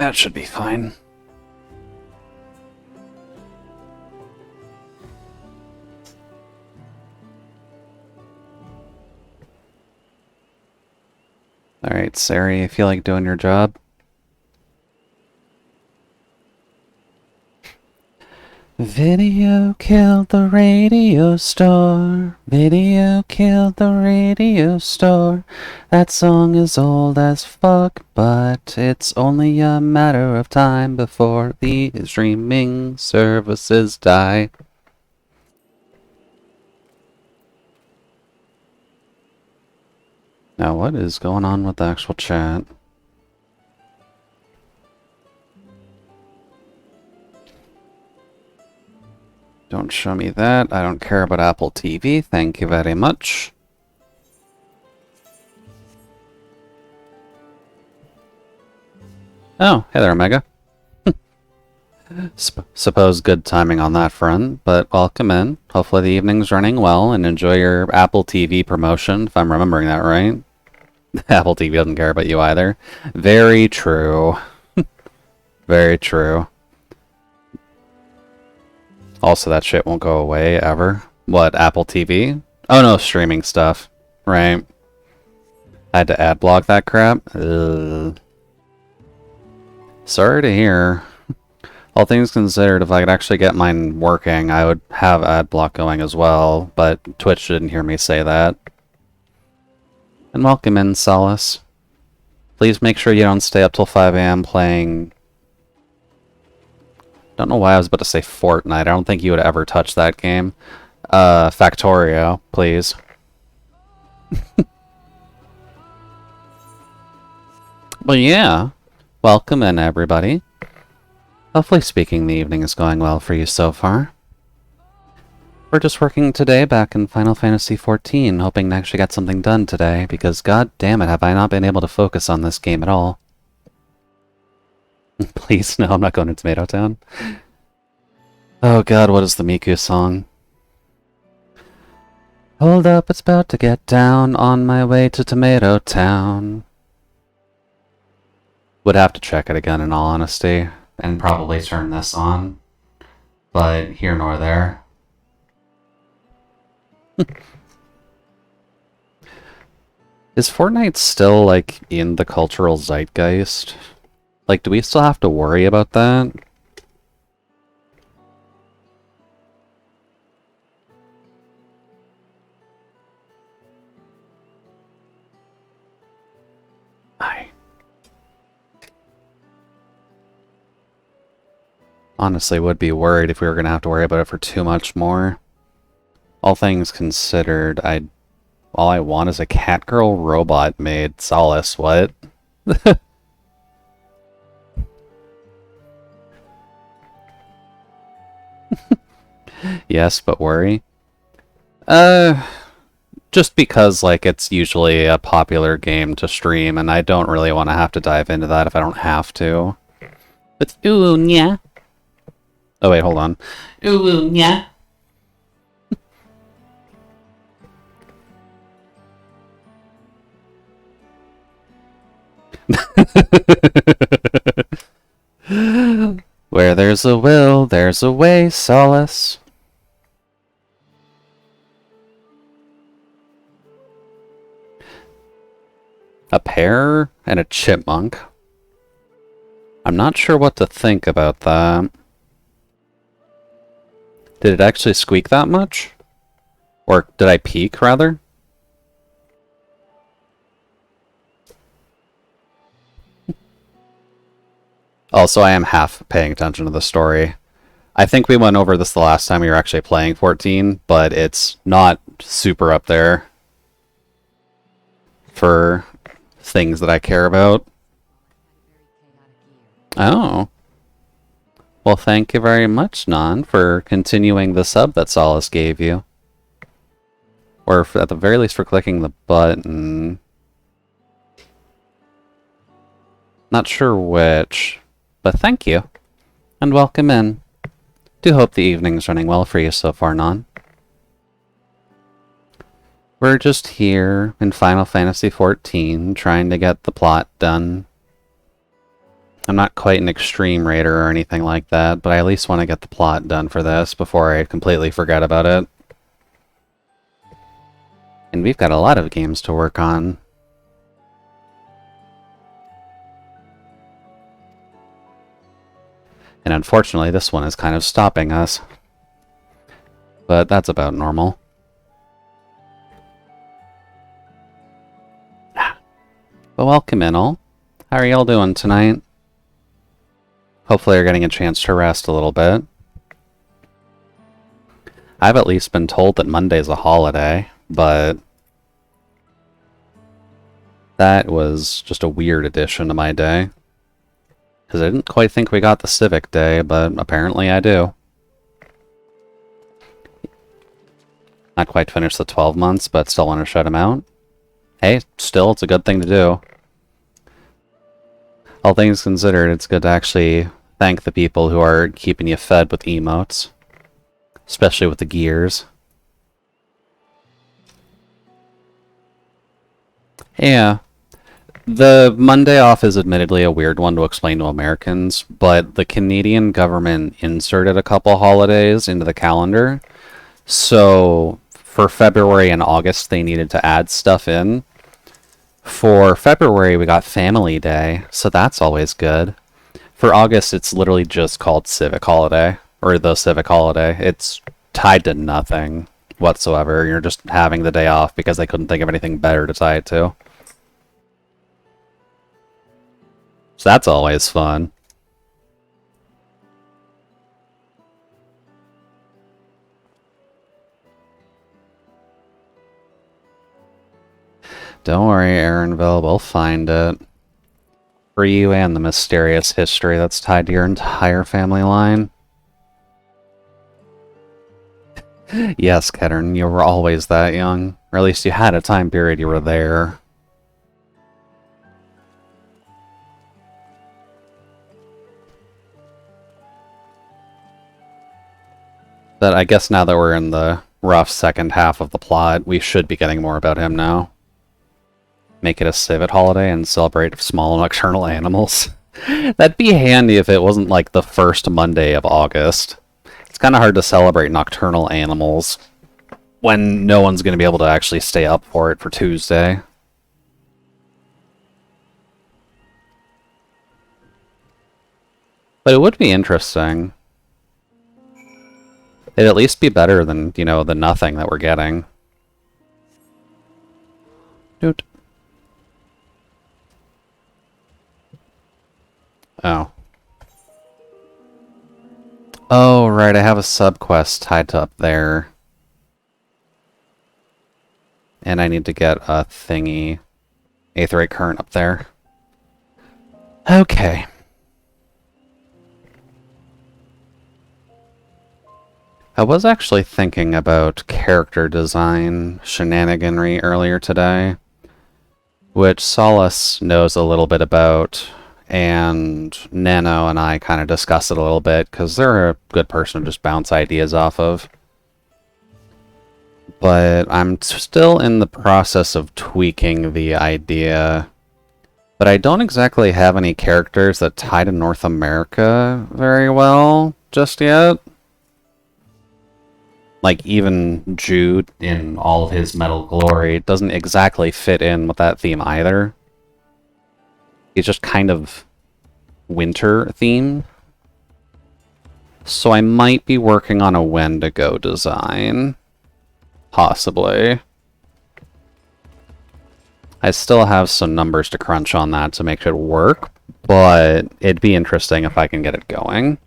That should be fine. Alright, Sari, I feel like doing your job. Video killed the radio store. Video killed the radio store. That song is old as fuck, but it's only a matter of time before the streaming services die. Now, what is going on with the actual chat? Don't show me that. I don't care about Apple TV. Thank you very much. Oh, hey there, Omega. Suppose good timing on that front, but welcome in. Hopefully the evening's running well, and enjoy your Apple TV promotion, if I'm remembering that right. Apple TV doesn't care about you either. Very true. Very true. Also, that shit won't go away, ever. What, Apple TV? Oh no, streaming stuff. Right. I had to ad block that crap. Ugh. Sorry to hear. All things considered, if I could actually get mine working, I would have ad block going as well, but Twitch didn't hear me say that. And welcome in, Solace. Please make sure you don't stay up till 5 AM playing... Don't know why I was about to say Fortnite. I don't think you would ever touch that game. Factorio, please. But yeah, welcome in, everybody. Hopefully speaking the evening is going well for you so far. We're just working today back in Final Fantasy XIV, hoping to actually get something done today, because god damn it, have I not been able to focus on this game at all. Please, no, I'm not going to Tomato Town. Oh god, what is the Miku song? Hold up, it's about to get down, on my way to Tomato Town. Would have to check it again in all honesty, and probably turn this on. But here nor there. Is Fortnite still, like, in the cultural zeitgeist? Like, do we still have to worry about that? I honestly would be worried if we were going to have to worry about it for too much more. All things considered, all I want is a Catgirl robot made. Solace, what? Yes, but worry. Just because, like, it's usually a popular game to stream, and I don't really want to have to dive into that if I don't have to. But, ooh, yeah. Oh, wait, hold on. Ooh, yeah. Where there's a will, there's a way, Solace. A pear and a chipmunk. I'm not sure what to think about that. Did it actually squeak that much? Or did I peek, rather? Also, I am half paying attention to the story. I think we went over this the last time we were actually playing 14, but it's not super up there for things that I care about. Oh. Well, thank you very much, Nan, for continuing the sub that Solace gave you. Or at the very least for clicking the button. Not sure which. But thank you, and welcome in. Do hope the evening's running well for you so far, Non. We're just here in Final Fantasy XIV, trying to get the plot done. I'm not quite an extreme raider or anything like that, but I at least want to get the plot done for this before I completely forget about it. And we've got a lot of games to work on. And unfortunately, this one is kind of stopping us. But that's about normal. But welcome in all. How are y'all doing tonight? Hopefully you're getting a chance to rest a little bit. I've at least been told that Monday's a holiday, but that was just a weird addition to my day. Because I didn't quite think we got the Civic Day, but apparently I do. Not quite finished the 12 months, but still want to shut them out. Hey, still, it's a good thing to do. All things considered, it's good to actually thank the people who are keeping you fed with emotes. Especially with the gears. Yeah. The Monday off is admittedly a weird one to explain to Americans, but the Canadian government inserted a couple holidays into the calendar. So for February and August, they needed to add stuff in. For February, we got Family Day, so that's always good. For August, it's literally just called Civic Holiday, or the Civic Holiday. It's tied to nothing whatsoever. You're just having the day off because they couldn't think of anything better to tie it to. So that's always fun. Don't worry, Aaronville, we'll find it. For you and the mysterious history that's tied to your entire family line. Yes, Kettern, you were always that young. Or at least you had a time period you were there. But I guess now that we're in the rough second half of the plot, we should be getting more about him now. Make it a civet holiday and celebrate small nocturnal animals. That'd be handy if it wasn't like the first Monday of August. It's kind of hard to celebrate nocturnal animals when no one's going to be able to actually stay up for it for Tuesday. But it would be interesting. It'd at least be better than, you know, the nothing that we're getting. Doot. Oh. Oh, right, I have a subquest tied to up there. And I need to get a thingy. Aetheryte current up there. Okay. I was actually thinking about character design shenaniganry earlier today, which Solace knows a little bit about, and Nano and I kind of discussed it a little bit, because they're a good person to just bounce ideas off of. But I'm still in the process of tweaking the idea. But I don't exactly have any characters that tie to North America very well just yet. Like, even Jude, in all of his metal glory, doesn't exactly fit in with that theme either. He's just kind of winter themed. So I might be working on a Wendigo design. Possibly. I still have some numbers to crunch on that to make it work, but it'd be interesting if I can get it going.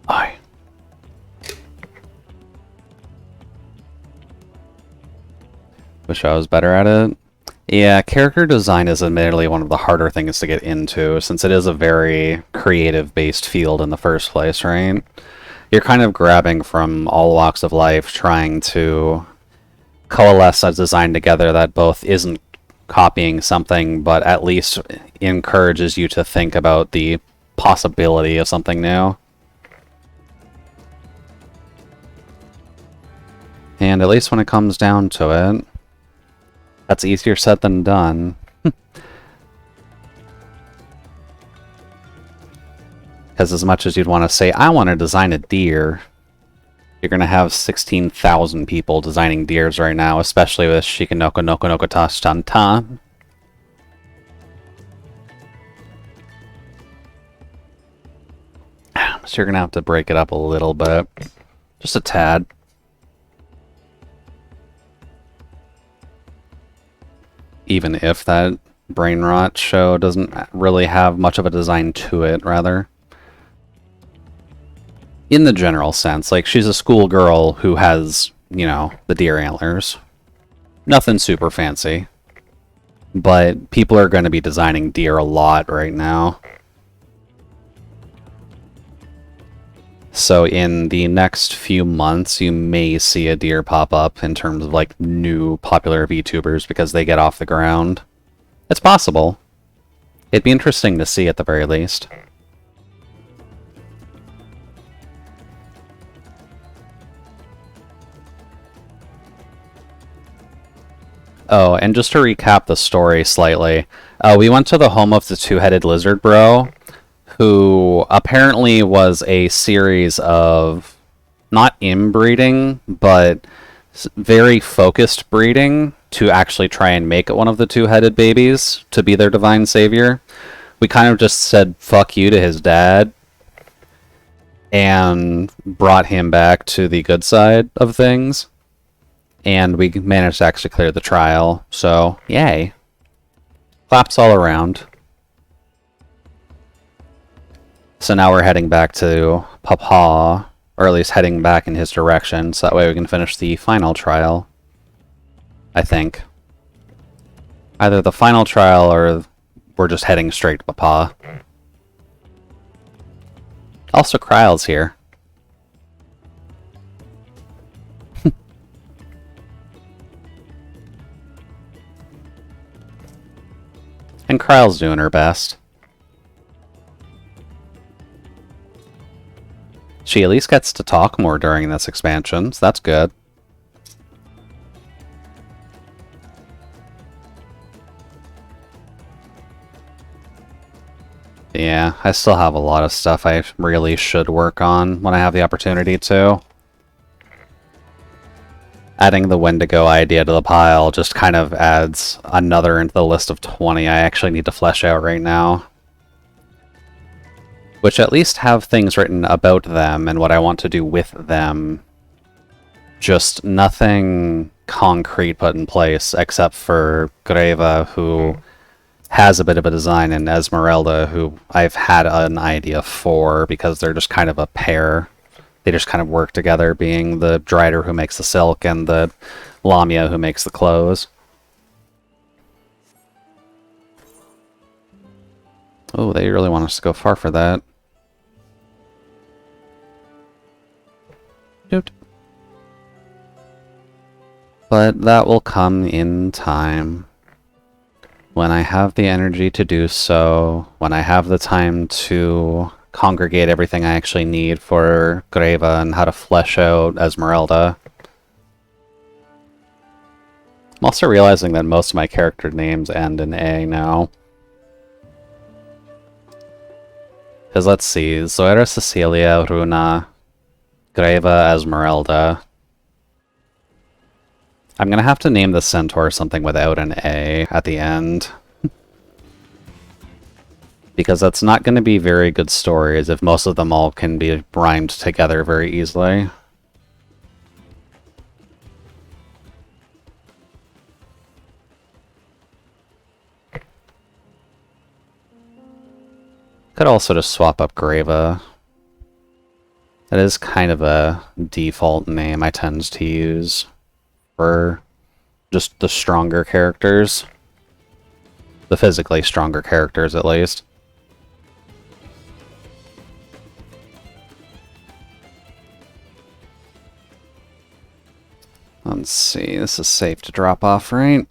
Aye. Wish I was better at it. Yeah, character design is admittedly one of the harder things to get into, since it is a very creative-based field in the first place, right? You're kind of grabbing from all walks of life, trying to coalesce a design together that both isn't copying something, but at least encourages you to think about the possibility of something new. And at least when it comes down to it, that's easier said than done. Because as much as you'd want to say, I want to design a deer, you're going to have 16,000 people designing deers right now, especially with Shikanoko Noko Noko Tashtanta. So you're going to have to break it up a little bit. Just a tad. Even if that brain rot show doesn't really have much of a design to it, rather. In the general sense, like, she's a schoolgirl who has, you know, the deer antlers. Nothing super fancy. But people are going to be designing deer a lot right now. So in the next few months, you may see a deer pop up in terms of, like, new popular VTubers because they get off the ground. It's possible. It'd be interesting to see at the very least. Oh, and just to recap the story slightly, we went to the home of the two-headed lizard bro, who apparently was a series of, not inbreeding, but very focused breeding to actually try and make it one of the two-headed babies to be their divine savior. We kind of just said fuck you to his dad and brought him back to the good side of things. And we managed to actually clear the trial, so yay. Claps all around. So now we're heading back to Papa, or at least heading back in his direction, so that way we can finish the final trial. I think. Either the final trial or we're just heading straight to Papa. Also, Kryle's here. And Kryle's doing her best. She at least gets to talk more during this expansion, so that's good. Yeah, I still have a lot of stuff I really should work on when I have the opportunity to. Adding the Wendigo idea to the pile just kind of adds another into the list of 20 I actually need to flesh out right now. Which at least have things written about them and what I want to do with them. Just nothing concrete put in place, except for Greva, who has a bit of a design, and Esmeralda, who I've had an idea for, because they're just kind of a pair. They just kind of work together, being the Drider who makes the silk and the Lamia who makes the clothes. Oh, they really want us to go far for that. Doot. But that will come in time. When I have the energy to do so, when I have the time to congregate everything I actually need for Greva and how to flesh out Esmeralda. I'm also realizing that most of my character names end in A now. Because let's see, Zoira, Cecilia, Runa, Greva, Esmeralda. I'm gonna have to name the centaur something without an A at the end. Because that's not going to be very good stories if most of them all can be rhymed together very easily. Could also just swap up Greva. That is kind of a default name I tend to use for just the stronger characters. The physically stronger characters, at least. Let's see, this is safe to drop off, right?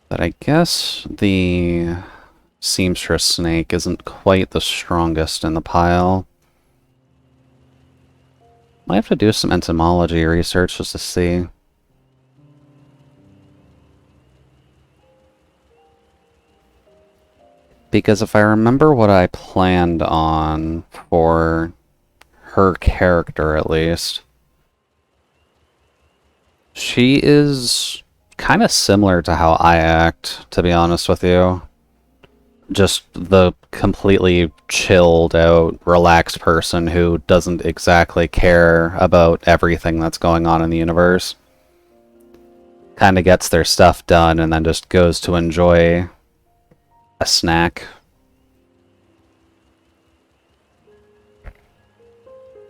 But I guess the Seamstress Snake isn't quite the strongest in the pile. Might have to do some entomology research just to see. Because if I remember what I planned on for her character, at least, she is kind of similar to how I act, to be honest with you. Just the completely chilled out, relaxed person who doesn't exactly care about everything that's going on in the universe. Kind of gets their stuff done and then just goes to enjoy a snack.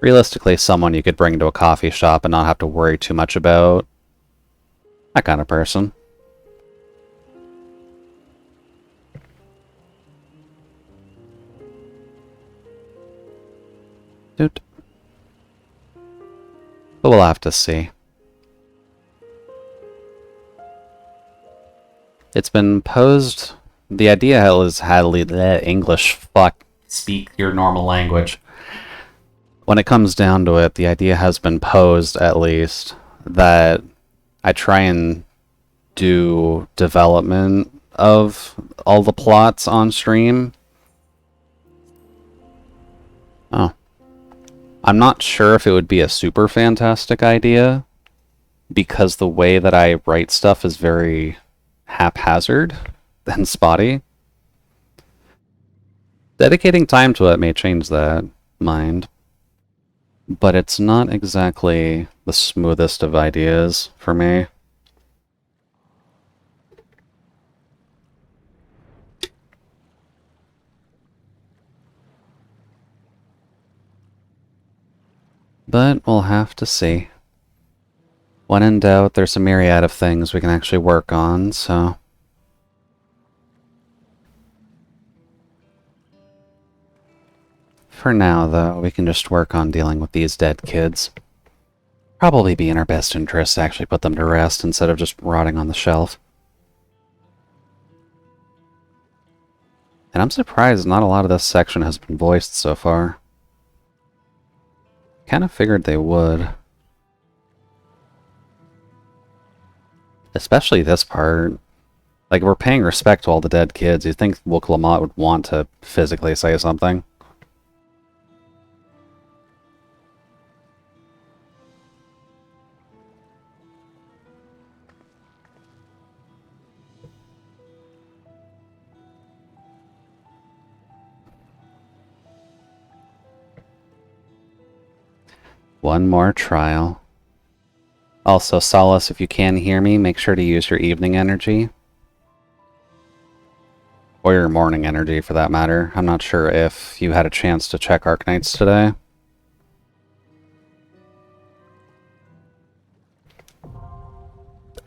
Realistically, someone you could bring to a coffee shop and not have to worry too much about. That kind of person. Dude. But we'll have to see. It's been posed... The idea is English, fuck, speak your normal language. When it comes down to it, the idea has been posed, at least, that I try and do development of all the plots on stream. Oh. I'm not sure if it would be a super fantastic idea, because the way that I write stuff is very haphazard and spotty. Dedicating time to it may change that mind. But it's not exactly the smoothest of ideas for me. But we'll have to see. When in doubt, there's a myriad of things we can actually work on, so... For now, though, we can just work on dealing with these dead kids. Probably be in our best interest to actually put them to rest instead of just rotting on the shelf. And I'm surprised not a lot of this section has been voiced so far. Kind of figured they would. Especially this part. Like, we're paying respect to all the dead kids. You'd think Wook Lamont would want to physically say something. One more trial. Also, Solace, if you can hear me, make sure to use your evening energy. Or your morning energy, for that matter. I'm not sure if you had a chance to check Arknights today.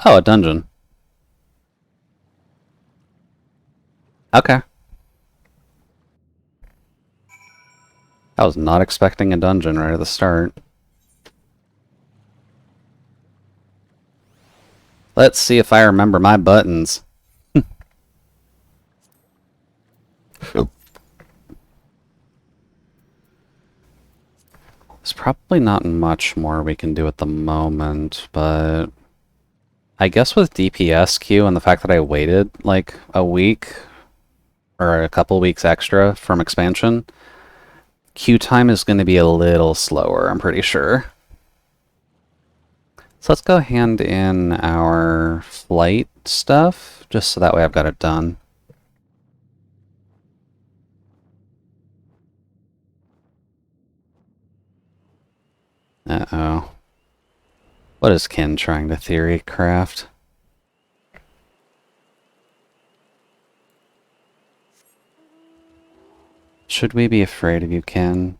Oh, a dungeon. Okay. I was not expecting a dungeon right at the start. Let's see if I remember my buttons. There's probably not much more we can do at the moment, but... I guess with DPS queue and the fact that I waited, like, a week, or a couple weeks extra from expansion, queue time is going to be a little slower, I'm pretty sure. So let's go hand in our flight stuff, just so that way I've got it done. Uh-oh. What is Ken trying to theory craft? Should we be afraid of you, Ken?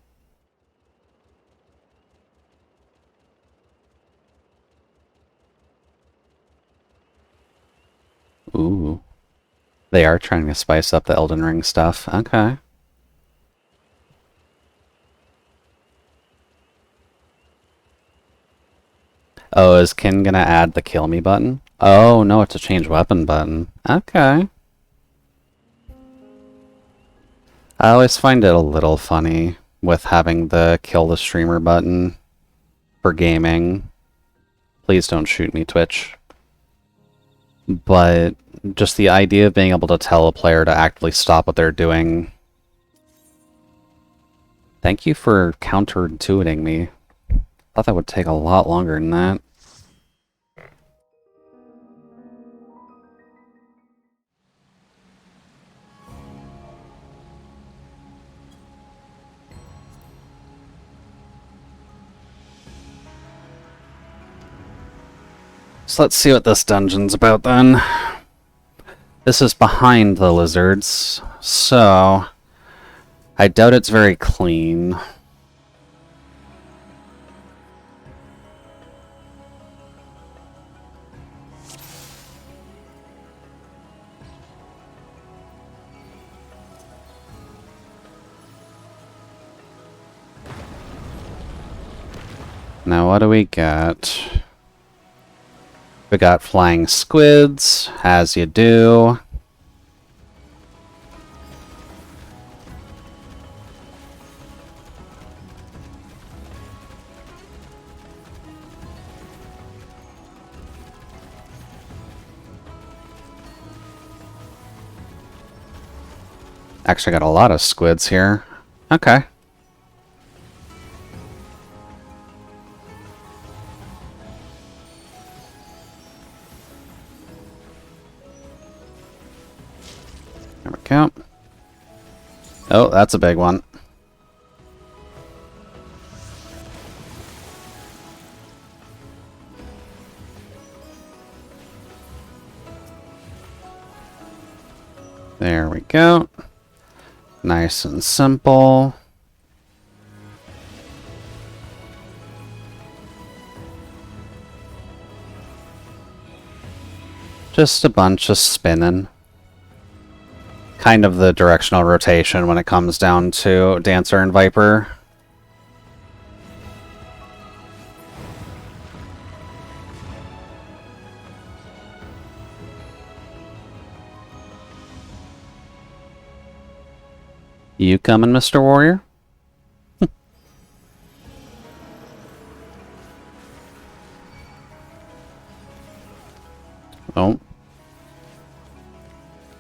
Ooh. They are trying to spice up the Elden Ring stuff. Okay. Oh, is Ken gonna add the kill me button? Oh, no, it's a change weapon button. Okay. I always find it a little funny with having the kill the streamer button for gaming. Please don't shoot me, Twitch. But just the idea of being able to tell a player to actively stop what they're doing. Thank you for counterintuiting me. I thought that would take a lot longer than that. So let's see what this dungeon's about then. This is behind the lizards, so I doubt it's very clean. Now what do we got? We got flying squids, as you do. Actually got a lot of squids here. Okay. There we go. Oh, that's a big one. There we go. Nice and simple. Just a bunch of spinning. Kind of the directional rotation when it comes down to Dancer and Viper. You coming, Mr. Warrior? Oh.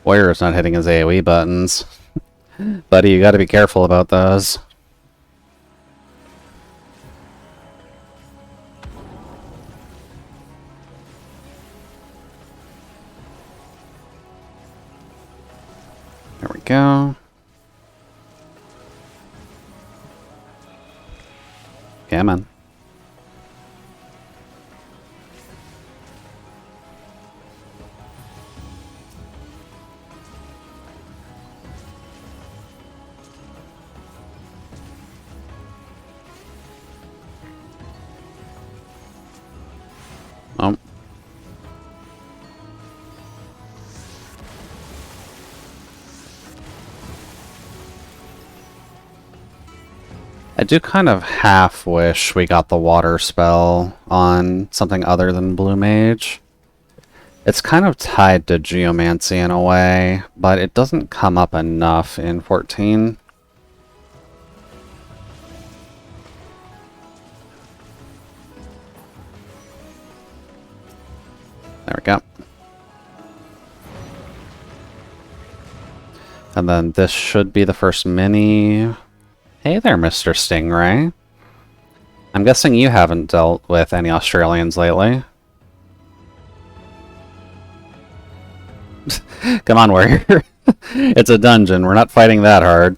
Warrior's not hitting his AoE buttons. Buddy, you gotta be careful about those. There we go. Come on. Oh. I do kind of half wish we got the water spell on something other than Blue Mage. It's kind of tied to Geomancy in a way, but it doesn't come up enough in 14. There we go. And then this should be the first mini. Hey there, Mr. Stingray. I'm guessing you haven't dealt with any Australians lately. Come on, warrior. It's a dungeon. We're not fighting that hard.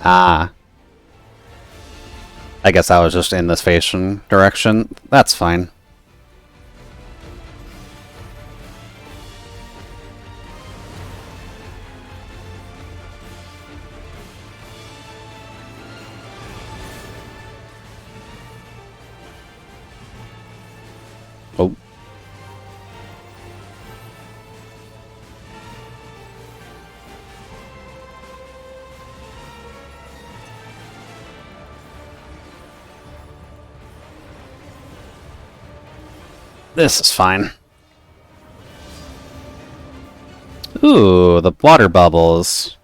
Ah. I guess I was just in this facing direction. That's fine. Oh. This is fine. Ooh, the water bubbles.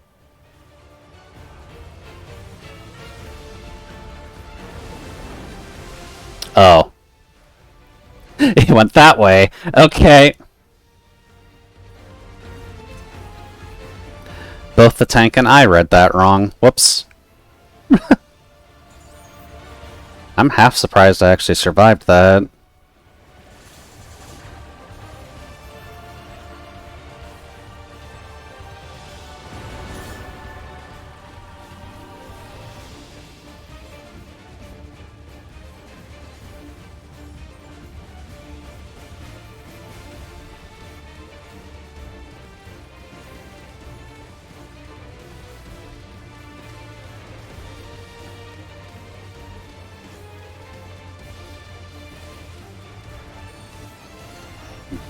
Oh. He went that way. Okay. Both the tank and I read that wrong. Whoops. I'm half surprised I actually survived that.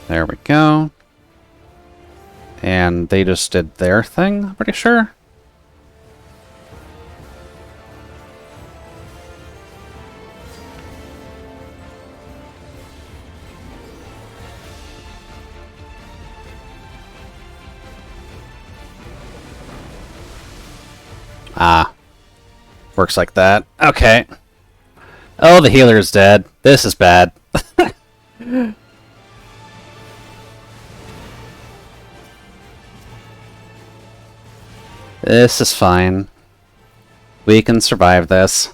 There we go. And they just did their thing, I'm pretty sure. Ah. Works like that. Okay. Oh, the healer's dead. This is bad. This is fine. We can survive this.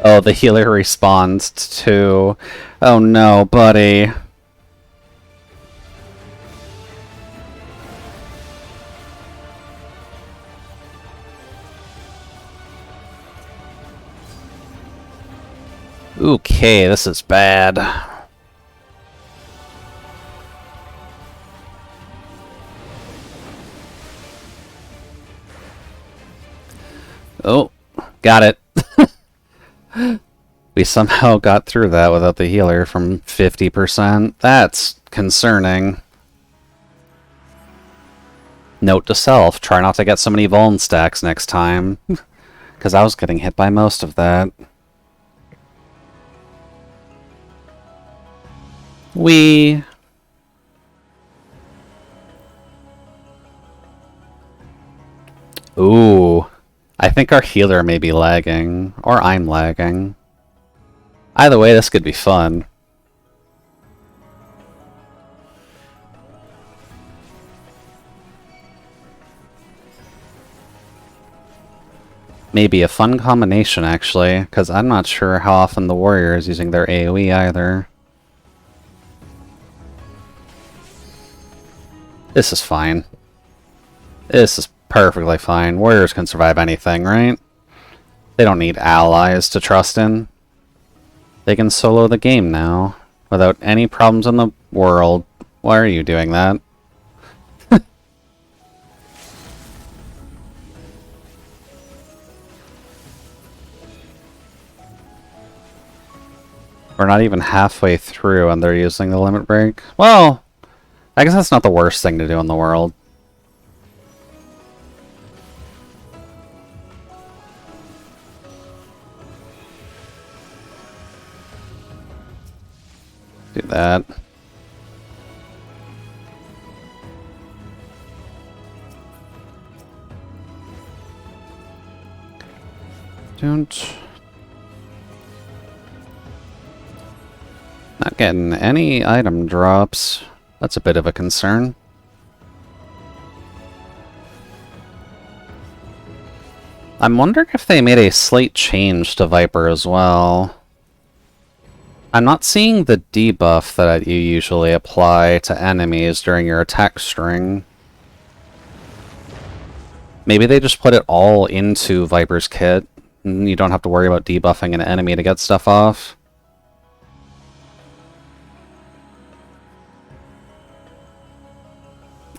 Oh, the healer responds to... Oh no, buddy. Okay, this is bad. Oh, got it. We somehow got through that without the healer from 50%. That's concerning. Note to self, try not to get so many vuln stacks next time. Because I was getting hit by most of that. We... Ooh. I think our healer may be lagging. Or I'm lagging. Either way, this could be fun. Maybe a fun combination, actually, because I'm not sure how often the warrior is using their AoE either. This is fine. This is perfectly fine. Warriors can survive anything, right? They don't need allies to trust in. They can solo the game now, without any problems in the world. Why are you doing that? We're not even halfway through and they're using the limit break. Well, I guess that's not the worst thing to do in the world. Do that. Don't... Not getting any item drops. That's a bit of a concern. I'm wondering if they made a slight change to Viper as well. I'm not seeing the debuff that you usually apply to enemies during your attack string. Maybe they just put it all into Viper's kit, and you don't have to worry about debuffing an enemy to get stuff off.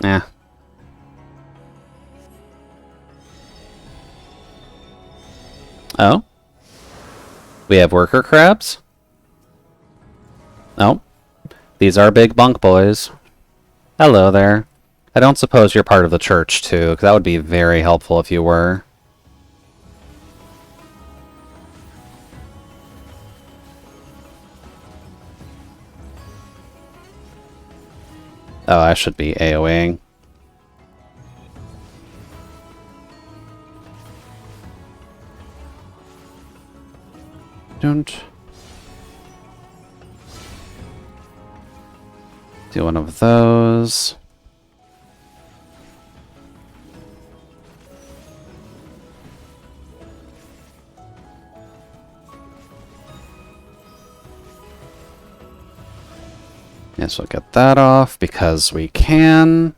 Yeah. Oh? We have worker crabs? Oh. These are big bunk boys. Hello there. I don't suppose you're part of the church, too, because that would be very helpful if you were. Oh, I should be AoEing. Don't do one of those. Yes, we'll get that off because we can.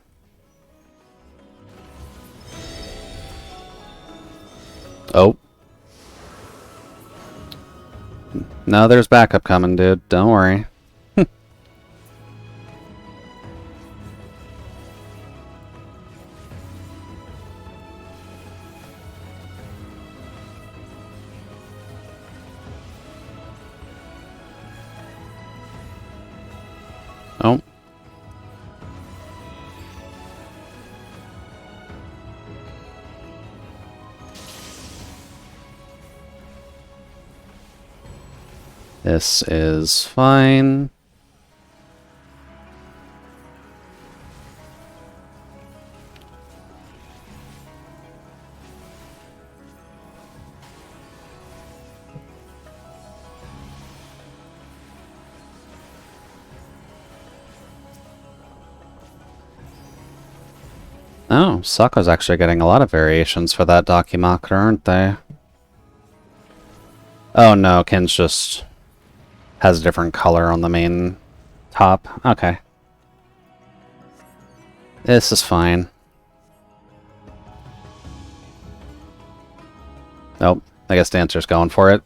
Oh. No, there's backup coming, dude. Don't worry. Oh. This is fine. Oh, Sako's actually getting a lot of variations for that Dakimakura, aren't they? Oh no, Kin's just has a different color on the main top. Okay. This is fine. Nope, I guess Dancer's going for it.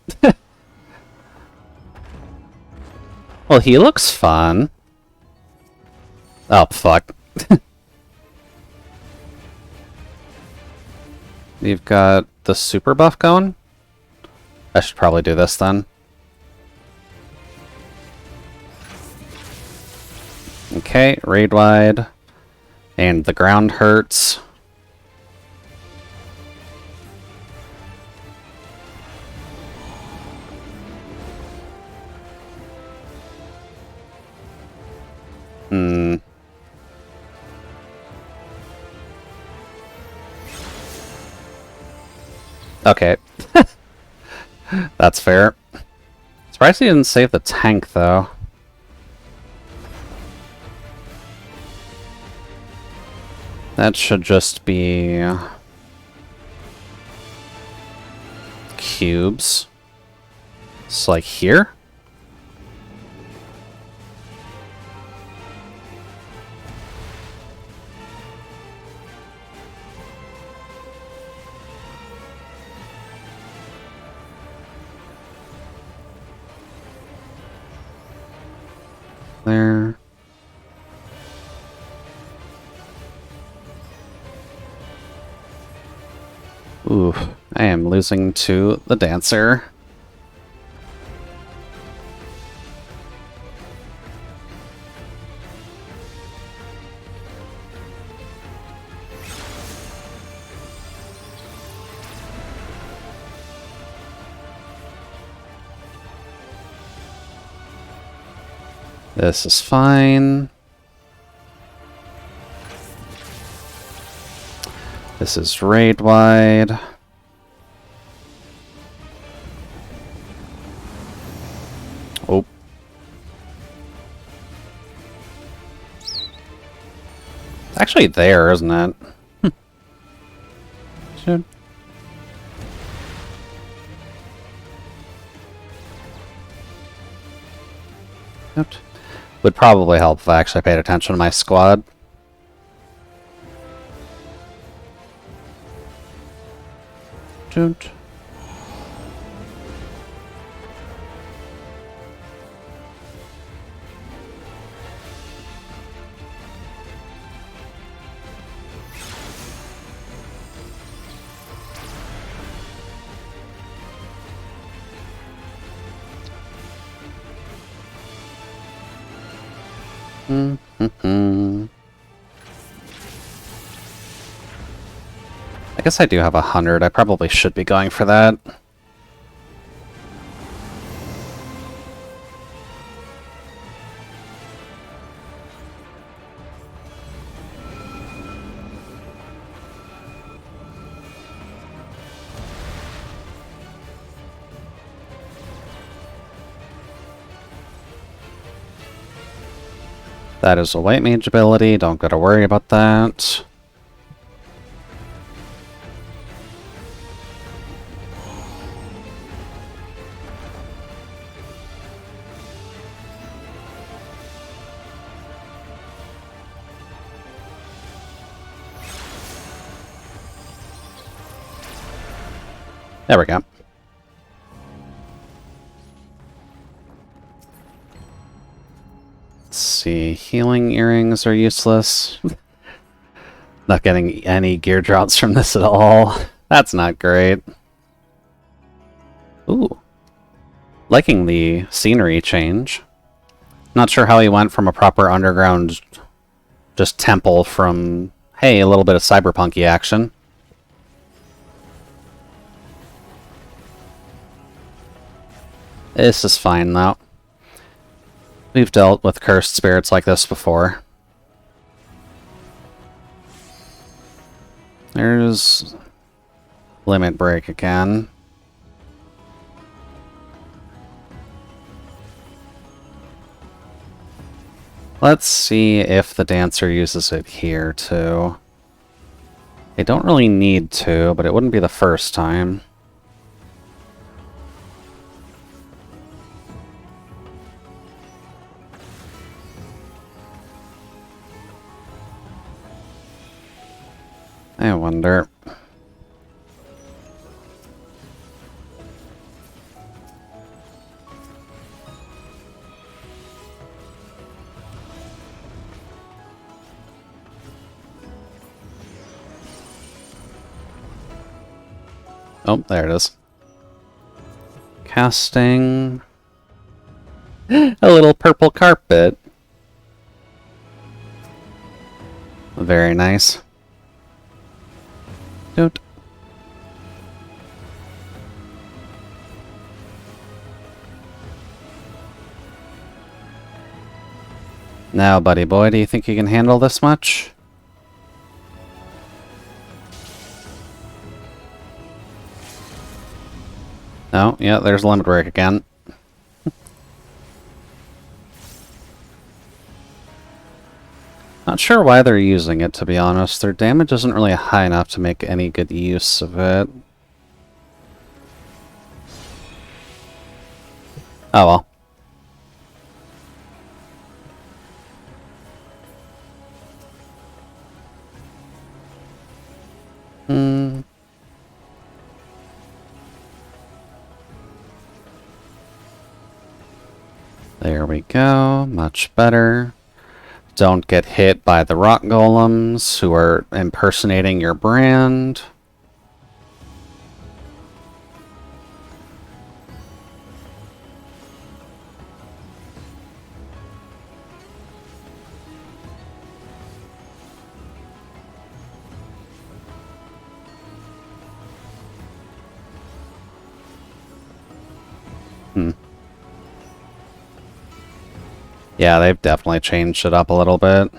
Well, he looks fun. Oh, fuck. You've got the super buff going? I should probably do this then. Okay, raid wide. And the ground hurts. Hmm. Okay. That's fair. Surprised he didn't save the tank, though. That should just be cubes. It's like here? There. Ooh, I am losing to the dancer. This is fine. This is raid wide. Oh. It's actually there, isn't it? Should. Oops. Would probably help if I actually paid attention to my squad. Don't. I guess I do have 100. I probably should be going for that. That is a white mage ability, don't gotta worry about that. There we go. Let's see, healing earrings are useless. Not getting any gear drops from this at all. That's not great. Ooh. Liking the scenery change. Not sure how he went from a proper underground just temple from, hey, a little bit of cyberpunky action. This is fine, though. We've dealt with cursed spirits like this before. There's limit break again. Let's see if the dancer uses it here, too. They don't really need to, but it wouldn't be the first time. I wonder. Oh, there it is. Casting a little purple carpet. Very nice. Don't. Now, buddy boy, do you think you can handle this much? No, yeah, there's limit break again. Not sure why they're using it, to be honest. Their damage isn't really high enough to make any good use of it. Oh well. There we go. Much better. Don't get hit by the rock golems who are impersonating your brand. Yeah, they've definitely changed it up a little bit.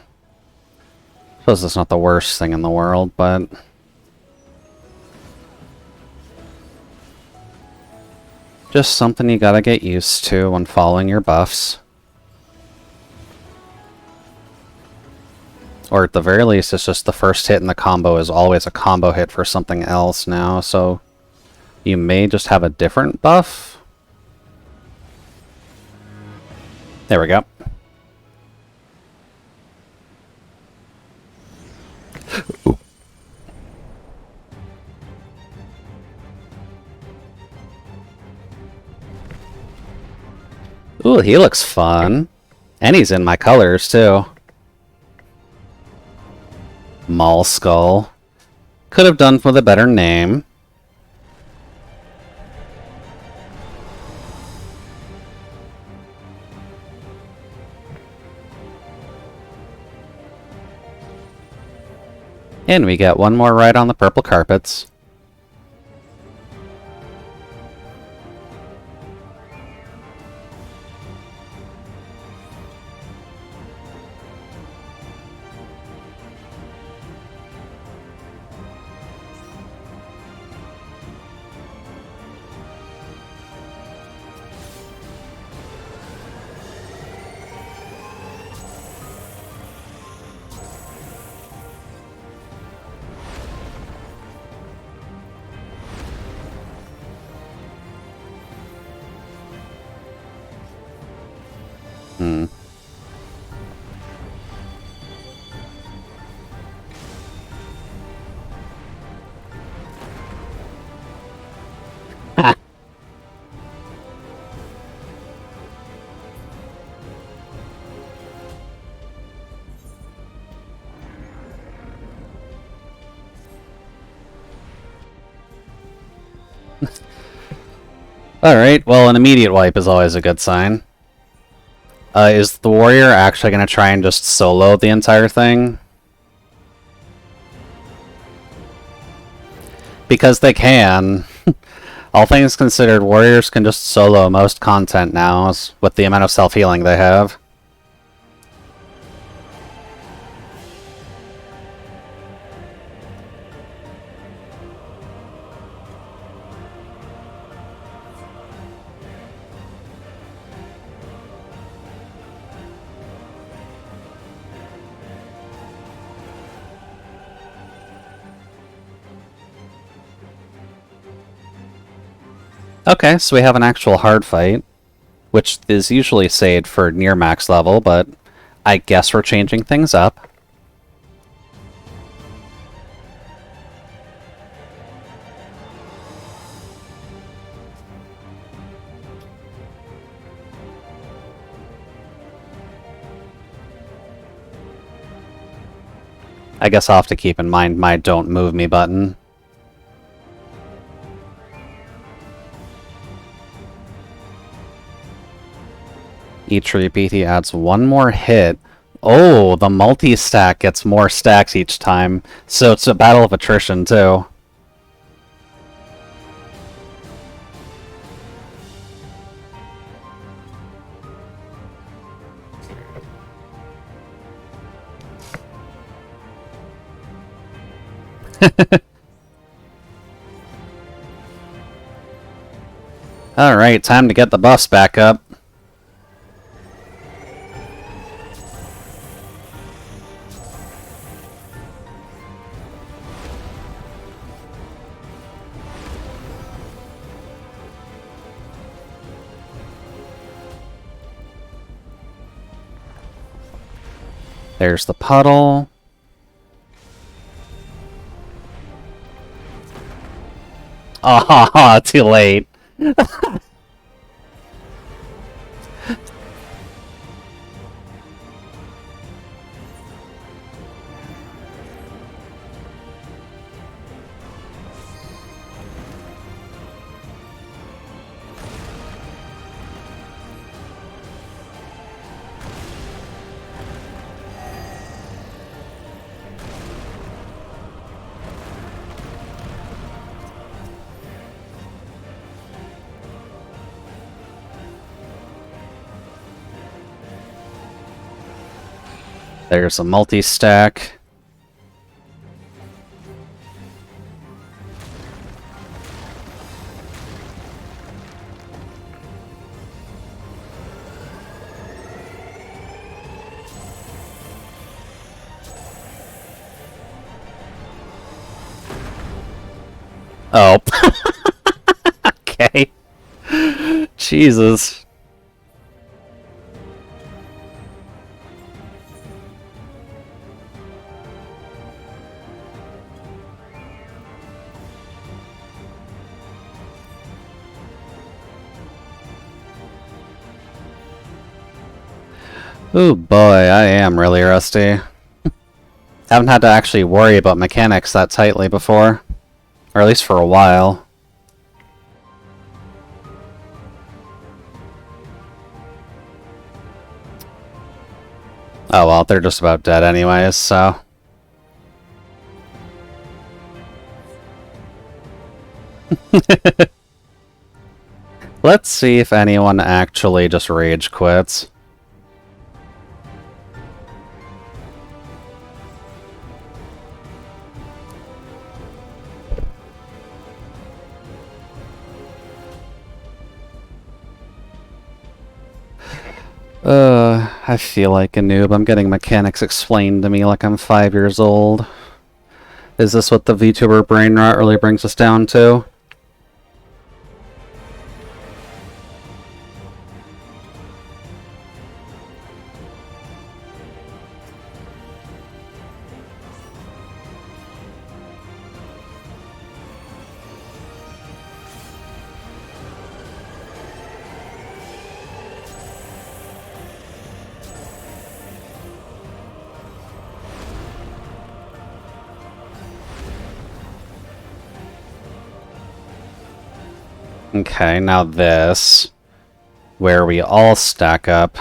Suppose it's not the worst thing in the world, but just something you gotta get used to when following your buffs. Or at the very least, it's just the first hit in the combo is always a combo hit for something else now, so you may just have a different buff. There we go. Ooh, he looks fun. And he's in my colors, too. Maul Skull. Could have done with a better name. And we get one more ride on the purple carpets. Hmm. Alright, well, an immediate wipe is always a good sign. Is the warrior actually going to try and just solo the entire thing? Because they can. All things considered, warriors can just solo most content now, with the amount of self-healing they have. Okay, so we have an actual hard fight, which is usually saved for near max level, but I guess we're changing things up. I guess I'll have to keep in mind my don't move me button. Each repeat he adds one more hit. Oh, the multi-stack gets more stacks each time, so it's a battle of attrition too. Alright, time to get the buffs back up. There's the puddle. Ah, too late. There's a multi-stack. Oh. Okay. Jesus. Ooh boy, I am really rusty. Haven't had to actually worry about mechanics that tightly before. Or at least for a while. Oh well, they're just about dead anyways, so... Let's see if anyone actually just rage quits. I feel like a noob. I'm getting mechanics explained to me like I'm 5 years old. Is this what the VTuber brain rot really brings us down to? Okay, now this, where we all stack up.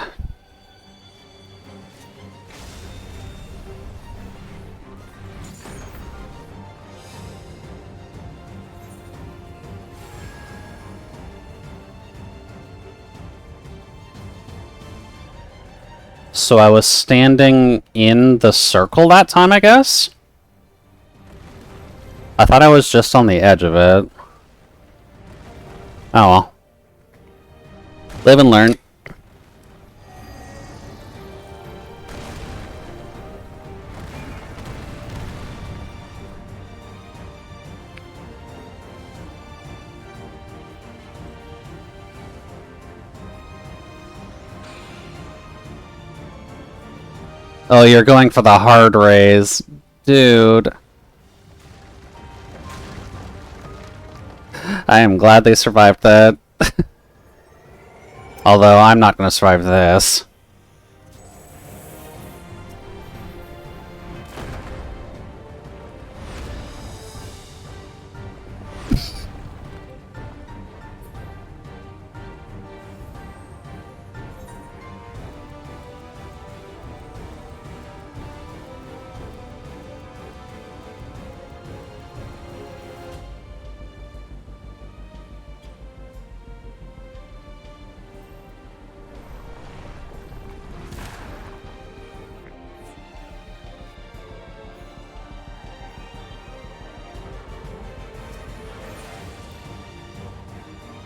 So I was standing in the circle that time, I guess? I thought I was just on the edge of it. Oh well. Live and learn. Oh, you're going for the hard raise. Dude. I am glad they survived that. Although, I'm not going to survive this.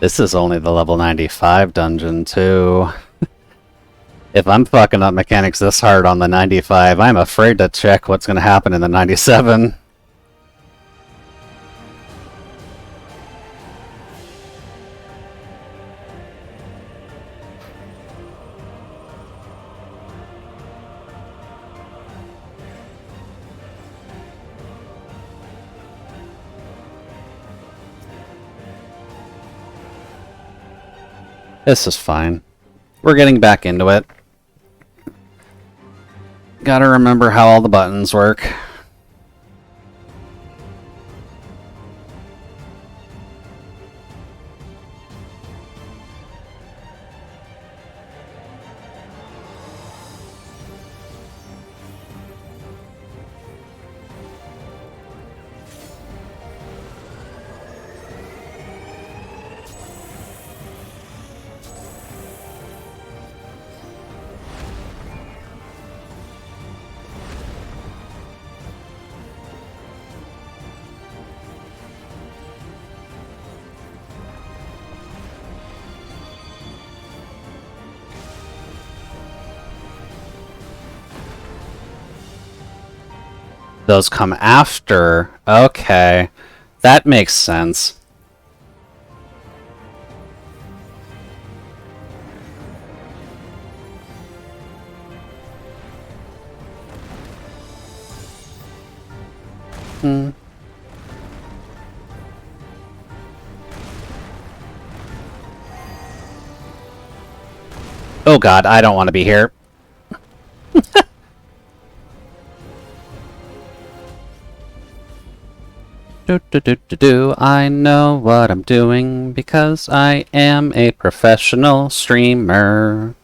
This is only the level 95 dungeon, too. If I'm fucking up mechanics this hard on the 95, I'm afraid to check what's going to happen in the 97. This is fine. We're getting back into it. Gotta remember how all the buttons work. Those come after. Okay. That makes sense. Oh god, I don't want to be here. I know what I'm doing because I am a professional streamer.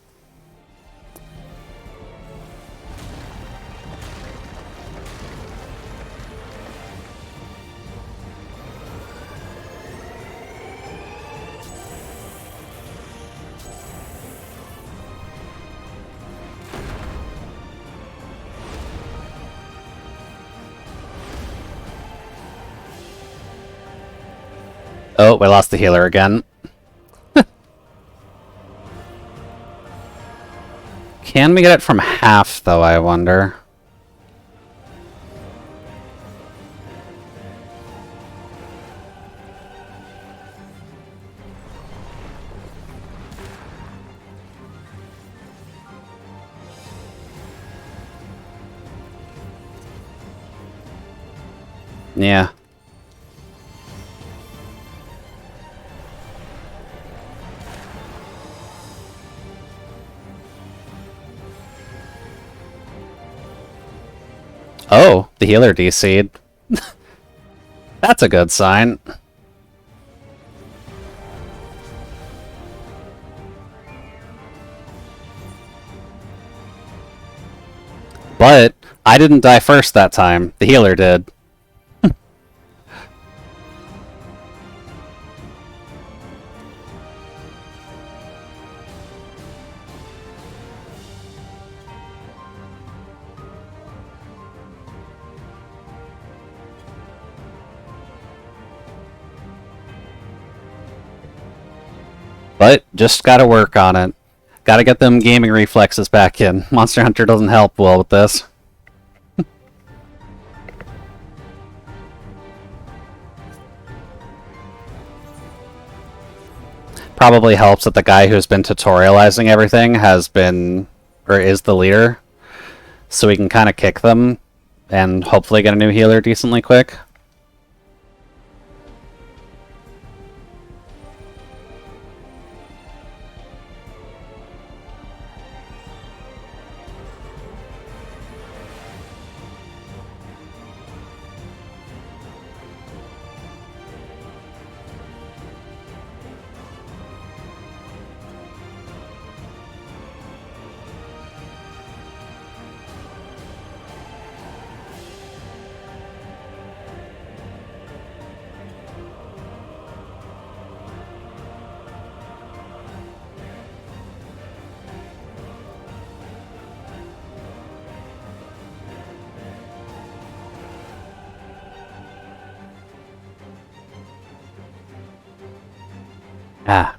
Oh, we lost the healer again. Can we get it from half, though, I wonder? Yeah. Oh, the healer DC'd. That's a good sign. But I didn't die first that time. The healer did. But just gotta work on it. Gotta get them gaming reflexes back in. Monster Hunter doesn't help well with this. Probably helps that the guy who's been tutorializing everything has been, or is the leader, so we can kind of kick them and hopefully get a new healer decently quick. Ah.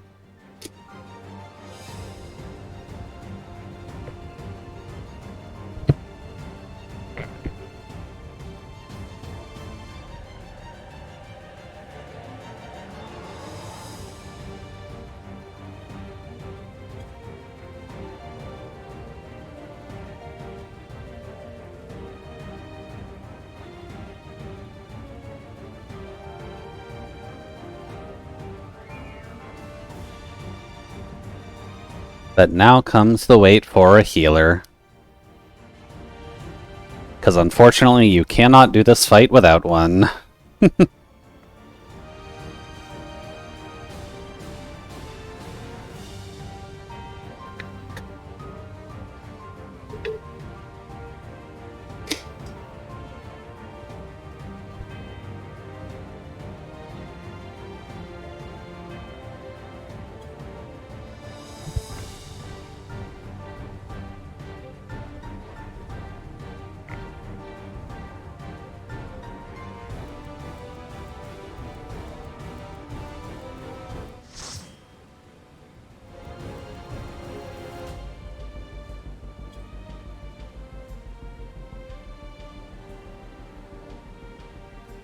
But now comes the wait for a healer. Because unfortunately you cannot do this fight without one.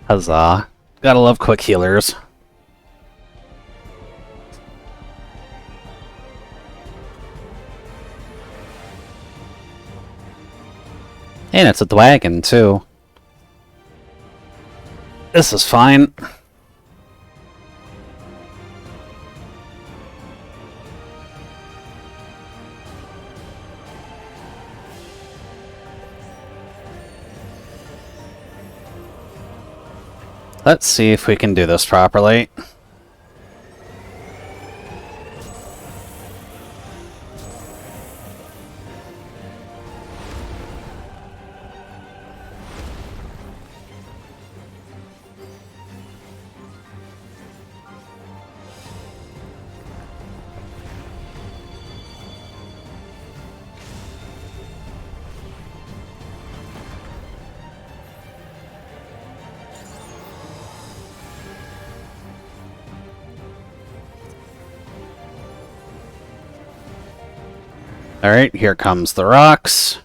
Huzzah. Gotta love quick healers. And it's a wagon, too. This is fine. Let's see if we can do this properly. Alright, here comes the rocks.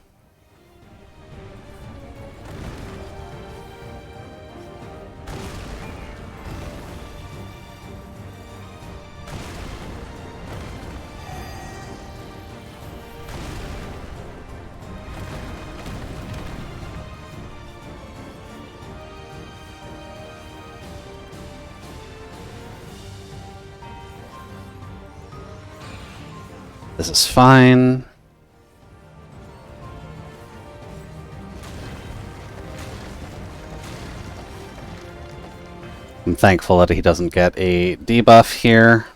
This is fine. I'm thankful that he doesn't get a debuff here.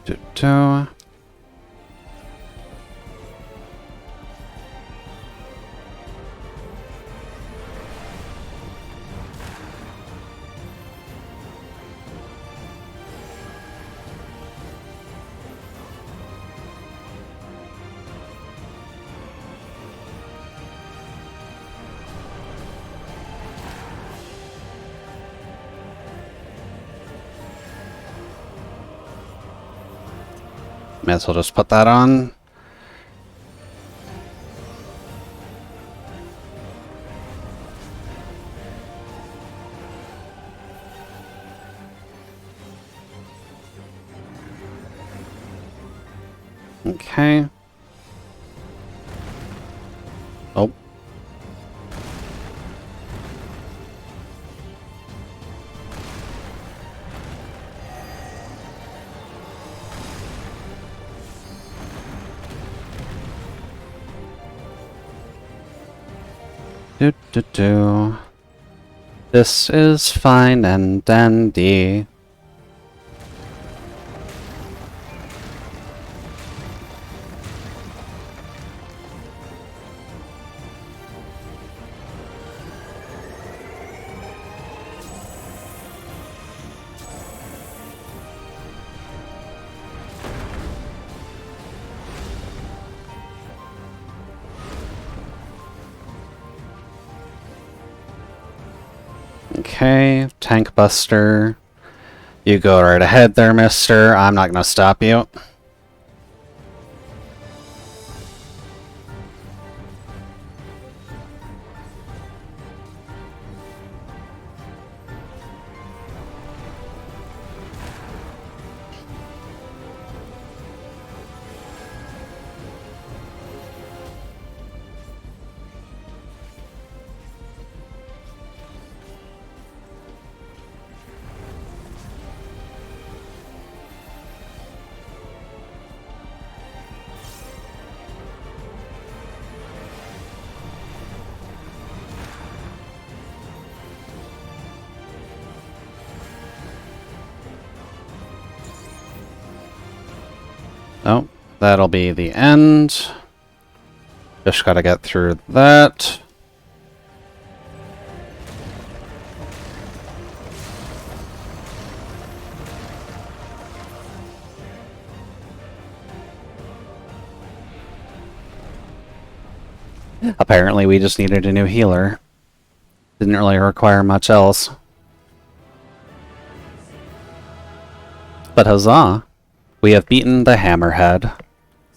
Do-do. May as well just put that on. Okay. Oh. Do-do-do. This is fine and dandy. Okay, Tank Buster. You go right ahead there, mister. I'm not gonna stop you. Oh, that'll be the end. Just gotta get through that. Apparently we just needed a new healer. Didn't really require much else. But huzzah! We have beaten the Hammerhead.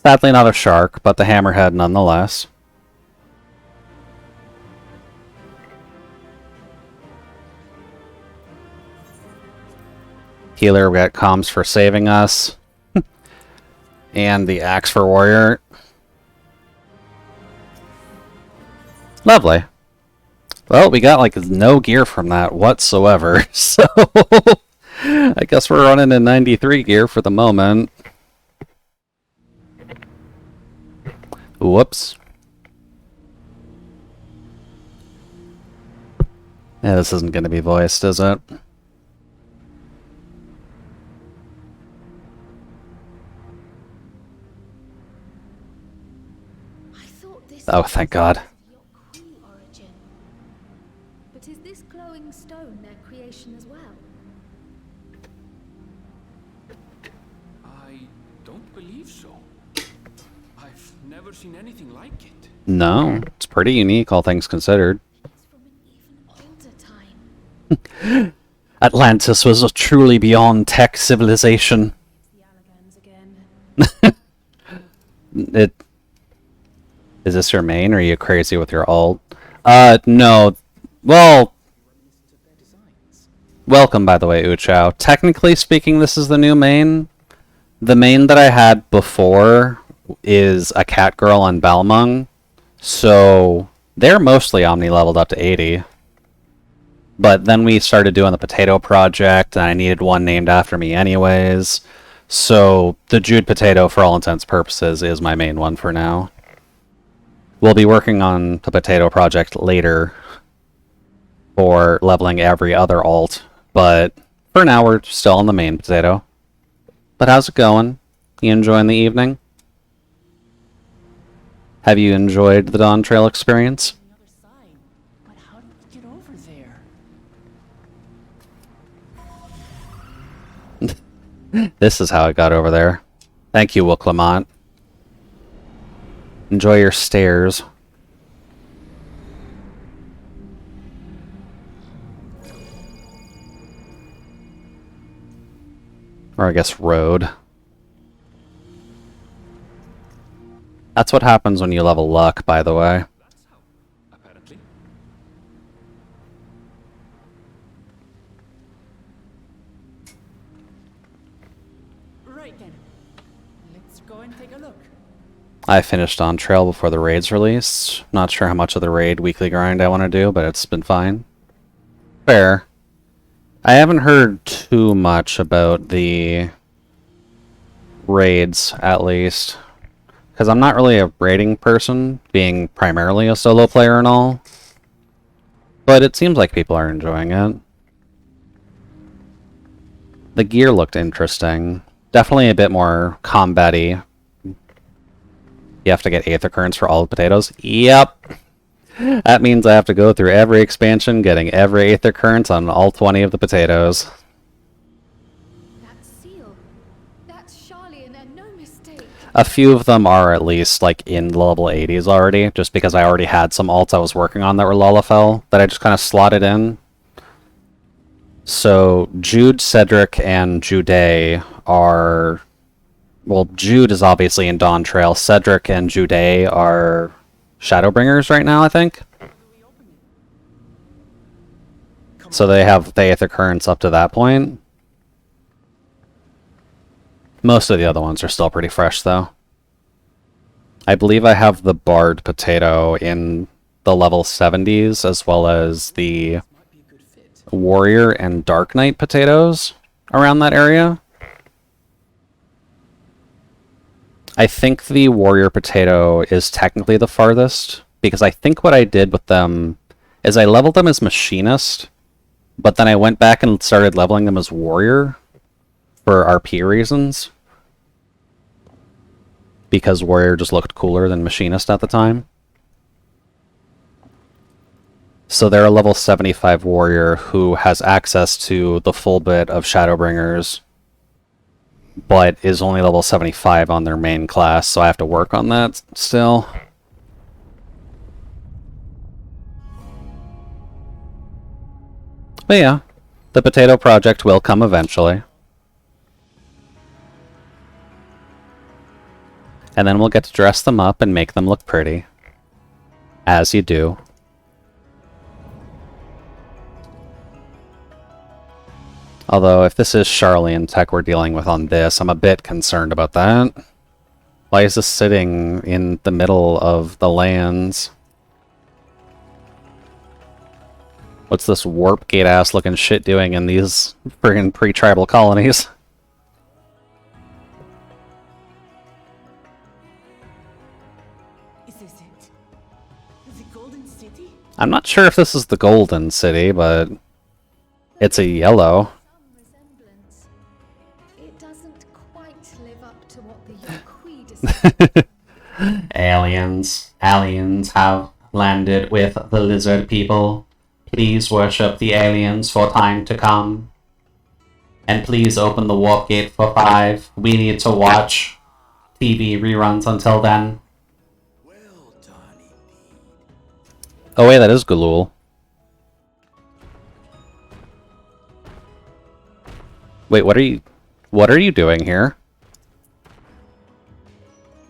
Sadly not a shark, but the Hammerhead nonetheless. Healer, we got comms for saving us. And the axe for warrior. Lovely. Well, we got like no gear from that whatsoever, so I guess we're running in 93 gear for the moment. Whoops. Yeah, this isn't going to be voiced, is it? Oh, thank God. But is this glowing stone their creation as well? I don't believe so. I've never seen anything like it. No, it's pretty unique, all things considered. It's from an even older time. Atlantis was a truly beyond tech civilization. The Allagans again. Is this your main, or are you crazy with your alt? No. Well, welcome, by the way, Uchao. Technically speaking, this is the new main. The main that I had before is a cat girl on Balmung, so they're mostly omni-leveled up to 80. But then we started doing the potato project, and I needed one named after me anyways. So the Jude potato, for all intents and purposes, is my main one for now. We'll be working on the potato project later for leveling every other alt, but for now we're still on the main potato. But how's it going? You enjoying the evening? Have you enjoyed the Dawntrail experience? Another sign. But how did we get over there? This is how I got over there. Thank you, Will Clement. Enjoy your stairs. Or I guess road. That's what happens when you level luck, by the way. That's how, apparently. Right then. Let's go and take a look. I finished Dawntrail before the raid's released. Not sure how much of the raid weekly grind I want to do, but it's been fine. Fair. I haven't heard too much about the raids, at least. Because I'm not really a raiding person, being primarily a solo player and all. But it seems like people are enjoying it. The gear looked interesting. Definitely a bit more combat-y. You have to get Aether Currents for all the potatoes? Yep. That means I have to go through every expansion, getting every Aether Currents on all 20 of the potatoes. That seal. That's Charlian and no mistake. A few of them are at least like in level 80s already, just because I already had some alts I was working on that were Lullafell that I just kind of slotted in. So Jude, Cedric, and Jude are... Well, Jude is obviously in Dawntrail. Cedric and Jude are Shadowbringers right now, I think. So they have the Aether Currents up to that point. Most of the other ones are still pretty fresh, though. I believe I have the Bard potato in the level 70s, as well as the Warrior and Dark Knight potatoes around that area. I think the Warrior potato is technically the farthest, because I think what I did with them is I leveled them as Machinist, but then I went back and started leveling them as Warrior for RP reasons, because Warrior just looked cooler than Machinist at the time. So they're a level 75 Warrior who has access to the full bit of Shadowbringers, but is only level 75 on their main class, so I have to work on that still. But yeah, the potato project will come eventually. And then we'll get to dress them up and make them look pretty. As you do. Although, if this is Charlian tech we're dealing with on this, I'm a bit concerned about that. Why is this sitting in the middle of the lands? What's this warp gate ass looking shit doing in these friggin' pre-tribal colonies? Is this it? The Golden City? I'm not sure if this is the Golden City, but it's a yellow. Some resemblance. It doesn't quite live up to what the Yokui described. Aliens have landed with the lizard people. Please worship the aliens for time to come. And please open the warp gate for 5. We need to watch TV reruns until then. Well done indeed. Oh wait, that is Galul. Wait, what are you doing here?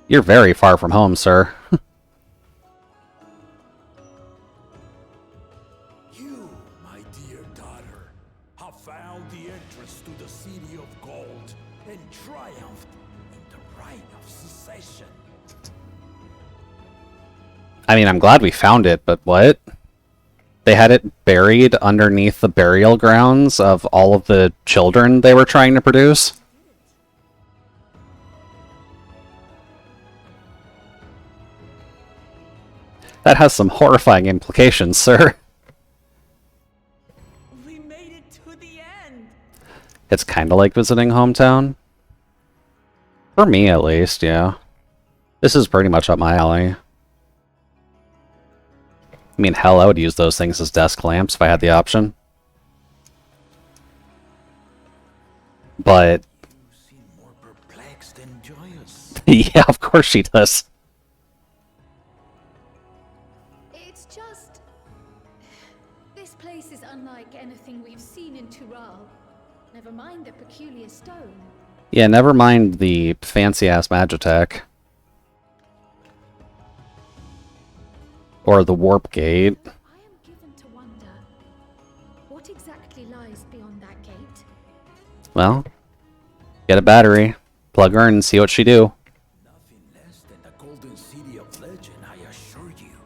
You're very far from home, sir. You, my dear daughter, have found the entrance to the City of Gold and triumphed in the right of secession. I mean, I'm glad we found it, but what? They had it buried underneath the burial grounds of all of the children they were trying to produce? That has some horrifying implications, sir. We made it to the end! It's kind of like visiting hometown. For me, at least, yeah. This is pretty much up my alley. I mean, hell, I would use those things as desk lamps if I had the option. But... You seem more perplexed than joyous. yeah, of course she does. It's just... This place is unlike anything we've seen in Tural. Never mind the peculiar stone. Yeah, never mind the fancy-ass Magitech. Or the warp gate. I am given to wonder, what exactly lies beyond that gate? Well, get a battery, plug her in and see what she do. Nothing less than the Golden City of Legend, I assure you.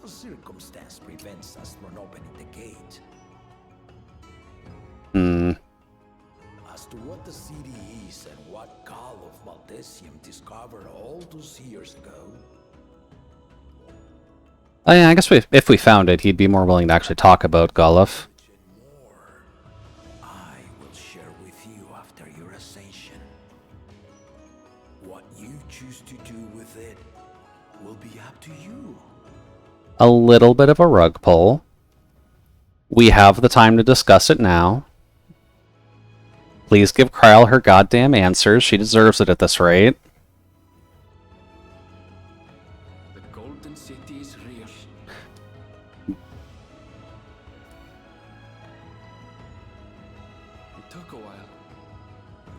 The circumstance prevents us from opening the gate. As to what the city is and what Gall of Maldesium discovered all those years ago, Oh yeah, I guess if we found it, he'd be more willing to actually talk about Goluf. and more, I will share with you after your ascension. What you choose to do with it will be up to you. A little bit of a rug pull. We have the time to discuss it now. Please give Kryl her goddamn answers. She deserves it at this rate. The Golden City is real. It took a while,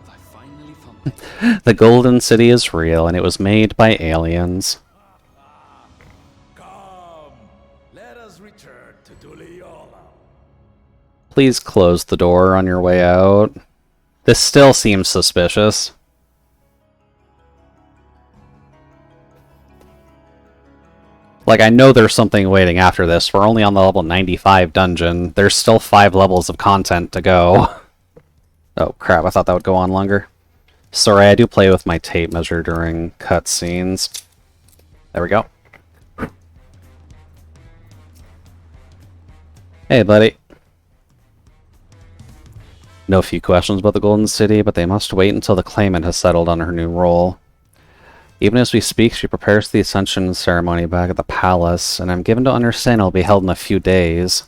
but I finally found it. The Golden City is real, and it was made by aliens. Come, let us return to Duliola. Please close the door on your way out. This still seems suspicious. Like, I know there's something waiting after this. We're only on the level 95 dungeon. There's still 5 levels of content to go. Oh, crap. I thought that would go on longer. Sorry, I do play with my tape measure during cutscenes. There we go. Hey, buddy. Know a few questions about the Golden City, but they must wait until the claimant has settled on her new role. Even as we speak, she prepares the Ascension ceremony back at the palace, and I'm given to understand it'll be held in a few days.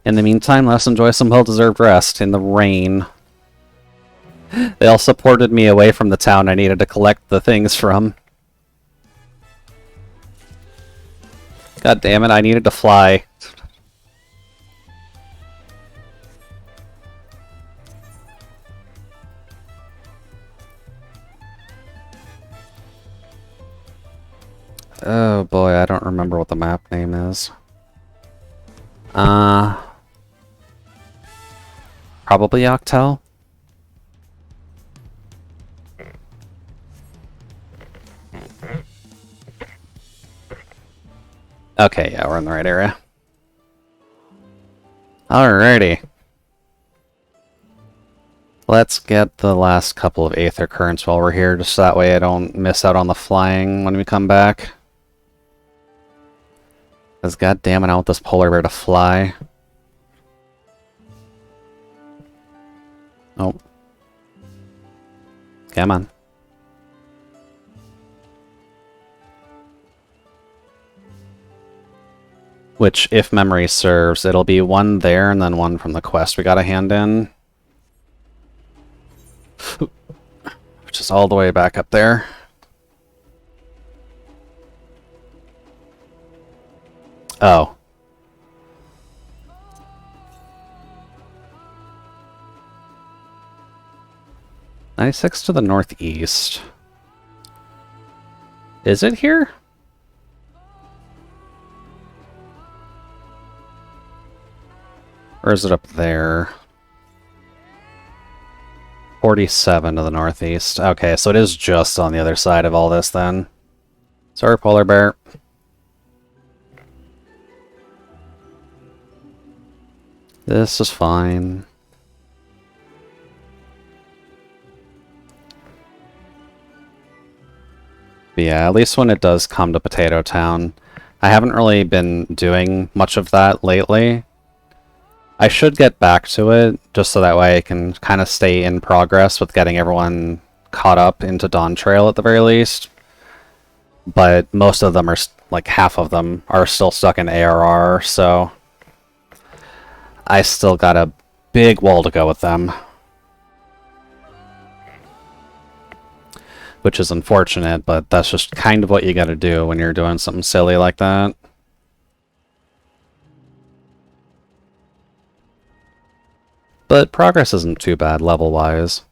In the meantime, let us enjoy some well-deserved rest in the rain. They all supported me away from the town I needed to collect the things from. God damn it, I needed to fly. Oh boy, I don't remember what the map name is. Probably Octel? Okay, yeah, we're in the right area. Alrighty. Let's get the last couple of Aether Currents while we're here, just so that way I don't miss out on the flying when we come back. Because goddammit, I want this polar bear to fly. Oh. Come on. Which, if memory serves, it'll be one there and then one from the quest we gotta hand in. Which is all the way back up there. Oh. '96 to the northeast. Is it here? Or is it up there? 47 to the northeast. Okay, so it is just on the other side of all this then. Sorry, polar bear. This is fine. But yeah, at least when it does come to Potato Town, I haven't really been doing much of that lately. I should get back to it, just so that way I can kind of stay in progress with getting everyone caught up into Dawntrail at the very least. But most of them are, like half of them, are still stuck in ARR, so I still got a big wall to go with them. Which is unfortunate, but that's just kind of what you gotta do when you're doing something silly like that. But progress isn't too bad level-wise.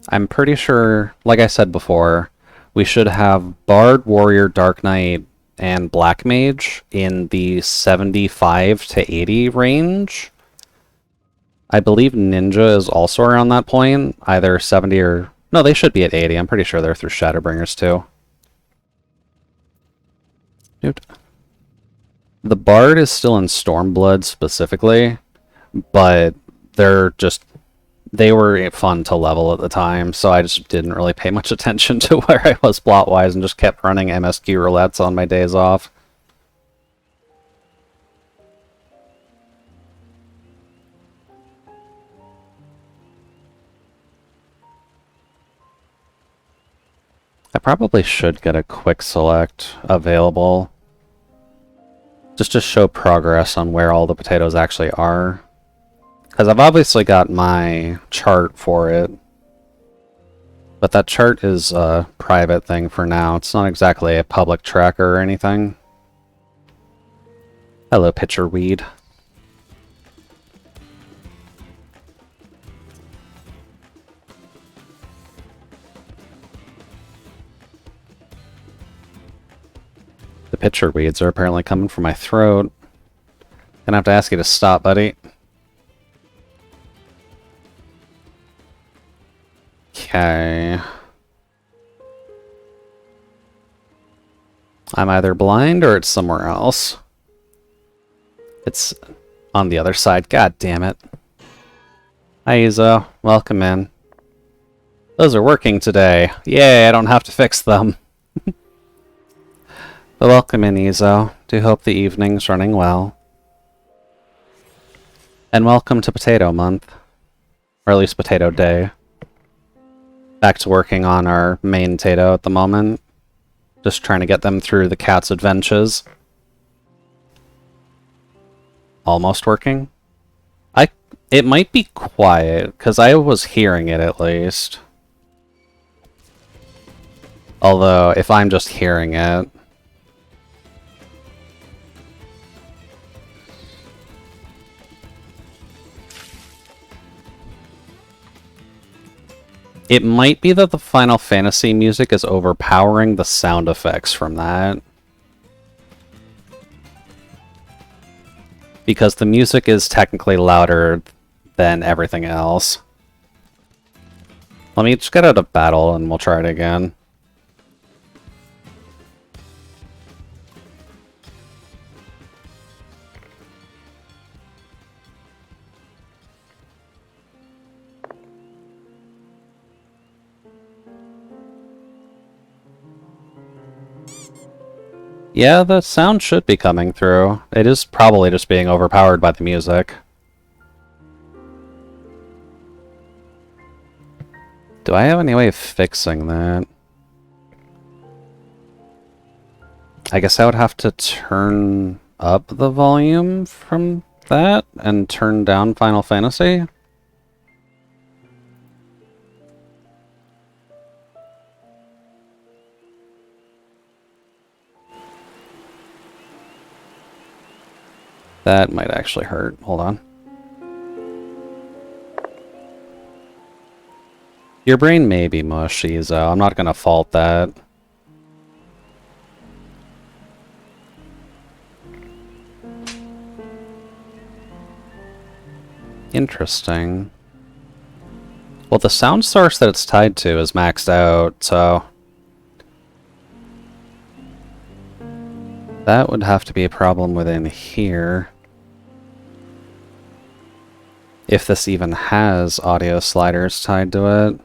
I'm pretty sure, like I said before, we should have Bard, Warrior, Dark Knight, and Black Mage in the 75 to 80 range. I believe Ninja is also around that point, either 70 or... No, they should be at 80. I'm pretty sure they're through Shadowbringers too. Dude. The Bard is still in Stormblood specifically, but they were fun to level at the time, so I just didn't really pay much attention to where I was plot-wise and just kept running MSQ roulettes on my days off. I probably should get a quick select available, just to show progress on where all the potatoes actually are. Because I've obviously got my chart for it, but that chart is a private thing for now. It's not exactly a public tracker or anything. Hello, pitcher weed. The pitcher weeds are apparently coming from my throat. Gonna have to ask you to stop, buddy. Okay. I'm either blind or it's somewhere else. It's on the other side. God damn it. Hi, Izo. Welcome in. Those are working today. Yay, I don't have to fix them. But welcome in, Izo. Do hope the evening's running well. And welcome to Potato Month. Or at least Potato Day. Back to working on our main potato at the moment. Just trying to get them through the cat's adventures. Almost working. It might be quiet, because I was hearing it at least. Although, if I'm just hearing it... It might be that the Final Fantasy music is overpowering the sound effects from that. Because the music is technically louder than everything else. Let me just get out of battle and we'll try it again. Yeah, the sound should be coming through. It is probably just being overpowered by the music. Do I have any way of fixing that? I guess I would have to turn up the volume from that and turn down Final Fantasy? That might actually hurt. Hold on. Your brain may be mushy, so I'm not gonna fault that. Interesting. Well, the sound source that it's tied to is maxed out, so that would have to be a problem within here. If this even has audio sliders tied to it.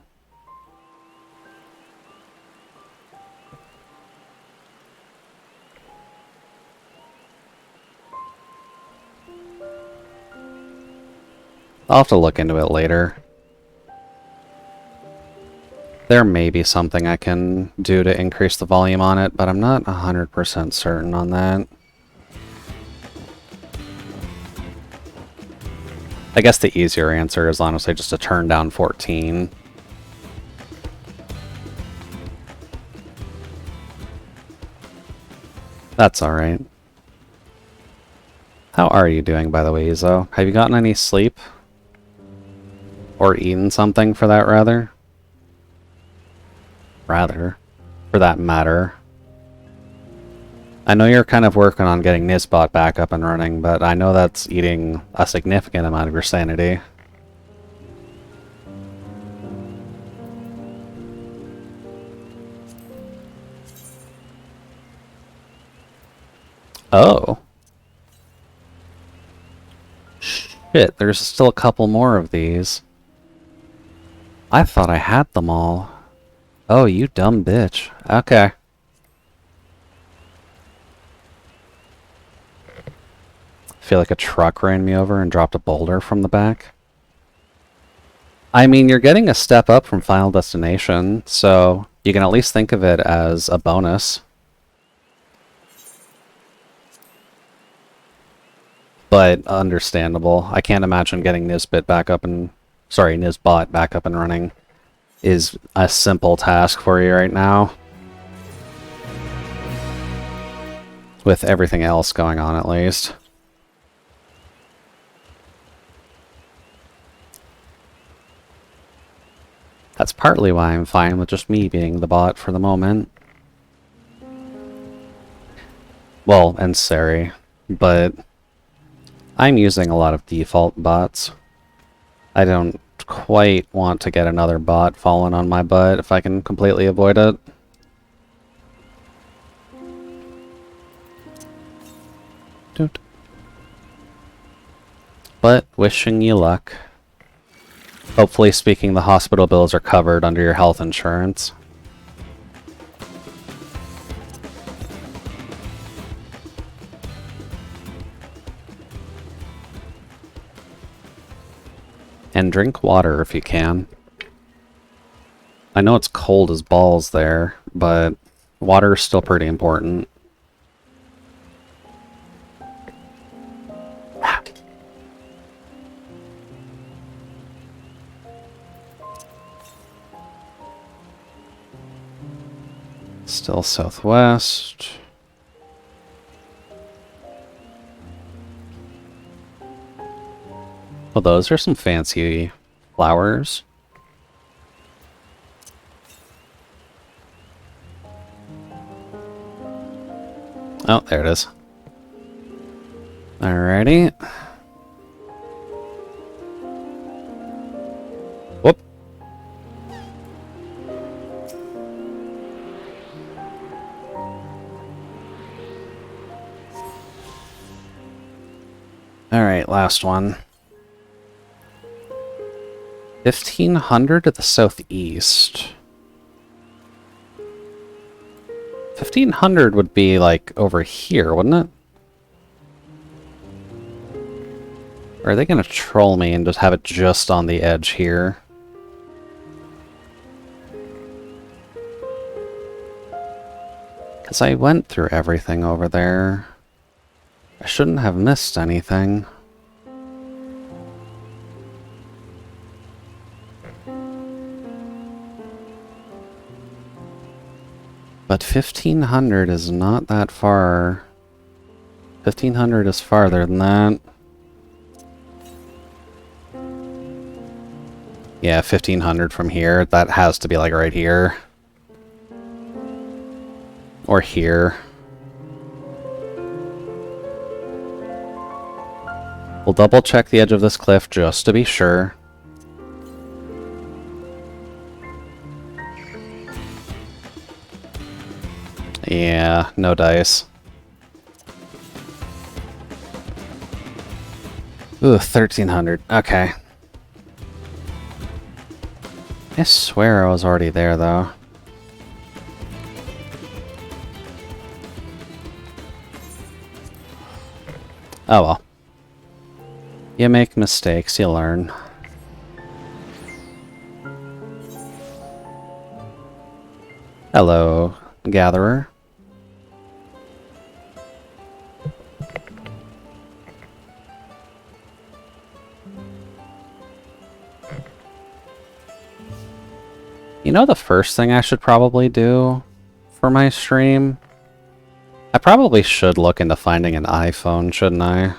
I'll have to look into it later. There may be something I can do to increase the volume on it, but I'm not 100% certain on that. I guess the easier answer is honestly just to turn down 14. That's alright. How are you doing, by the way, Izo? Have you gotten any sleep? Or eaten something, for that rather? For that matter. I know you're kind of working on getting Nisbot back up and running, but I know that's eating a significant amount of your sanity. Oh. Shit, there's still a couple more of these. I thought I had them all. Oh, you dumb bitch. Okay. Feel like a truck ran me over and dropped a boulder from the back. I mean, you're getting a step up from Final Destination, so you can at least think of it as a bonus. But understandable. I can't imagine getting Nisbot back up and... Sorry, Nisbot back up and running is a simple task for you right now. With everything else going on, at least. That's partly why I'm fine with just me being the bot for the moment. Well, and Sari, but I'm using a lot of default bots. I don't quite want to get another bot falling on my butt if I can completely avoid it. Doot. But wishing you luck. Hopefully, speaking, the hospital bills are covered under your health insurance. And drink water if you can. I know it's cold as balls there, but water is still pretty important. Still southwest. Well, those are some fancy flowers. Oh, there it is. Alrighty. Whoop. Alright, last one. 1500 to the southeast. 1500 would be, like, over here, wouldn't it? Or are they gonna troll me and just have it just on the edge here? Because I went through everything over there. I shouldn't have missed anything. But 1500 is not that far. 1500 is farther than that. Yeah, 1500 from here. That has to be like right here. Or here. We'll double check the edge of this cliff just to be sure. Yeah, no dice. Ooh, 1300. Okay. I swear I was already there, though. Oh well. You make mistakes, you learn. Hello, gatherer. You know the first thing I should probably do for my stream? I probably should look into finding an iPhone, shouldn't I?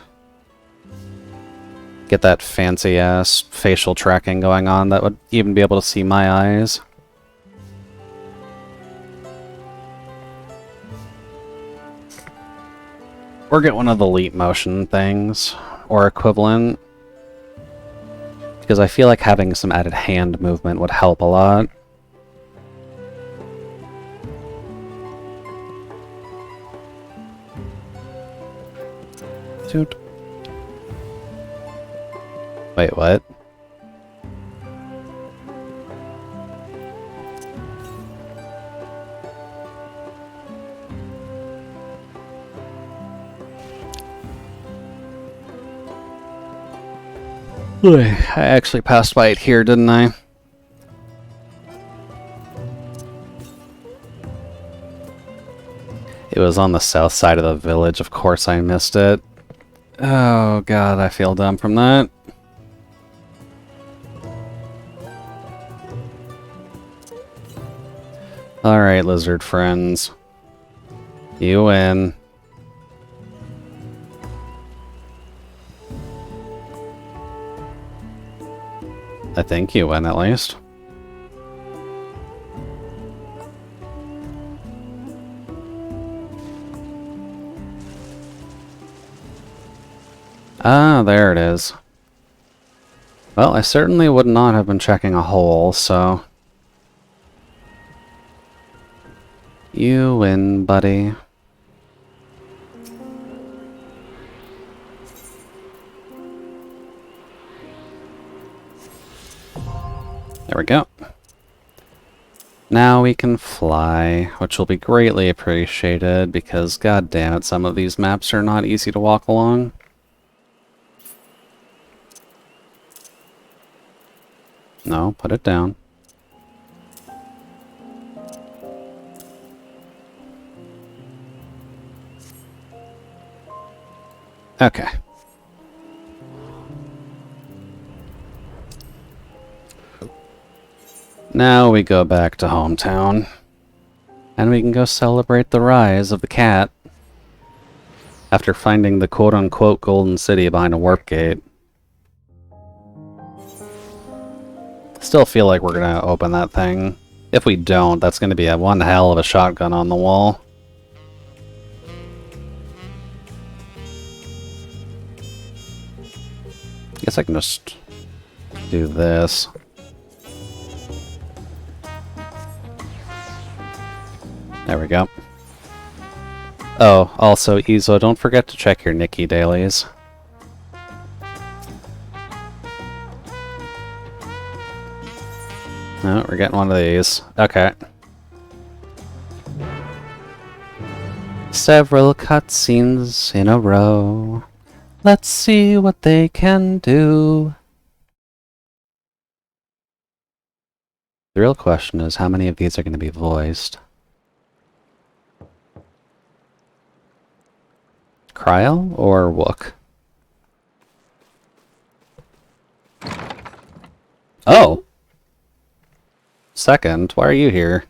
Get that fancy-ass facial tracking going on that would even be able to see my eyes. Or get one of the Leap Motion things, or equivalent. Because I feel like having some added hand movement would help a lot. Dude. Wait, what? I actually passed by it here, didn't I? It was on the south side of the village, of course I missed it. Oh god, I feel dumb from that. Alright, lizard friends. You win. I think you win, at least. Ah, there it is. Well, I certainly would not have been checking a hole, so... You win, buddy. There we go. Now we can fly, which will be greatly appreciated, because god damn it, some of these maps are not easy to walk along. No, put it down. Okay. Now we go back to hometown. And we can go celebrate the rise of the cat. After finding the quote-unquote golden city behind a warp gate. Still feel like we're gonna open that thing. If we don't, that's gonna be one hell of a shotgun on the wall. Guess I can just do this. There we go. Oh, also, Izo, don't forget to check your Nikki dailies. No, we're getting one of these. Okay. several cutscenes in a row. Let's see what they can do. The real question is how many of these are going to be voiced. Cryo or Wook? Oh! Second, why are you here?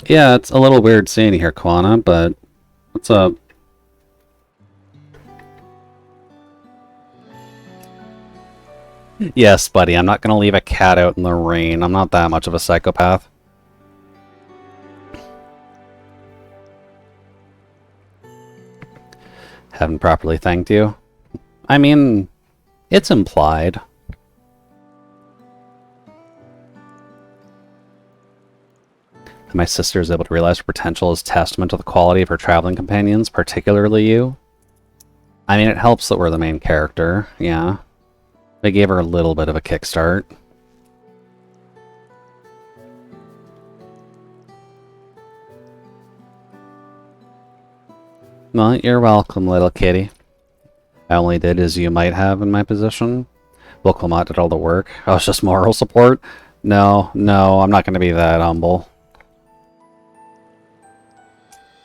Yeah, it's a little weird seeing you here, Kwana, but what's up? Yes, buddy, I'm not gonna leave a cat out in the rain. I'm not that much of a psychopath. Haven't properly thanked you. I mean, it's implied. And my sister is able to realize her potential is testament to the quality of her traveling companions, particularly you. I mean, it helps that we're the main character, yeah. They gave her a little bit of a kickstart. Well, you're welcome, little kitty. I only did as you might have in my position. Wilclamot did all the work. I was just moral support. No, I'm not going to be that humble.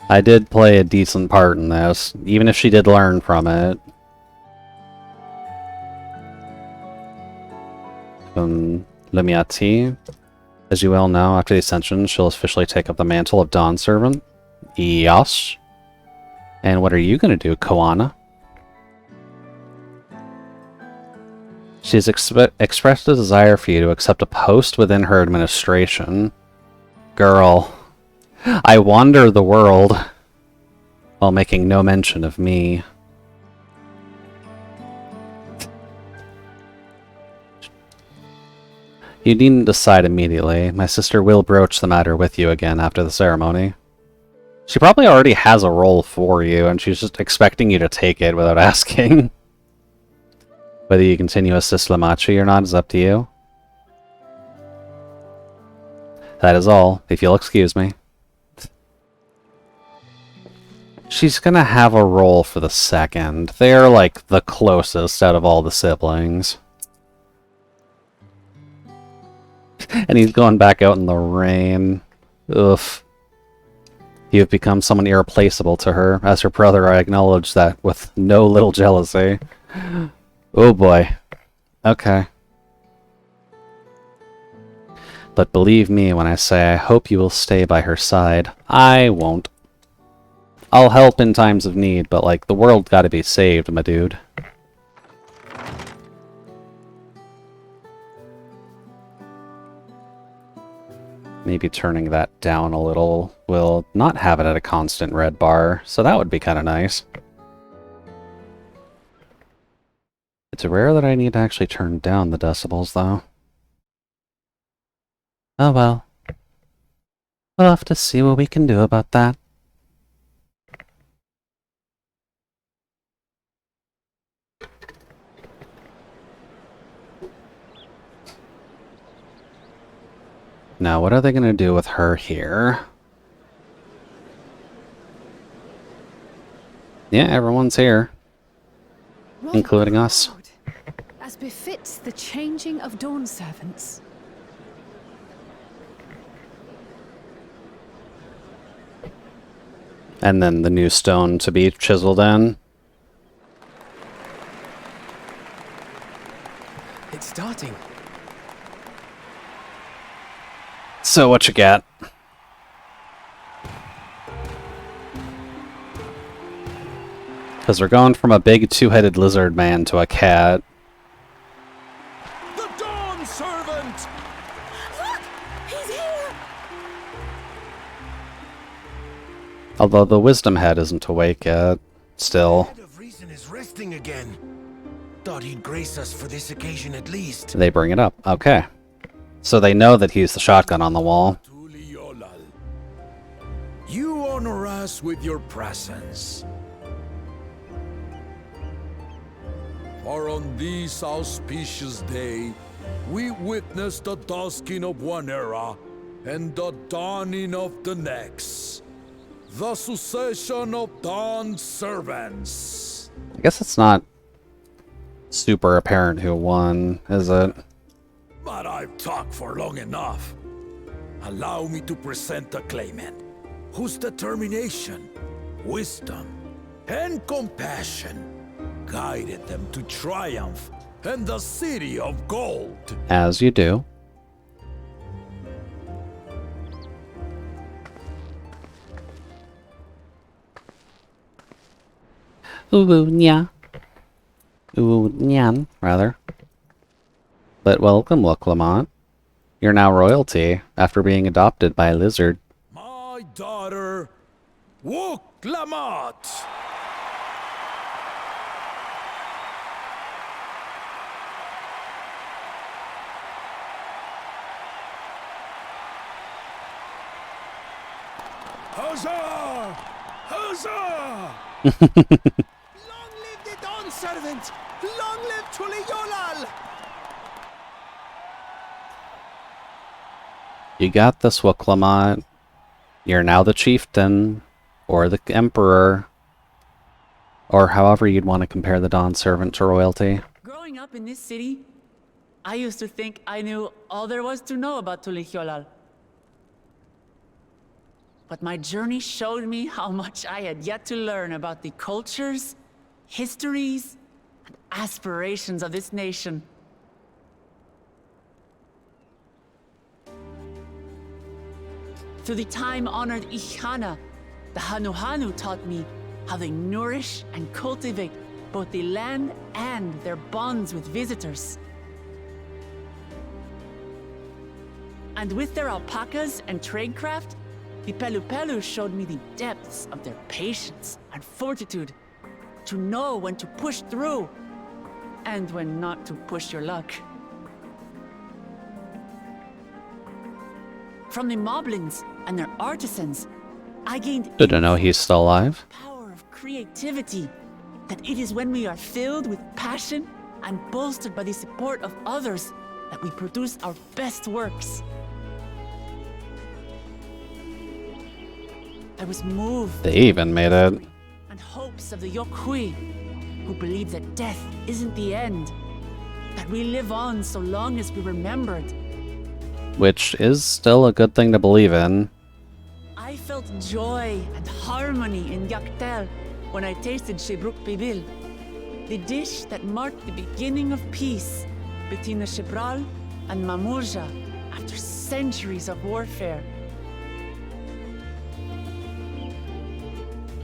I did play a decent part in this, even if she did learn from it. Lumiati, as you well know, after the Ascension, she'll officially take up the mantle of Dawn Servant. Yes. And what are you going to do, Koana? She has expressed a desire for you to accept a post within her administration. Girl, I wander the world while making no mention of me. You needn't decide immediately. My sister will broach the matter with you again after the ceremony. She probably already has a role for you, and she's just expecting you to take it without asking. Whether you continue as Sis Lamachi or not is up to you. That is all, if you'll excuse me. She's gonna have a role for the second. They're like the closest out of all the siblings. And he's going back out in the rain. Oof. You've become someone irreplaceable to her. As her brother, I acknowledge that with no little jealousy. Oh boy. Okay. But believe me when I say I hope you will stay by her side. I won't. I'll help in times of need, but like, the world gotta be saved, my dude. Maybe turning that down a little will not have it at a constant red bar, so that would be kind of nice. It's rare that I need to actually turn down the decibels, though. Oh well. We'll have to see what we can do about that. Now, what are they going to do with her here? Yeah, everyone's here. Including us. As befits the changing of Dawn servants. And then the new stone to be chiseled in. It's starting. So what you got? Because we're going from a big two-headed lizard man to a cat. The Dawn Servant! Look! He's here! Although the wisdom head isn't awake yet. Still. Head of Reason is resting again. Thought he'd grace us for this occasion at least. They bring it up. Okay. So they know that he's the shotgun on the wall. You honor us with your presence. For on this auspicious day, we witness the dusking of one era and the dawning of the next. The succession of Dawn's servants. I guess it's not super apparent who won, is it? But I've talked for long enough. Allow me to present the claimant, whose determination, wisdom, and compassion guided them to triumph in the City of Gold. As you do. Nya. Nyan, rather. But welcome, Lamont. You're now royalty after being adopted by a lizard. My daughter, Lamont. Huzzah! Huzzah! Long live the Dawn servant! Long live Tuliolal! You got this, Lamont. You're now the chieftain, or the emperor, or however you'd want to compare the Dawn servant to royalty. Growing up in this city, I used to think I knew all there was to know about Tuliolal. But my journey showed me how much I had yet to learn about the cultures, histories, and aspirations of this nation. Through the time-honored Ihana, the Hanuhanu taught me how they nourish and cultivate both the land and their bonds with visitors. And with their alpacas and tradecraft, the Pelupelu showed me the depths of their patience and fortitude, to know when to push through and when not to push your luck. From the Moblins and their artisans, I gained Good to know he's still alive. power of creativity, that it is when we are filled with passion and bolstered by the support of others that we produce our best works. I was moved They even made it. and hopes of the Yokhui, who believe that death isn't the end, that we live on so long as we're remembered. Which is still a good thing to believe in. I felt joy and harmony in Yaktel when I tasted Shebruk Pibil, the dish that marked the beginning of peace between the Shebral and Mamurja after centuries of warfare.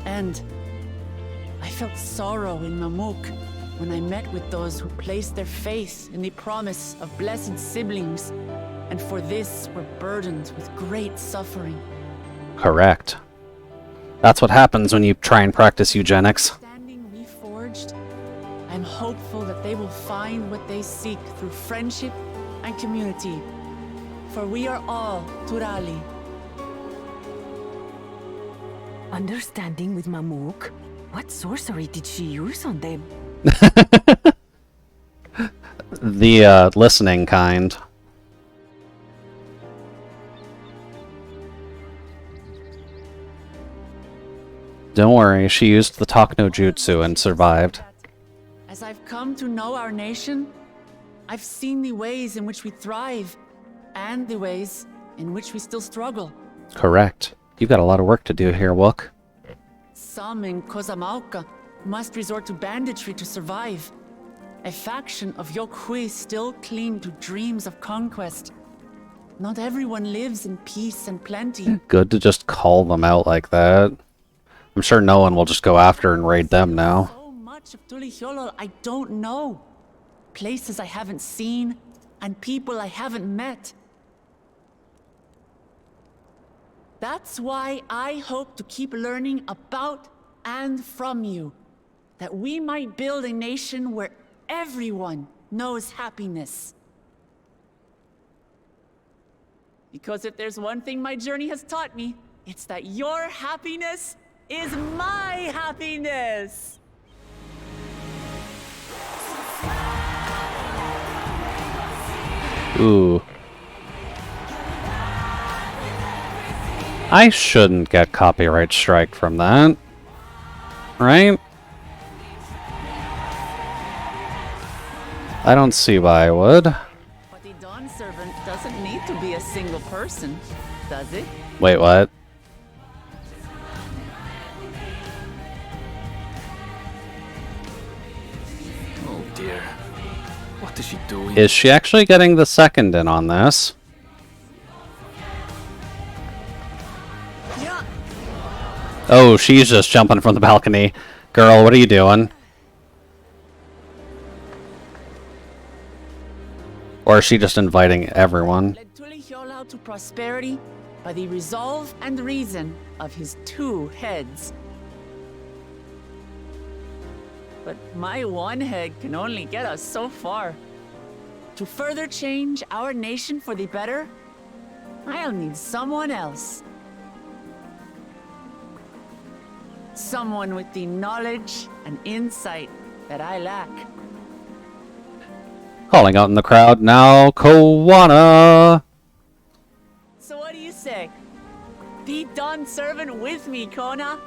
And I felt sorrow in Mamuk when I met with those who placed their faith in the promise of blessed siblings, and for this were burdened with great suffering. Correct. That's what happens when you try and practice eugenics. Standing reforged, I'm hopeful that they will find what they seek through friendship and community. For we are all Turali. Understanding with Mamuk? What sorcery did she use on them? The listening kind. Don't worry, she used the talk no jutsu and survived. As I've come to know our nation, I've seen the ways in which we thrive and the ways in which we still struggle. Correct. You've got a lot of work to do here, Wook. Some in Kozamauka must resort to banditry to survive. A faction of Yokhui still cling to dreams of conquest. Not everyone lives in peace and plenty. Good to just call them out like that. I'm sure no one will just go after and raid them now. So much of Tuliolal I don't know. Places I haven't seen and people I haven't met. That's why I hope to keep learning about and from you, that we might build a nation where everyone knows happiness. Because if there's one thing my journey has taught me, it's that your happiness is my happiness! Ooh. I shouldn't get copyright strike from that. Right? I don't see why I would. But the Dawn servant doesn't need to be a single person, does it? Wait, what? Oh dear. What is she doing? Is she actually getting the second in on this? Yeah. Oh, she's just jumping from the balcony. Girl, what are you doing? Or is she just inviting everyone? Led Tuli Hyolau to prosperity by the resolve and reason of his 2 heads. But my 1 head can only get us so far. To further change our nation for the better, I'll need someone else. Someone with the knowledge and insight that I lack. Calling out in the crowd now, Koana! So what do you say? Be Dawn servant with me, Kona?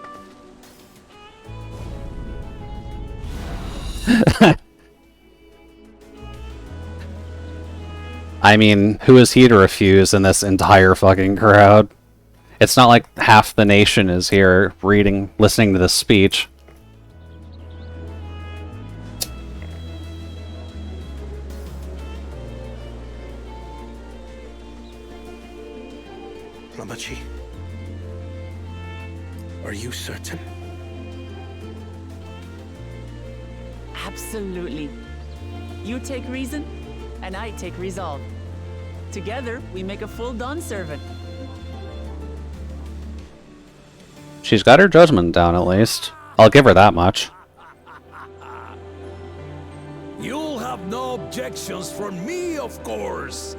I mean, who is he to refuse in this entire fucking crowd? It's not like half the nation is here listening to this speech. Lamachi, are you certain? Absolutely. You take reason, and I take resolve. Together, we make a full Dawn servant. She's got her judgment down at least. I'll give her that much. You'll have no objections from me, of course.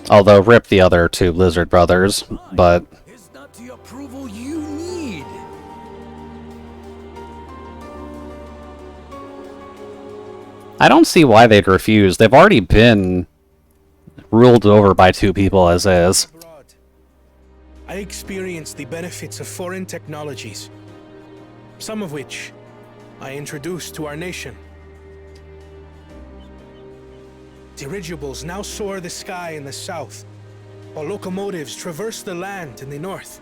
Although, rip the other 2 lizard brothers, but... It's not the approval you need. I don't see why they'd refuse. They've already been ruled over by 2 people as is. Abroad, I experienced the benefits of foreign technologies, some of which I introduced to our nation. Dirigibles now soar the sky in the south, while locomotives traverse the land in the north.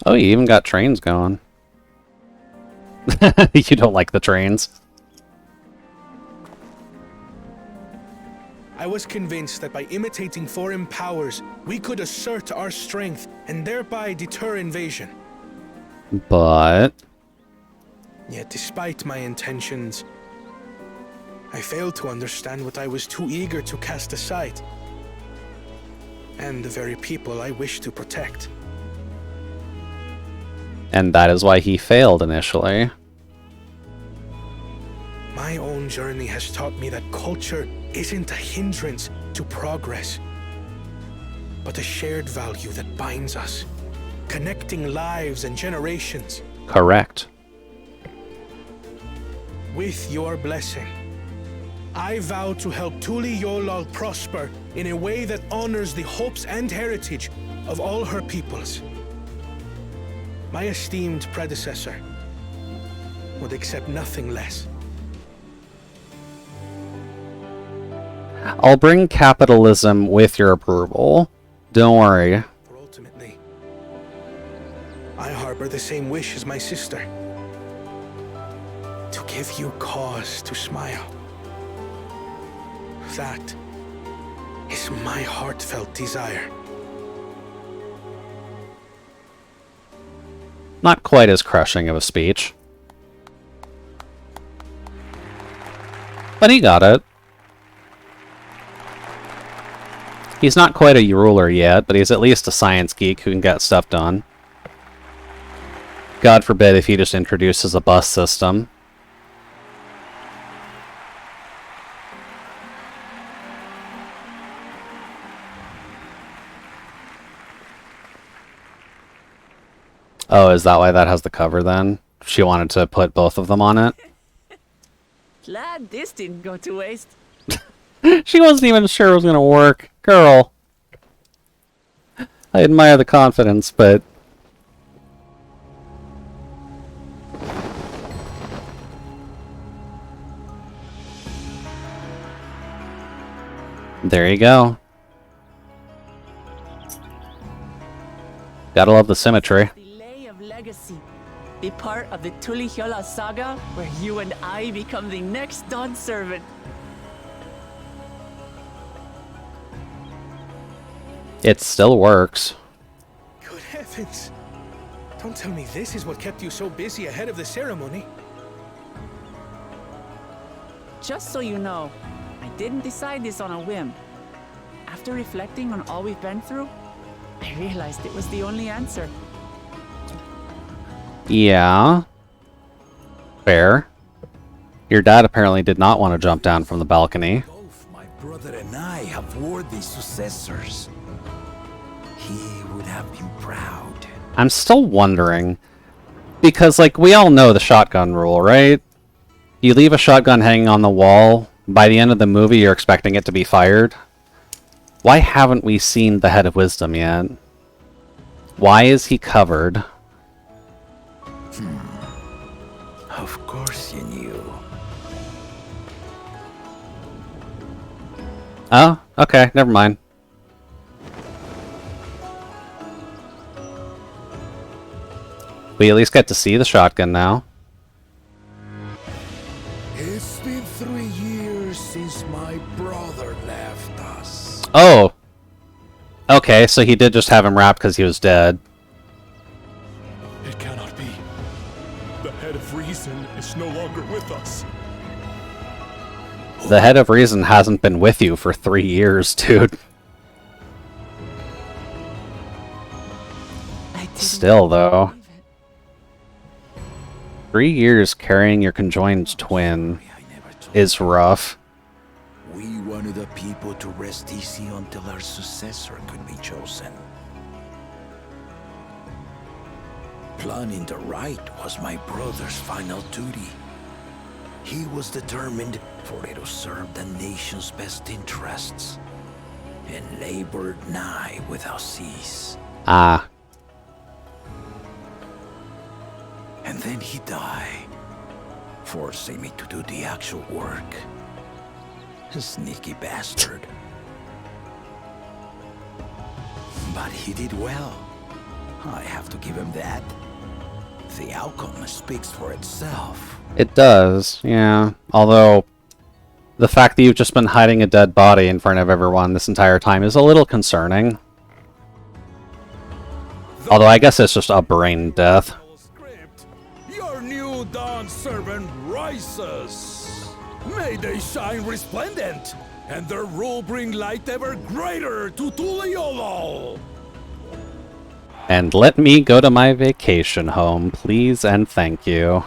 Oh, you even got trains going. You don't like the trains. I was convinced that by imitating foreign powers, we could assert our strength and thereby deter invasion. But... Yet despite my intentions, I failed to understand what I was too eager to cast aside, and the very people I wish to protect. And that is why he failed initially. My own journey has taught me that culture isn't a hindrance to progress, but a shared value that binds us, connecting lives and generations. Correct. With your blessing, I vow to help Tuli Yolal prosper in a way that honors the hopes and heritage of all her peoples. My esteemed predecessor would accept nothing less. I'll bring capitalism with your approval. Don't worry. For ultimately, I harbor the same wish as my sister. To give you cause to smile. That is my heartfelt desire. Not quite as crushing of a speech. But he got it. He's not quite a ruler yet, but he's at least a science geek who can get stuff done. God forbid if he just introduces a bus system. Oh, is that why that has the cover then? She wanted to put both of them on it? Glad this didn't go to waste. She wasn't even sure it was going to work. Girl. I admire the confidence, but... There you go. Gotta love the symmetry. The Lay of Legacy. Be part of the Tulihyola saga, where you and I become the next Dawn servant. It still works. Good heavens! Don't tell me this is what kept you so busy ahead of the ceremony. Just so you know, I didn't decide this on a whim. After reflecting on all we've been through, I realized it was the only answer. Yeah. Fair. Your dad apparently did not want to jump down from the balcony. Both my brother and I have worthy successors. He would have been proud. I'm still wondering, because, like, we all know the shotgun rule, right? You leave a shotgun hanging on the wall, by the end of the movie you're expecting it to be fired. Why haven't we seen the Head of Wisdom yet? Why is he covered? Of course you knew. Oh, okay, never mind. We at least get to see the shotgun now. It's been 3 years since my brother left us. Oh! Okay, so he did just have him wrapped because he was dead. It cannot be. The head of reason is no longer with us. The Head of Reason hasn't been with you for 3 years, dude. Still, though. 3 years carrying your conjoined twin is rough. We wanted the people to rest easy until our successor could be chosen. Planning the right was my brother's final duty. He was determined for it to serve the nation's best interests, and labored nigh without cease. Ah. And then he died, forcing me to do the actual work. Sneaky bastard. But he did well. I have to give him that. The outcome speaks for itself. It does, yeah. Although, the fact that you've just been hiding a dead body in front of everyone this entire time is a little concerning. Although I guess it's just a brain death. Your new Dawn servant rises. May they shine resplendent, and their rule bring light ever greater to Tuliolol. And let me go to my vacation home, please and thank you.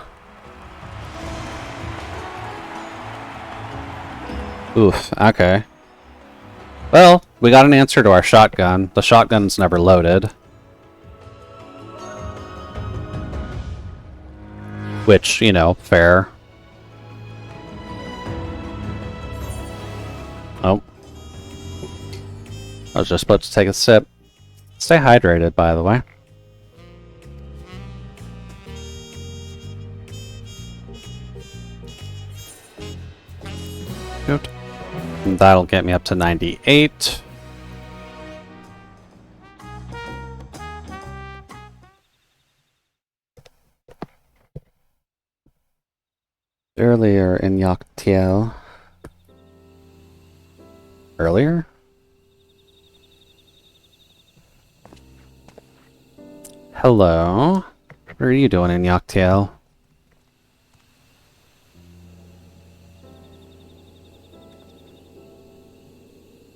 Oof, okay. Well, we got an answer to our shotgun. The shotgun's never loaded. Which, you know, fair. Oh. I was just about to take a sip. Stay hydrated, by the way. Good. And that'll get me up to 98. Earlier in Yaktiel. Earlier? Hello. What are you doing in Yaktiel?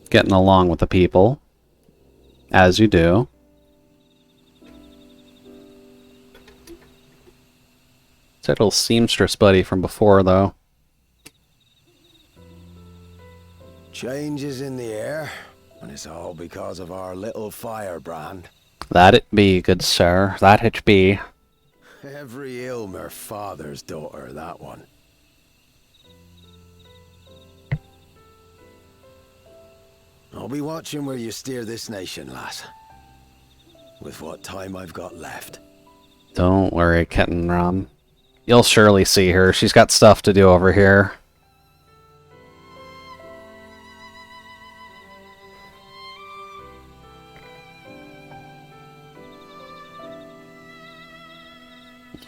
Getting along with the people. As you do. It's that little seamstress buddy from before, though. Changes in the air, and it's all because of our little firebrand. That it be, good sir. That it be. Every Ilmer father's daughter, that one. I'll be watching where you steer this nation, lass. with what time I've got left. Don't worry, Kitten Rum. You'll surely see her. She's got stuff to do over here.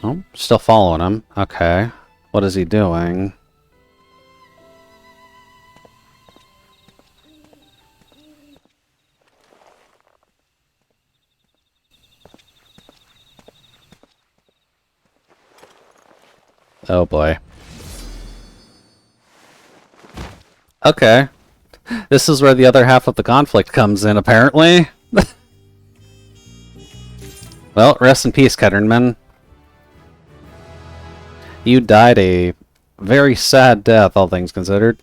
Oh, still following him. Okay. What is he doing? Oh boy. Okay. This is where the other half of the conflict comes in, apparently. Well, rest in peace, Ketterman. You died a very sad death, all things considered.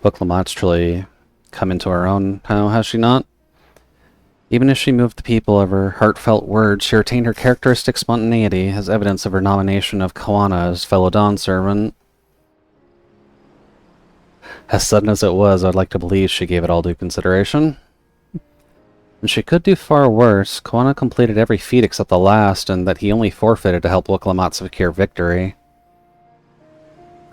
Book Lamott's truly come into her own, how has she not? Even as she moved the people of her heartfelt words, she retained her characteristic spontaneity as evidence of her nomination of Kawana as fellow Dawn servant. As sudden as it was, I'd like to believe she gave it all due consideration. And she could do far worse. Kawana completed every feat except the last, and that he only forfeited to help Wuklamot secure victory.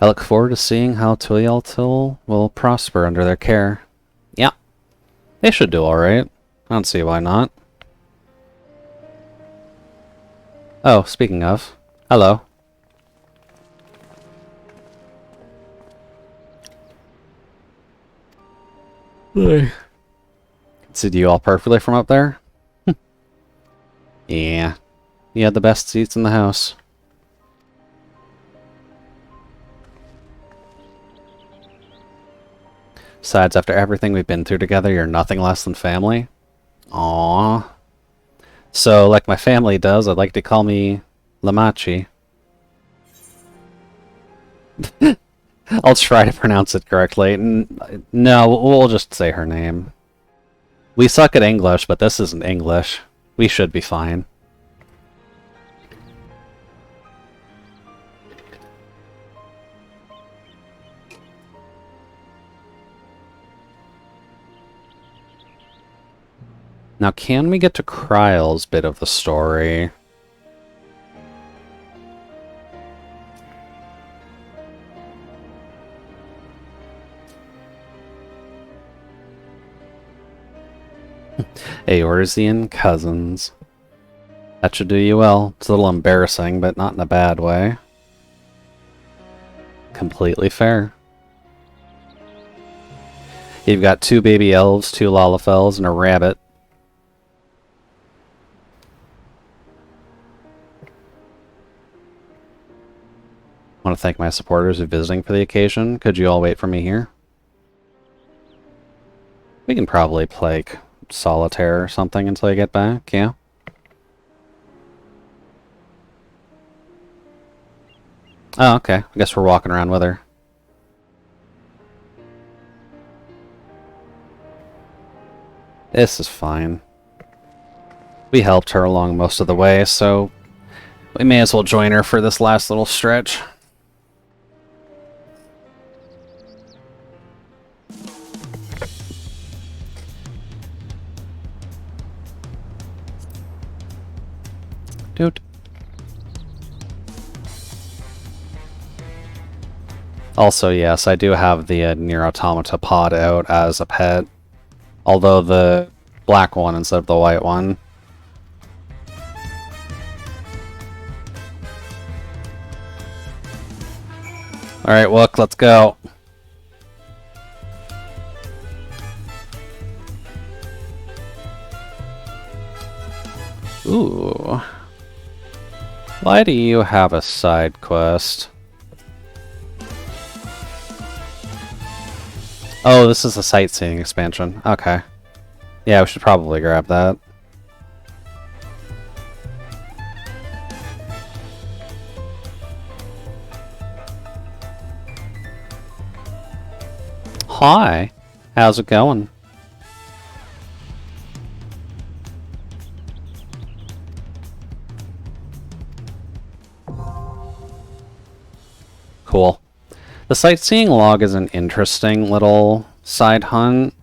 I look forward to seeing how Tuyaltil will prosper under their care. Yeah, they should do alright. I don't see why not. Oh, speaking of. Hello. Hey. See you all perfectly from up there? Yeah. You had the best seats in the house. Besides, after everything we've been through together, you're nothing less than family. Aww. So, like my family does, I'd like to call me Lamachi. I'll try to pronounce it correctly. No, we'll just say her name. We suck at English, but this isn't English. We should be fine. Now, can we get to Kryle's bit of the story? Eorzean cousins. That should do you well. It's a little embarrassing, but not in a bad way. Completely fair. You've got 2 baby elves, 2 Lalafels, and a rabbit. I want to thank my supporters who are visiting for the occasion. Could you all wait for me here? We can probably play like, solitaire or something until I get back, yeah? Oh, okay. I guess we're walking around with her. This is fine. We helped her along most of the way, so we may as well join her for this last little stretch. Dude. Also, yes, I do have the Nier Automata pod out as a pet. Although the black one instead of the white one. Alright, Wook, let's go. Ooh. Why do you have a side quest? Oh, this is a sightseeing expansion. Okay. Yeah, we should probably grab that. Hi. How's it going? Cool. The sightseeing log is an interesting little side hunt,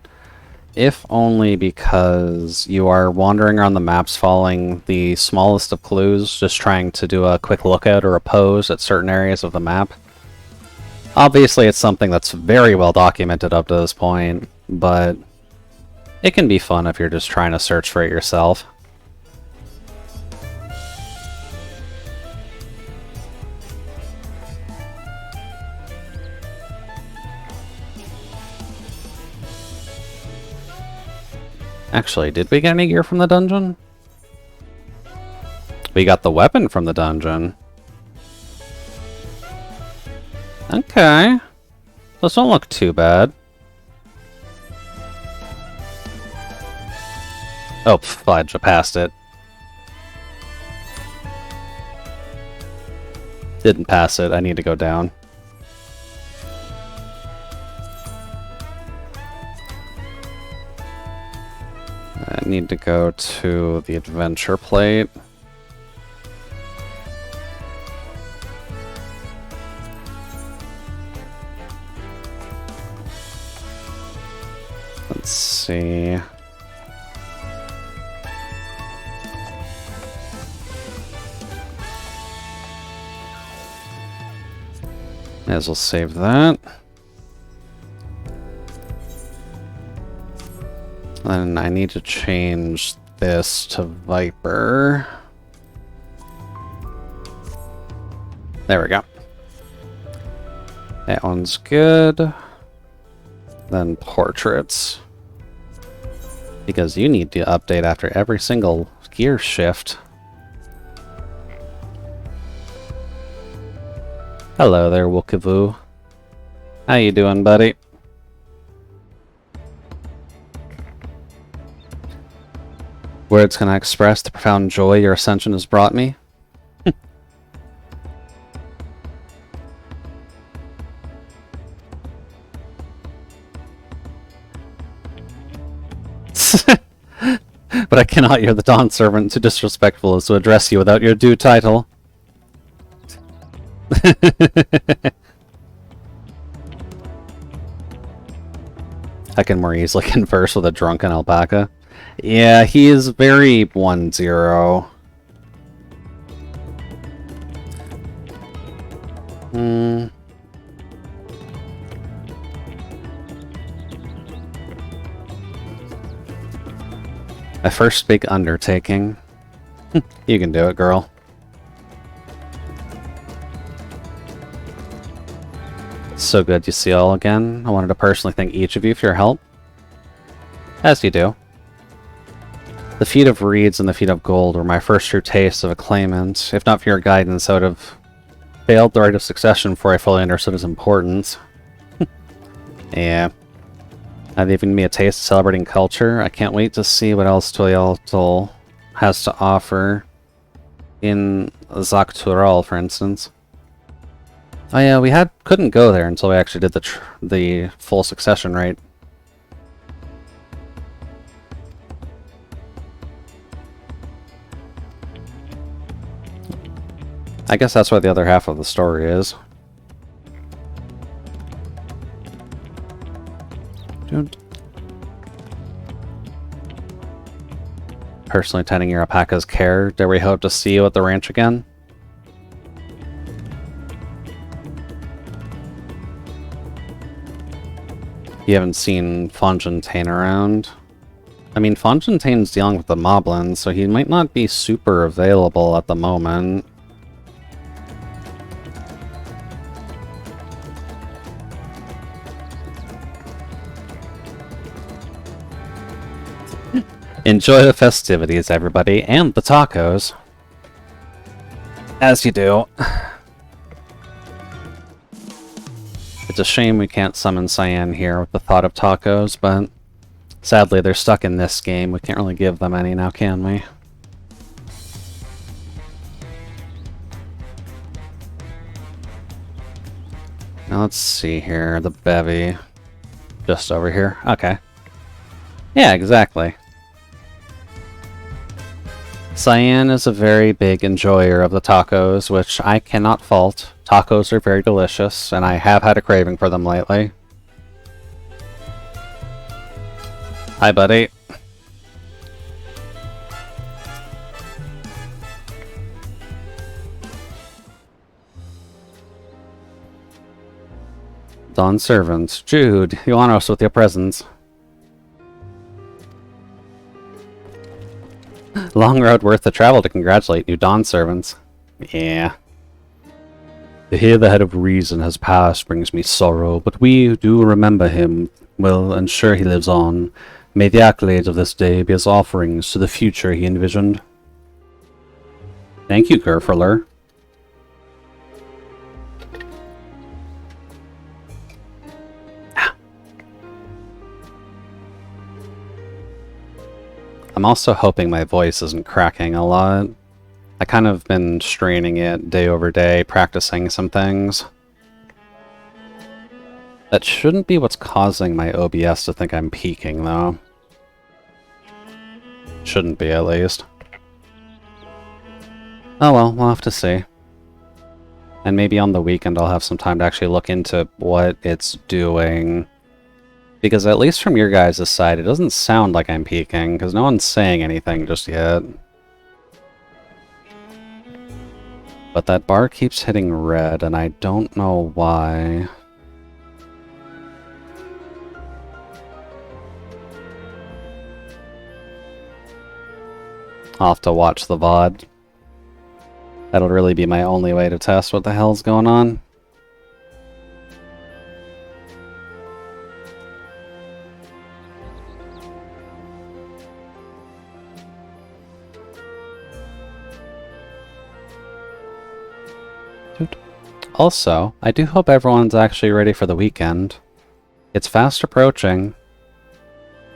if only because you are wandering around the maps following the smallest of clues, just trying to do a quick lookout or a pose at certain areas of the map. Obviously, it's something that's very well documented up to this point, but it can be fun if you're just trying to search for it yourself. Actually, did we get any gear from the dungeon? We got the weapon from the dungeon. Okay. Those don't look too bad. Oh, fudge, I passed it. Didn't pass it, I need to go down. I need to go to the adventure plate. Let's see. May as well save that. And I need to change this to Viper. There we go. That one's good. Then portraits. Because you need to update after every single gear shift. Hello there, Wookavoo. How you doing, buddy? Words cannot express the profound joy your ascension has brought me. But I cannot hear the Dawn Servant too disrespectful as to address you without your due title. I can more easily converse with a drunken alpaca. Yeah, he is very 1-0. My first big undertaking. You can do it, girl. So good to see you all again. I wanted to personally thank each of you for your help. As you do. The feat of reeds and the feat of gold were my first true taste of a claimant. If not for your guidance, I would have failed the right of succession before I fully understood its importance. Yeah. Now they've given me a taste of celebrating culture. I can't wait to see what else Toyotl has to offer in Zaktural, for instance. Oh yeah, we couldn't go there until we actually did the full succession rate. I guess that's what the other half of the story is. Personally tending your alpaca's care. Dare we hope to see you at the ranch again? You haven't seen Fontaine around. I mean, Fontaine's dealing with the moblins, so he might not be super available at the moment. Enjoy the festivities, everybody, and the tacos. As you do. It's a shame we can't summon Cyan here with the thought of tacos, but sadly they're stuck in this game. We can't really give them any now, can we? Now let's see here. The bevy. Just over here. Okay. Yeah, exactly. Cyan is a very big enjoyer of the tacos, which I cannot fault. Tacos are very delicious, and I have had a craving for them lately. Hi, buddy. Dawn servants. Jude, you honor us with your presence. Long road worth the travel to congratulate new Dawn servants. Yeah. To hear the head of reason has passed brings me sorrow, but we who do remember him will ensure he lives on. May the accolades of this day be as offerings to the future he envisioned. Thank you, Gerferler. I'm also hoping my voice isn't cracking a lot. I kind of been straining it day over day, practicing some things. That shouldn't be what's causing my OBS to think I'm peaking, though. Shouldn't be, at least. Oh well, we'll have to see. And maybe on the weekend I'll have some time to actually look into what it's doing. Because at least from your guys' side, it doesn't sound like I'm peaking, because no one's saying anything just yet. But that bar keeps hitting red, and I don't know why. I'll have to watch the VOD. That'll really be my only way to test what the hell's going on. Also, I do hope everyone's actually ready for the weekend. It's fast approaching.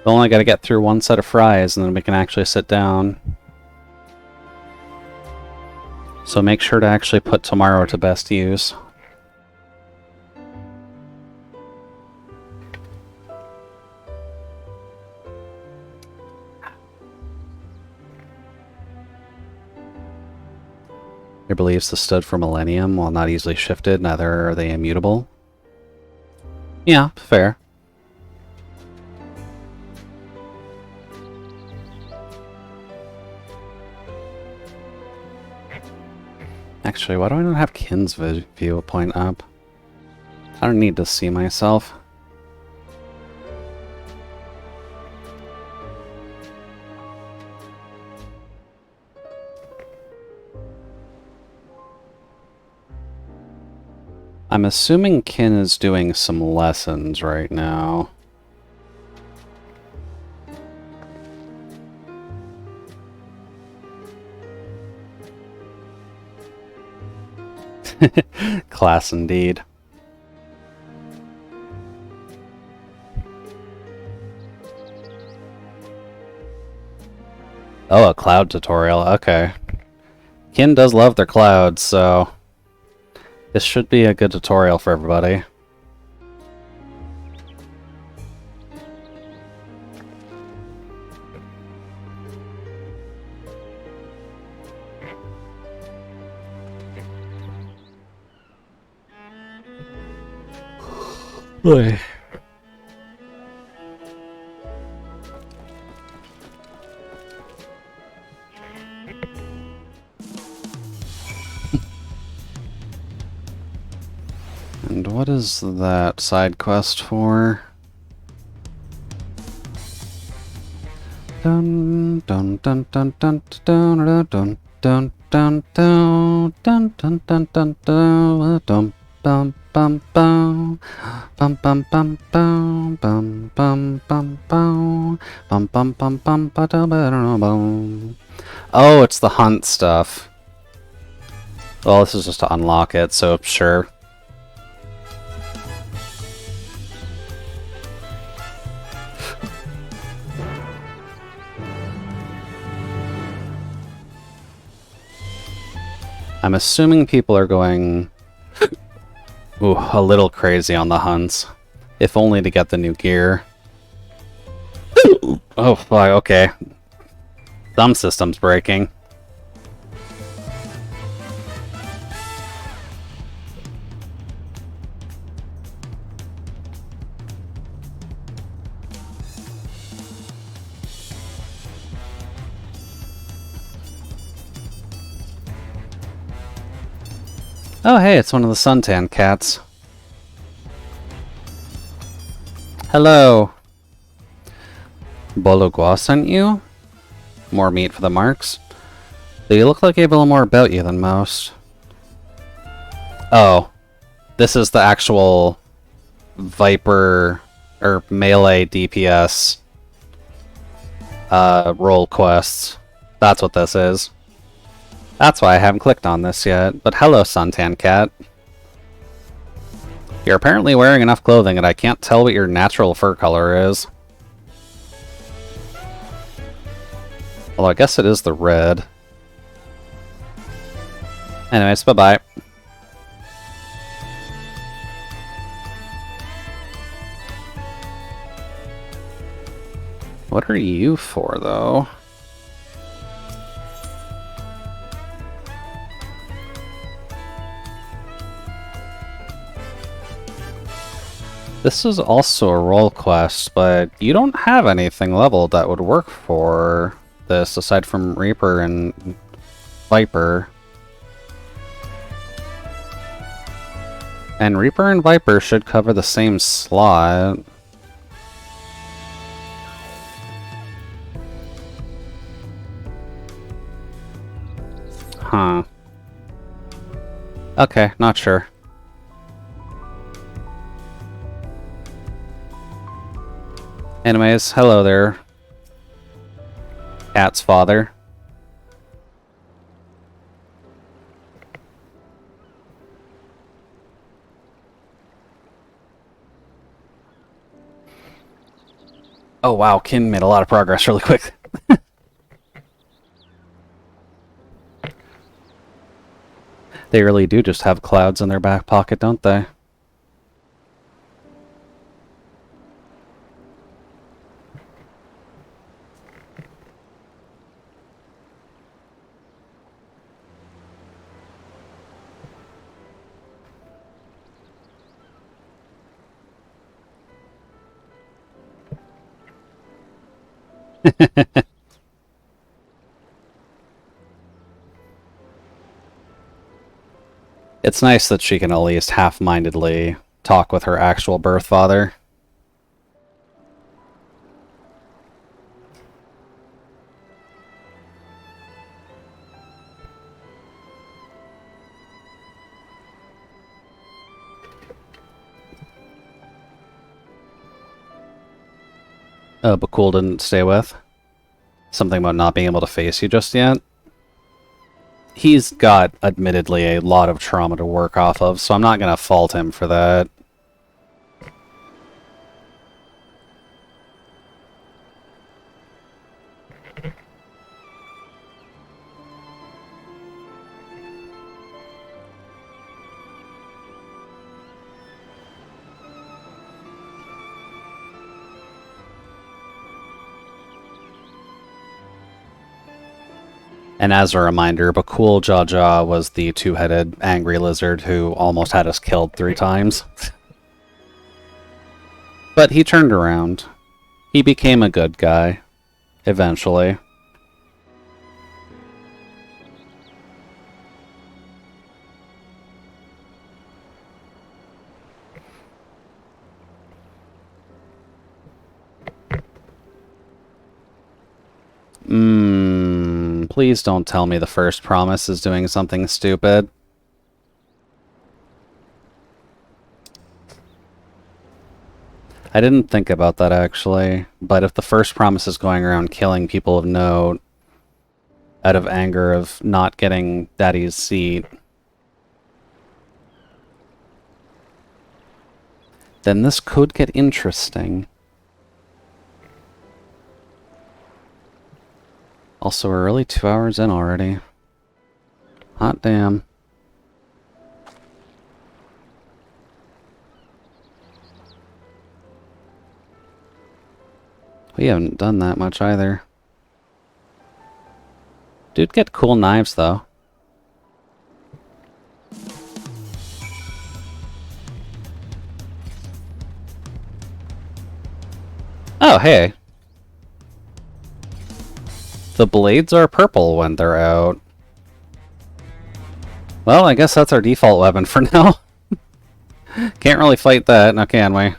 We only gotta get through one set of fries and then we can actually sit down. So make sure to actually put tomorrow to best use. Your beliefs have stood for millennium while not easily shifted, neither are they immutable. Yeah, fair. Actually, why do I not have Kin's viewpoint up? I don't need to see myself. I'm assuming Kin is doing some lessons right now. Class indeed. Oh, a cloud tutorial. Okay. Kin does love their clouds, so this should be a good tutorial for everybody. Boy. And what is that side quest for? Dun dun dun dun dun dun dun dun dun dun dun dun dun dun dun dun bum bum bum bum bum bum bum bum bum bum bum bum bum bum bum bum. Oh, it's the hunt stuff. Well, this is just to unlock it, so sure. I'm assuming people are going a little crazy on the hunts. If only to get the new gear. Oh, fuck, okay. Some system's breaking. Oh, hey, it's one of the suntan cats. Hello. Bologua sent you? More meat for the marks? You look like you have a little more about you than most. Oh. This is the actual Viper or melee DPS role quests. That's what this is. That's why I haven't clicked on this yet. But hello, Suntan Cat. You're apparently wearing enough clothing that I can't tell what your natural fur color is. Although I guess it is the red. Anyways, bye-bye. What are you for, though? This is also a role quest, but you don't have anything leveled that would work for this, aside from Reaper and Viper. And Reaper and Viper should cover the same slot. Huh. Okay, not sure. Anyways, hello there, Cat's father. Oh wow, Kin made a lot of progress really quick. They really do just have clouds in their back pocket, don't they? It's nice that she can at least half-mindedly talk with her actual birth father. But Cool didn't stay with. Something about not being able to face you just yet. He's got, admittedly, a lot of trauma to work off of, so I'm not going to fault him for that. And as a reminder, Bakul Jaja was the two-headed angry lizard who almost had us killed 3 times. But he turned around. He became a good guy. Eventually. Please don't tell me the first promise is doing something stupid. I didn't think about that, actually. But if the first promise is going around killing people of note out of anger of not getting Daddy's seat, then this could get interesting. Also, we're really 2 hours in already. Hot damn. We haven't done that much either. Dude, get cool knives, though. Oh, hey. The blades are purple when they're out. Well, I guess that's our default weapon for now. Can't really fight that, now can we?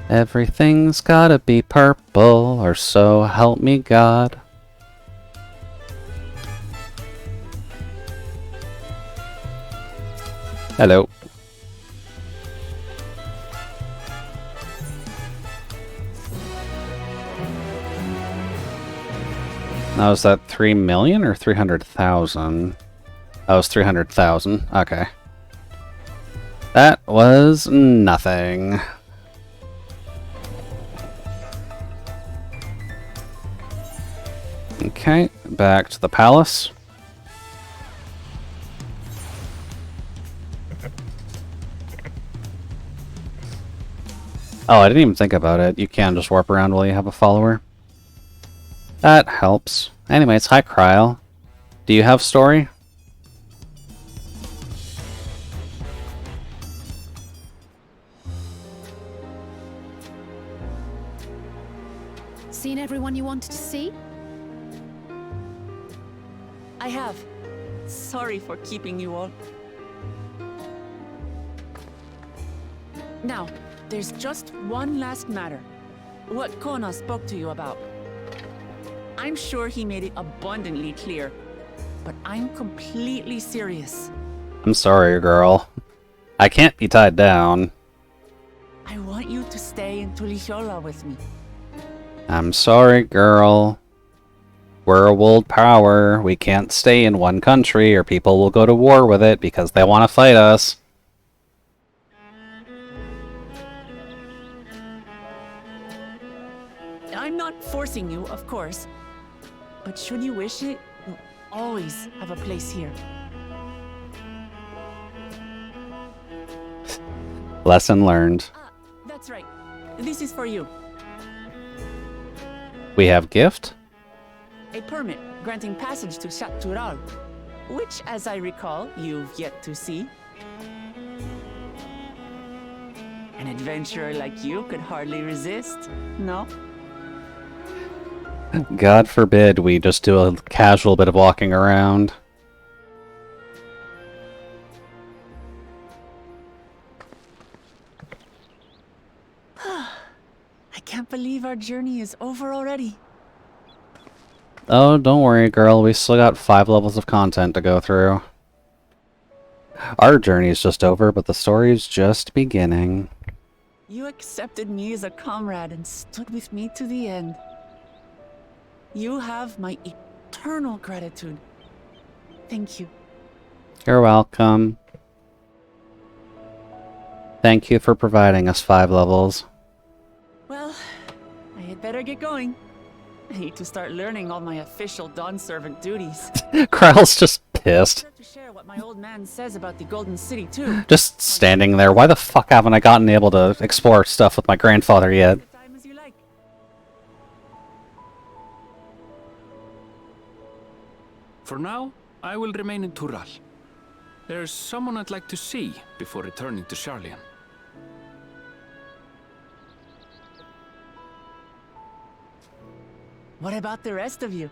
Everything's gotta be purple, or so help me God. Hello. Now, is that 3 million or 300,000? That was 300,000. Okay. That was nothing. Okay, back to the palace. Oh, I didn't even think about it. You can just warp around while you have a follower. That helps. Anyways, hi Kryl. Do you have story? Seen everyone you wanted to see? I have. Sorry for keeping you all. Now, there's just one last matter. What Kona spoke to you about. I'm sure he made it abundantly clear, but I'm completely serious. I'm sorry, girl. I can't be tied down. I want you to stay in Tulishola with me. I'm sorry, girl. We're a world power. We can't stay in one country or people will go to war with it because they want to fight us. I'm not forcing you, of course. But should you wish it, you'll always have a place here. Lesson learned. Ah, that's right. This is for you. We have gift? A permit granting passage to Shatural, which, as I recall, you've yet to see. An adventurer like you could hardly resist, no? God forbid we just do a casual bit of walking around. I can't believe our journey is over already. Oh, don't worry, girl. We still got 5 levels of content to go through. Our journey's just over, but the story's just beginning. You accepted me as a comrade and stood with me to the end. You have my eternal gratitude. Thank you. You're welcome. Thank you for providing us 5 levels. Well, I had better get going. I need to start learning all my official Dawn servant duties. Kryl's just pissed. To share what my old man says about the Golden City too. Just standing there. Why the fuck haven't I gotten able to explore stuff with my grandfather yet? Time as you like. For now, I will remain in Tural. There's someone I'd like to see before returning to Sharlayan. What about the rest of you?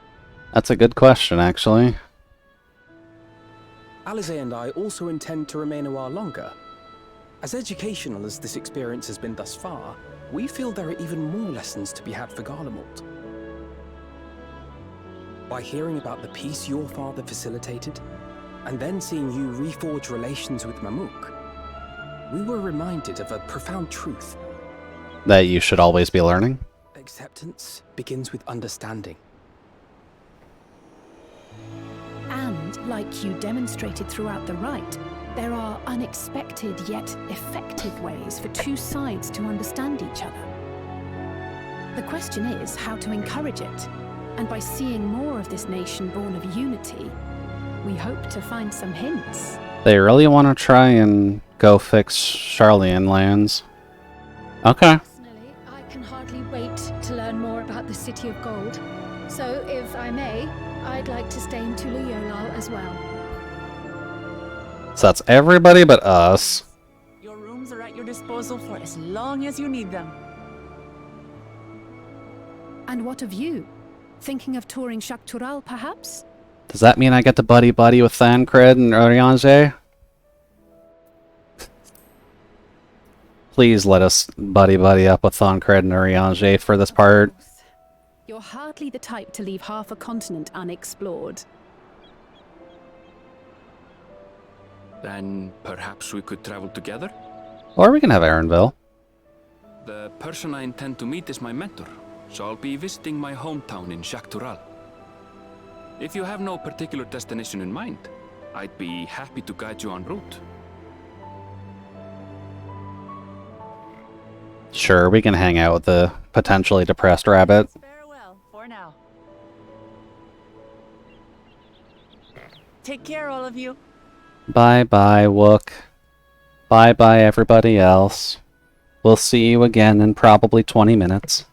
That's a good question, actually. Alize and I also intend to remain a while longer. As educational as this experience has been thus far, we feel there are even more lessons to be had for Garlemald. By hearing about the peace your father facilitated, and then seeing you reforge relations with Mamook, we were reminded of a profound truth. That you should always be learning? Acceptance begins with understanding. And, like you demonstrated throughout the rite, there are unexpected yet effective ways for two sides to understand each other. The question is how to encourage it, and by seeing more of this nation born of unity, we hope to find some hints. They really want to try and go fix Sharlayan lands. Okay. Personally, I can hardly wait to learn more about the City of Gold. So, if I may, I'd like to stay in Tuliyolal as well. So that's everybody but us. Your rooms are at your disposal for as long as you need them. And what of you? Thinking of touring Shaktural, perhaps? Does that mean I get to buddy-buddy with Thancred and Oriange? Please let us buddy-buddy up with Thancred and Oriange for this part. You're hardly the type to leave half a continent unexplored. Then perhaps we could travel together? Or we can have Aaronville. The person I intend to meet is my mentor, so I'll be visiting my hometown in Shaktural. If you have no particular destination in mind, I'd be happy to guide you en route. Sure, we can hang out with the potentially depressed rabbit. Farewell for now. Take care, all of you. Bye-bye, Wook. Bye-bye, everybody else. We'll see you again in probably 20 minutes.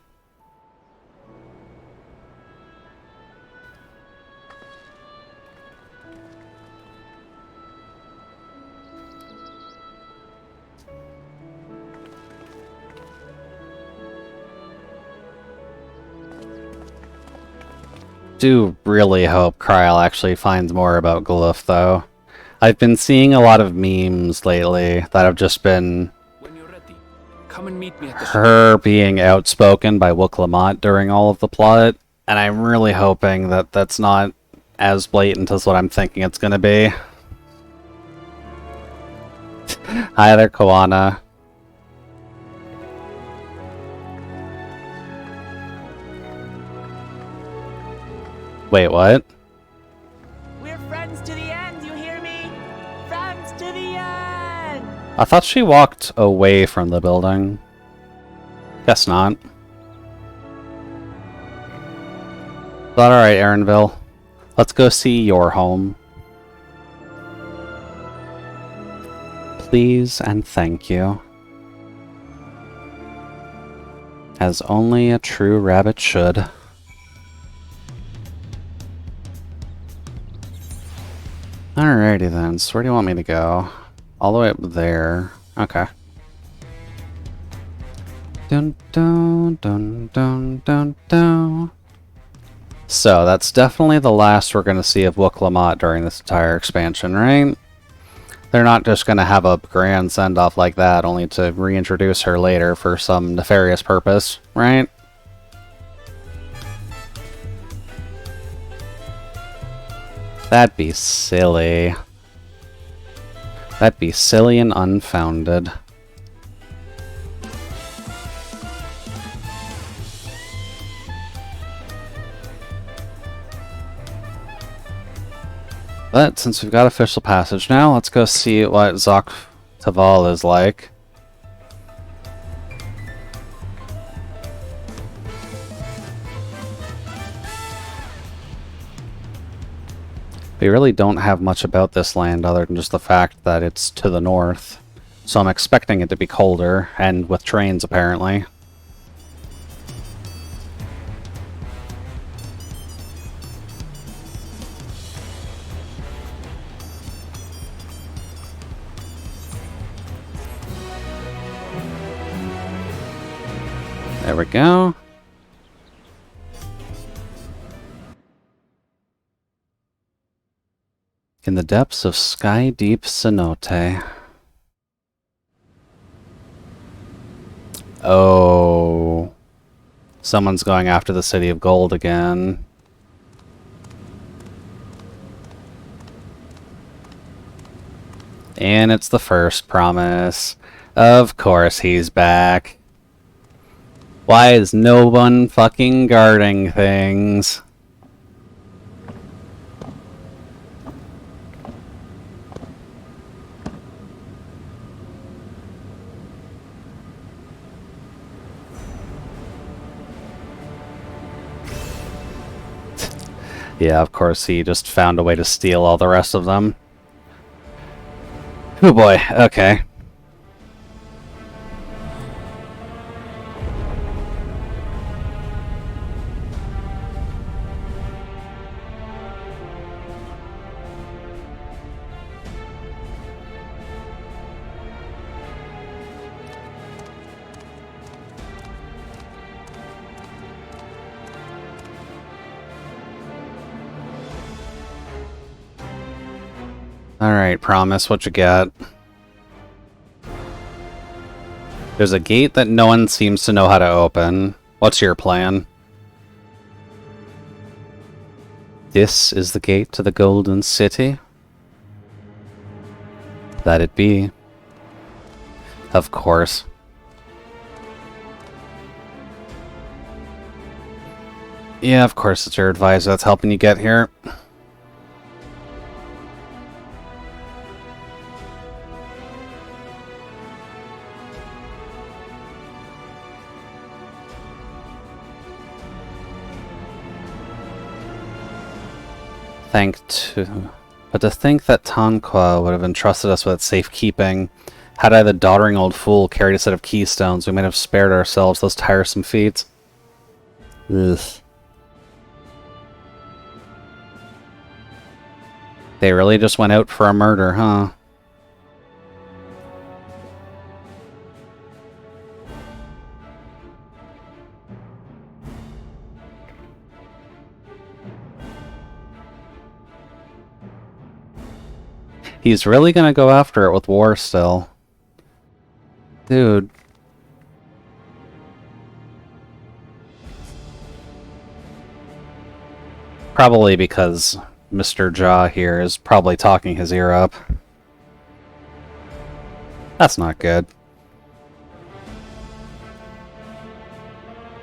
Do really hope Kryl actually finds more about Glyph, though. I've been seeing a lot of memes lately that have just been When you're ready, come and meet me at the her being outspoken by Wook Lamont during all of the plot, and I'm really hoping that that's not as blatant as what I'm thinking it's gonna be. Hi there, Koana. Wait, what? We're friends to the end, you hear me? Friends to the end! I thought she walked away from the building. Guess not. But alright, Aaronville. Let's go see your home. Please and thank you. As only a true rabbit should. Alrighty then, so where do you want me to go? All the way up there. Okay. Dun dun dun dun dun dun. So that's definitely the last we're gonna see of Wook Lamont during this entire expansion, right? They're not just gonna have a grand send-off like that, only to reintroduce her later for some nefarious purpose, right? That'd be silly. That'd be silly and unfounded. But since we've got official passage now, let's go see what Taval is like. We really don't have much about this land other than just the fact that it's to the north. So I'm expecting it to be colder, and with trains apparently. There we go. In the depths of sky-deep cenote. Oh. Someone's going after the City of Gold again. And it's the first promise. Of course he's back. Why is no one fucking guarding things? Yeah, of course he just found a way to steal all the rest of them. Oh boy, okay. Alright, promise, what you got? There's a gate that no one seems to know how to open. What's your plan? This is the gate to the Golden City? That it be. Of course. Yeah, of course it's your advisor that's helping you get here. But to think that Tanqua would have entrusted us with safekeeping. Had I, the doddering old fool, carried a set of keystones, we might have spared ourselves those tiresome feats. Ugh. They really just went out for a murder, huh? He's really gonna go after it with war still. Dude. Probably because Mr. Jaw here is probably talking his ear up. That's not good.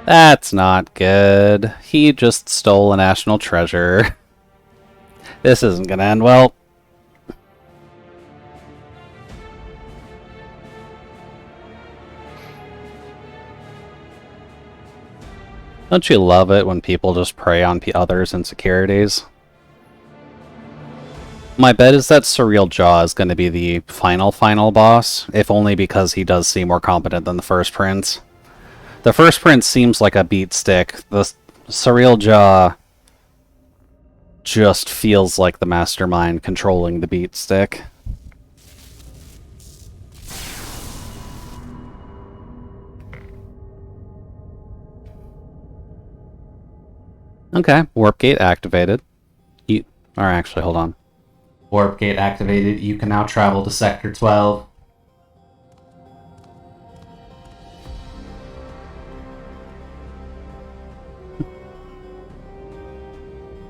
That's not good. He just stole a national treasure. This isn't gonna end well. Don't you love it when people just prey on others' insecurities? My bet is that Surreal Jaw is going to be the final boss, if only because he does seem more competent than the first prince. The first prince seems like a beat stick. The Surreal Jaw just feels like the mastermind controlling the beat stick. Okay, warp gate activated. Or actually, hold on. Warp gate activated. You can now travel to Sector 12.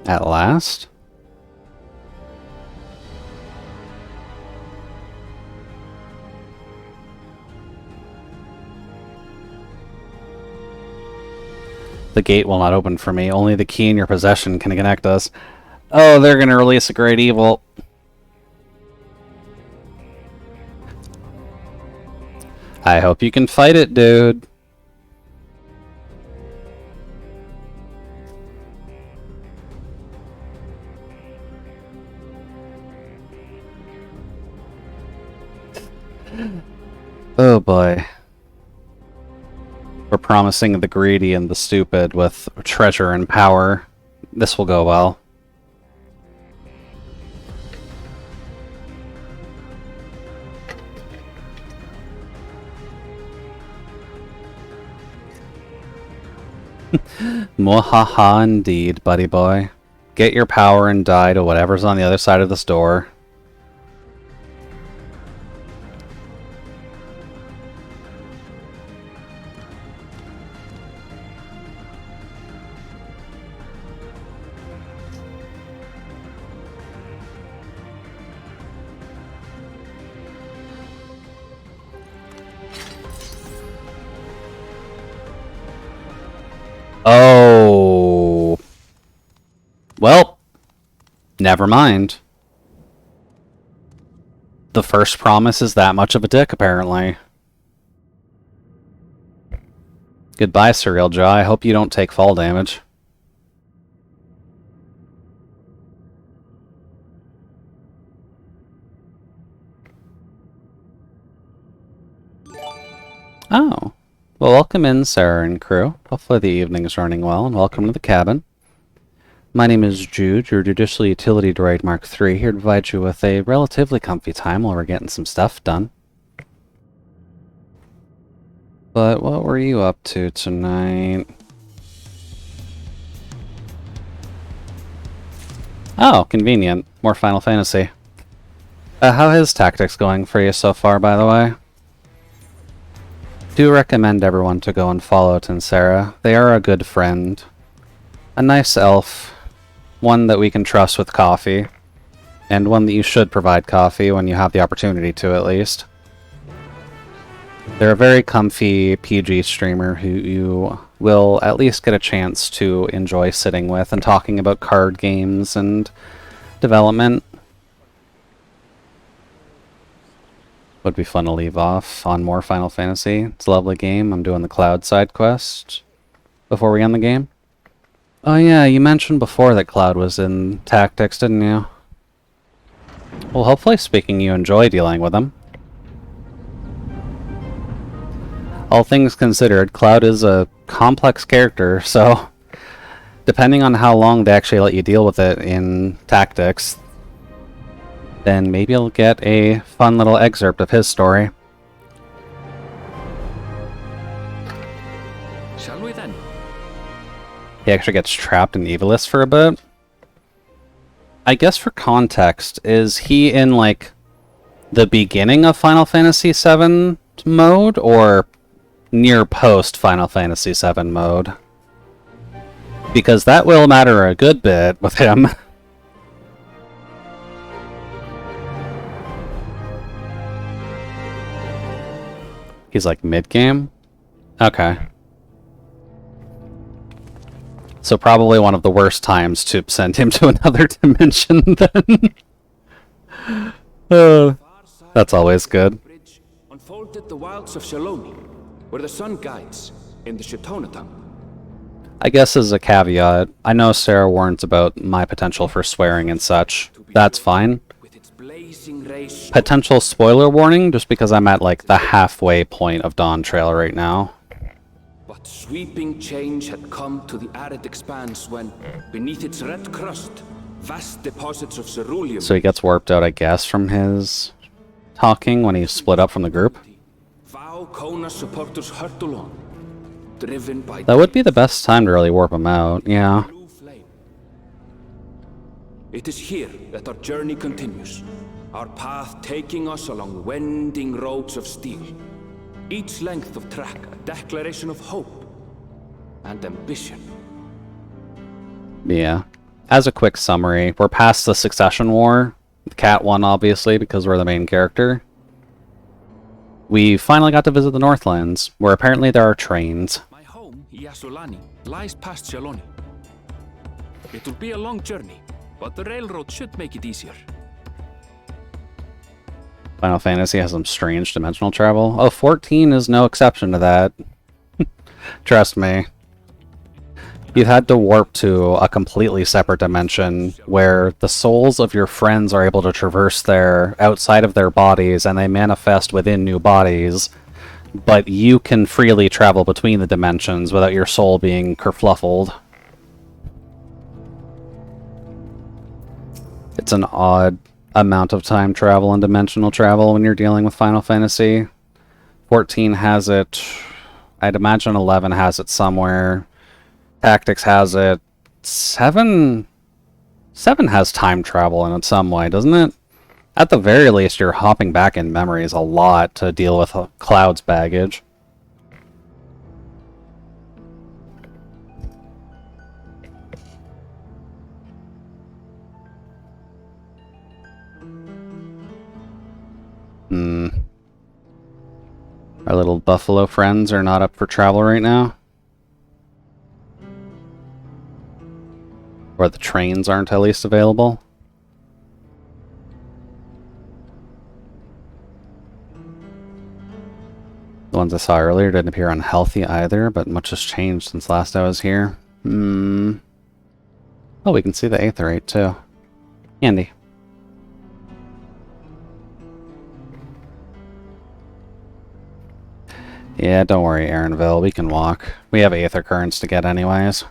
At last? The gate will not open for me. Only the key in your possession can connect us. Oh, they're gonna release a great evil. I hope you can fight it, dude. Oh boy. We're promising the greedy and the stupid with treasure and power. This will go well. Mwahaha indeed, buddy boy. Get your power and die to whatever's on the other side of this door. Oh. Well, never mind. The first promise is that much of a dick, apparently. Goodbye, Surreal Jaw. I hope you don't take fall damage. Oh. Well, welcome in, Sarah and crew. Hopefully the evening is running well, and welcome to the cabin. My name is Jude, your Judicial Utility Droid Mark III, here to provide you with a relatively comfy time while we're getting some stuff done. But what were you up to tonight? Oh, convenient. More Final Fantasy. How is tactics going for you so far, by the way? Do recommend everyone to go and follow Tinsera. They are a good friend. A nice elf. One that we can trust with coffee. And one that you should provide coffee when you have the opportunity to, at least. They're a very comfy PG streamer who you will at least get a chance to enjoy sitting with and talking about card games and development. Would be fun to leave off on more Final Fantasy. It's a lovely game. I'm doing the Cloud side quest before we end the game. Oh yeah, you mentioned before that Cloud was in Tactics, didn't you? Well, hopefully speaking you enjoy dealing with him. All things considered, Cloud is a complex character, so depending on how long they actually let you deal with it in Tactics, then maybe you'll get a fun little excerpt of his story. Shall we then? He actually gets trapped in Evilist for a bit. I guess for context, is he in, like, the beginning of Final Fantasy VII mode, or near post Final Fantasy VII mode? Because that will matter a good bit with him. He's like mid-game? Okay. So probably one of the worst times to send him to another dimension then. That's always good. Unfolded the wilds of Shaloni, where the sun guides in the Shitonaton. I guess as a caveat, I know Sarah warns about my potential for swearing and such. That's fine. Potential spoiler warning, just because I'm at like the halfway point of Dawntrail right now. But sweeping change had come to the arid expanse when, beneath its red crust, vast deposits of ceruleum... So he gets warped out, I guess, from his talking when he split up from the group. That would be the best time to really warp him out, yeah. It is here that our journey continues, our path taking us along winding roads of steel. Each length of track a declaration of hope and ambition. Yeah. As a quick summary, we're past the Succession War. The Cat won, obviously, because we're the main character. We finally got to visit the Northlands, where apparently there are trains. My home, Yasulani, lies past Shaloni. It will be a long journey, but the railroad should make it easier. Final Fantasy has some strange dimensional travel. Oh, 14 is no exception to that. Trust me. You've had to warp to a completely separate dimension where the souls of your friends are able to traverse there outside of their bodies and they manifest within new bodies, but you can freely travel between the dimensions without your soul being kerfluffled. It's an odd amount of time travel and dimensional travel when you're dealing with Final Fantasy. 14 has it. I'd imagine 11 has it somewhere. Tactics has it. 7 has time travel in it some way, doesn't it? At the very least, you're hopping back in memories a lot to deal with Cloud's baggage. Our little buffalo friends are not up for travel right now. Or the trains aren't at least available. The ones I saw earlier didn't appear unhealthy either, but much has changed since last I was here. Oh, we can see the Aetherite too. Handy. Yeah, don't worry, Aaronville. We can walk. We have Aether Currents to get anyways.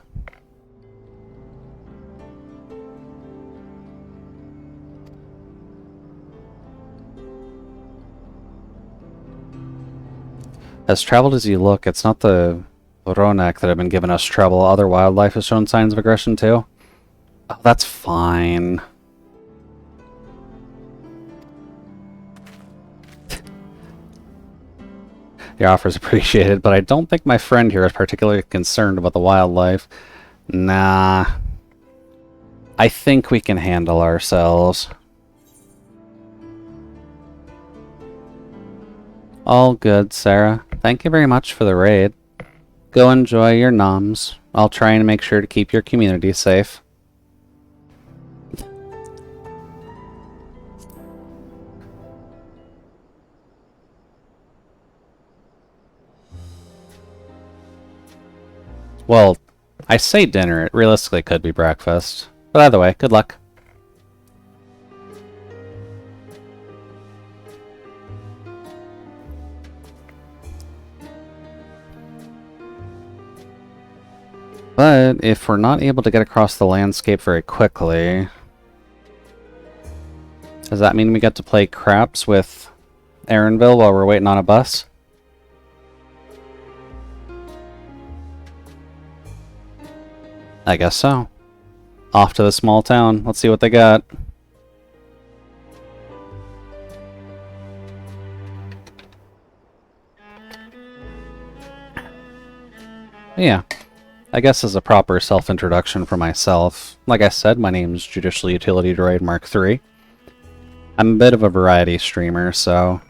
As traveled as you look, it's not the Ronak that have been giving us trouble. Other wildlife has shown signs of aggression too. Oh, that's fine. Your offer is appreciated, but I don't think my friend here is particularly concerned about the wildlife. Nah. I think we can handle ourselves. All good, Sarah. Thank you very much for the raid. Go enjoy your noms. I'll try and make sure to keep your community safe. Well, I say dinner, it realistically could be breakfast. But either way, good luck. But if we're not able to get across the landscape very quickly, does that mean we get to play craps with Aaronville while we're waiting on a bus? I guess so. Off to the small town. Let's see what they got. Yeah. I guess as a proper self-introduction for myself, like I said, my name's Judicial Utility Droid Mark III. I'm a bit of a variety streamer, so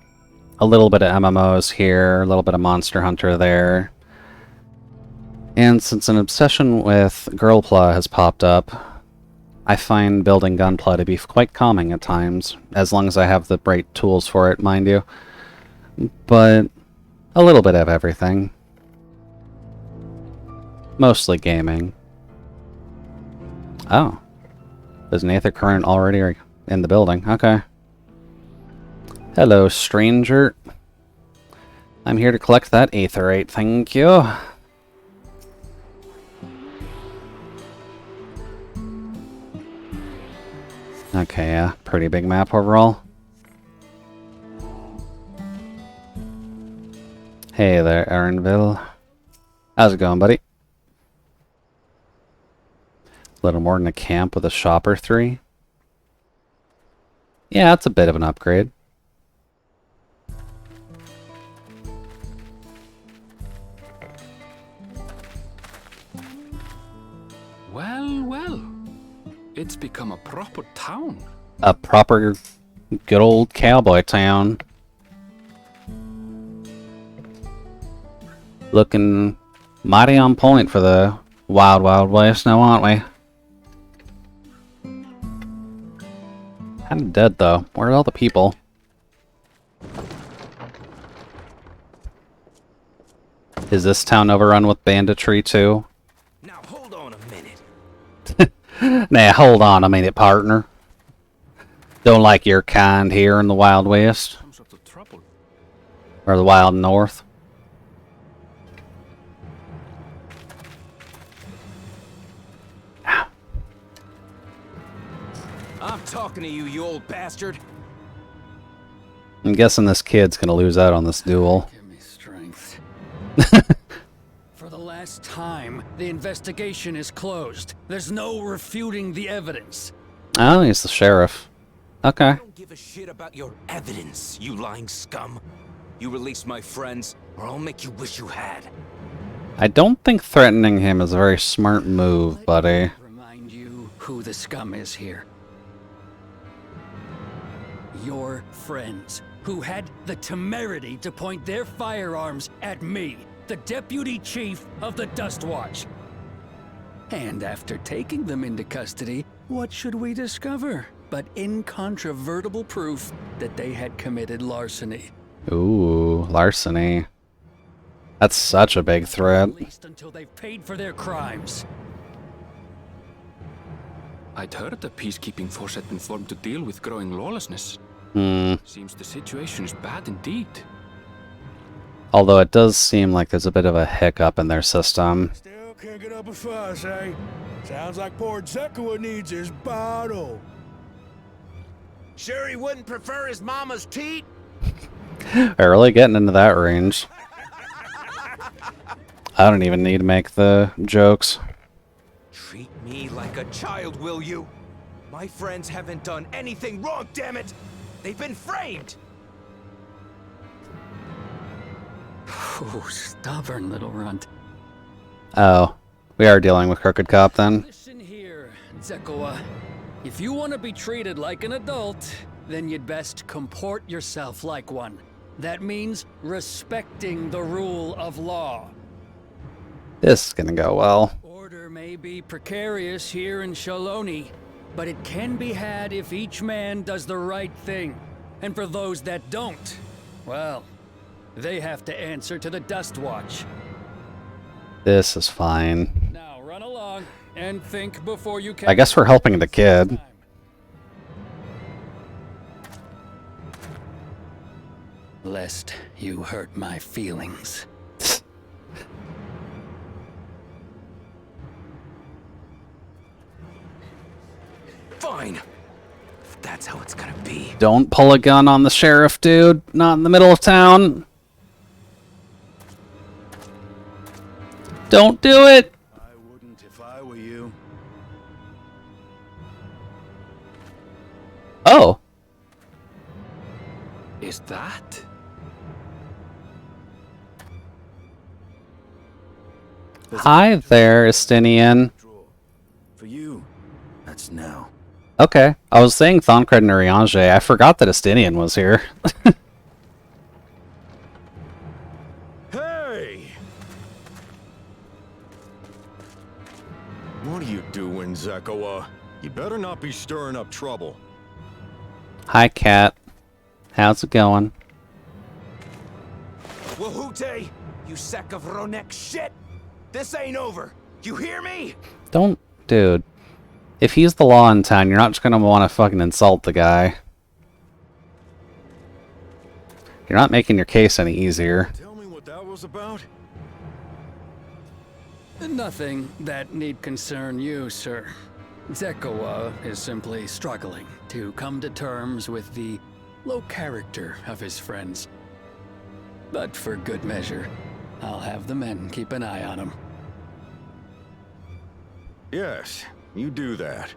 a little bit of MMOs here, a little bit of Monster Hunter there. And since an obsession with Girlpla has popped up, I find building Gunpla to be quite calming at times, as long as I have the right tools for it, mind you. But a little bit of everything. Mostly gaming. Oh. There's an Aether Current already in the building. Okay. Hello, stranger. I'm here to collect that Aetherite, thank you. Okay, yeah. Pretty big map overall. Hey there, Aaronville. How's it going, buddy? Little more than a camp with a shop or 3. Yeah, that's a bit of an upgrade. Well, well. It's become a proper town. A proper good old cowboy town. Looking mighty on point for the wild, wild west now, aren't we? I'm dead, though. Where are all the people? Is this town overrun with banditry, too? Now hold on a minute. Nah, hold on a minute, partner. Don't like your kind here in the Wild West. Some sort of trouble. Or the Wild North. I'm talking to you, you old bastard. I'm guessing this kid's gonna lose out on this duel. Give me strength. For the last time, the investigation is closed. There's no refuting the evidence. Oh, he's the sheriff. Okay. I don't give a shit about your evidence, you lying scum. You release my friends, or I'll make you wish you had. I don't think threatening him is a very smart move, buddy. Remind you who the scum is here. Your friends, who had the temerity to point their firearms at me, the deputy chief of the Dust Watch. And after taking them into custody, what should we discover but incontrovertible proof that they had committed larceny? Ooh, larceny. That's such a big threat. At least until they've paid for their crimes. I'd heard the peacekeeping force had been formed to deal with growing lawlessness. Seems the situation is bad indeed. Although it does seem like there's a bit of a hiccup in their system. Still can't get up a fuss, eh? Sounds like poor Zekua needs his bottle. Sure he wouldn't prefer his mama's teat? We're really getting into that range. I don't even need to make the jokes. Treat me like a child, will you? My friends haven't done anything wrong, damn it! They've been framed! Oh, stubborn little runt. Oh, we are dealing with Crooked Cop then. Listen here, Zekoa. If you want to be treated like an adult, then you'd best comport yourself like one. That means respecting the rule of law. This is gonna go well. Order may be precarious here in Shaloni, but it can be had if each man does the right thing. And for those that don't, well, they have to answer to the Dust Watch. This is fine. Now run along and think before you I guess we're helping the kid. Lest you hurt my feelings. Fine. If that's how it's gonna be. Don't pull a gun on the sheriff, dude. Not in the middle of town. Don't do it. I wouldn't if I were you. Oh. Is that? Hi there, Estinian. For you, that's now. Okay, I was saying Thancred and Urianger. I forgot that Estinian was here. Hey! What are you doing, Zekoa? You better not be stirring up trouble. Hi, Cat. How's it going? Wahute, you sack of Ronek shit! This ain't over. You hear me? Don't, dude. If he's the law in town, you're not just gonna want to fucking insult the guy. You're not making your case any easier. Tell me what that was about? Nothing that need concern you, sir. Zekoa is simply struggling to come to terms with the low character of his friends. But for good measure, I'll have the men keep an eye on him. Yes, you do that.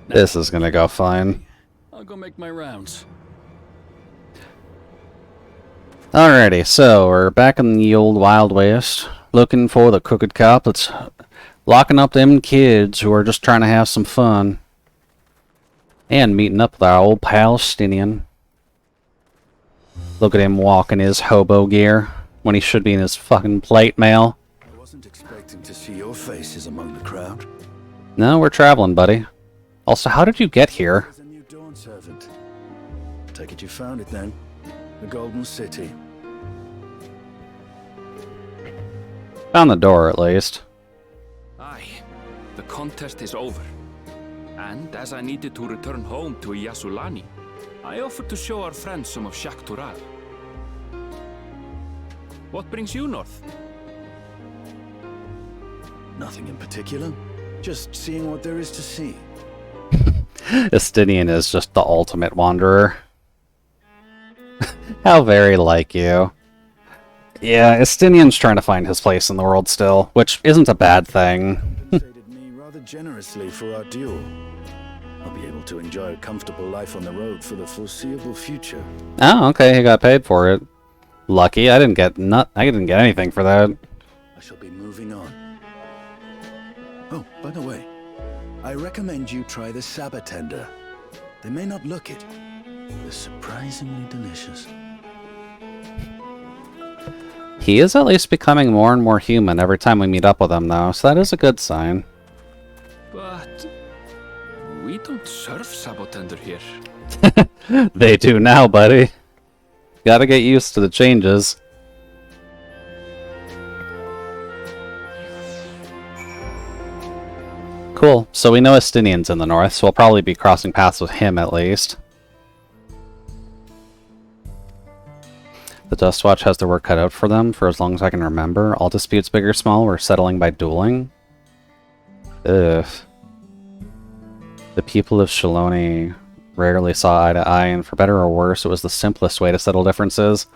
This is gonna go fine. I'll go make my rounds. Alrighty, so we're back in the old Wild West, looking for the Crooked Cop that's locking up them kids who are just trying to have some fun. And meeting up with our old pal Stinian. Look at him walking his hobo gear when he should be in his fucking plate mail. I wasn't expecting to see your faces among the crowd. No, we're traveling, buddy. Also, how did you get here? There's a new Dawn servant. Take it you found it then. The Golden City. Found the door, at least. Aye, the contest is over. And as I needed to return home to Yasulani, I offered to show our friends some of Shaktural. What brings you north? Nothing in particular. Just seeing what there is to see. Estinian is just the ultimate wanderer. How very like you. Yeah, Estinian's trying to find his place in the world still, which isn't a bad thing. Compensated me rather generously for our duel. I'll be able to enjoy a comfortable life on the road for the foreseeable future. Oh, okay, he got paid for it. Lucky, I didn't get anything for that. I shall be moving on. Oh, by the way, I recommend you try the Sabatender. They may not look it. They're surprisingly delicious. He is at least becoming more and more human every time we meet up with him, though, so that is a good sign. But we don't serve Sabotender here. They do now, buddy. Gotta get used to the changes. Cool, so we know Estinian's in the north, so we'll probably be crossing paths with him at least. The Dustwatch has their work cut out for them, for as long as I can remember. All disputes, big or small, were settling by dueling. Ugh. The people of Shaloni rarely saw eye to eye, and for better or worse, it was the simplest way to settle differences.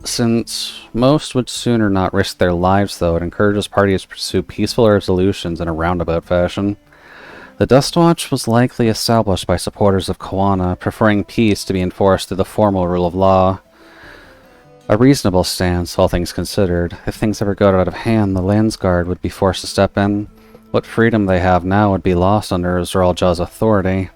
Since most would sooner not risk their lives, though, it encourages parties to pursue peaceful resolutions in a roundabout fashion. The Dustwatch was likely established by supporters of Koana, preferring peace to be enforced through the formal rule of law. A reasonable stance, all things considered. If things ever got out of hand, the Landsguard would be forced to step in. What freedom they have now would be lost under Zeralja's authority.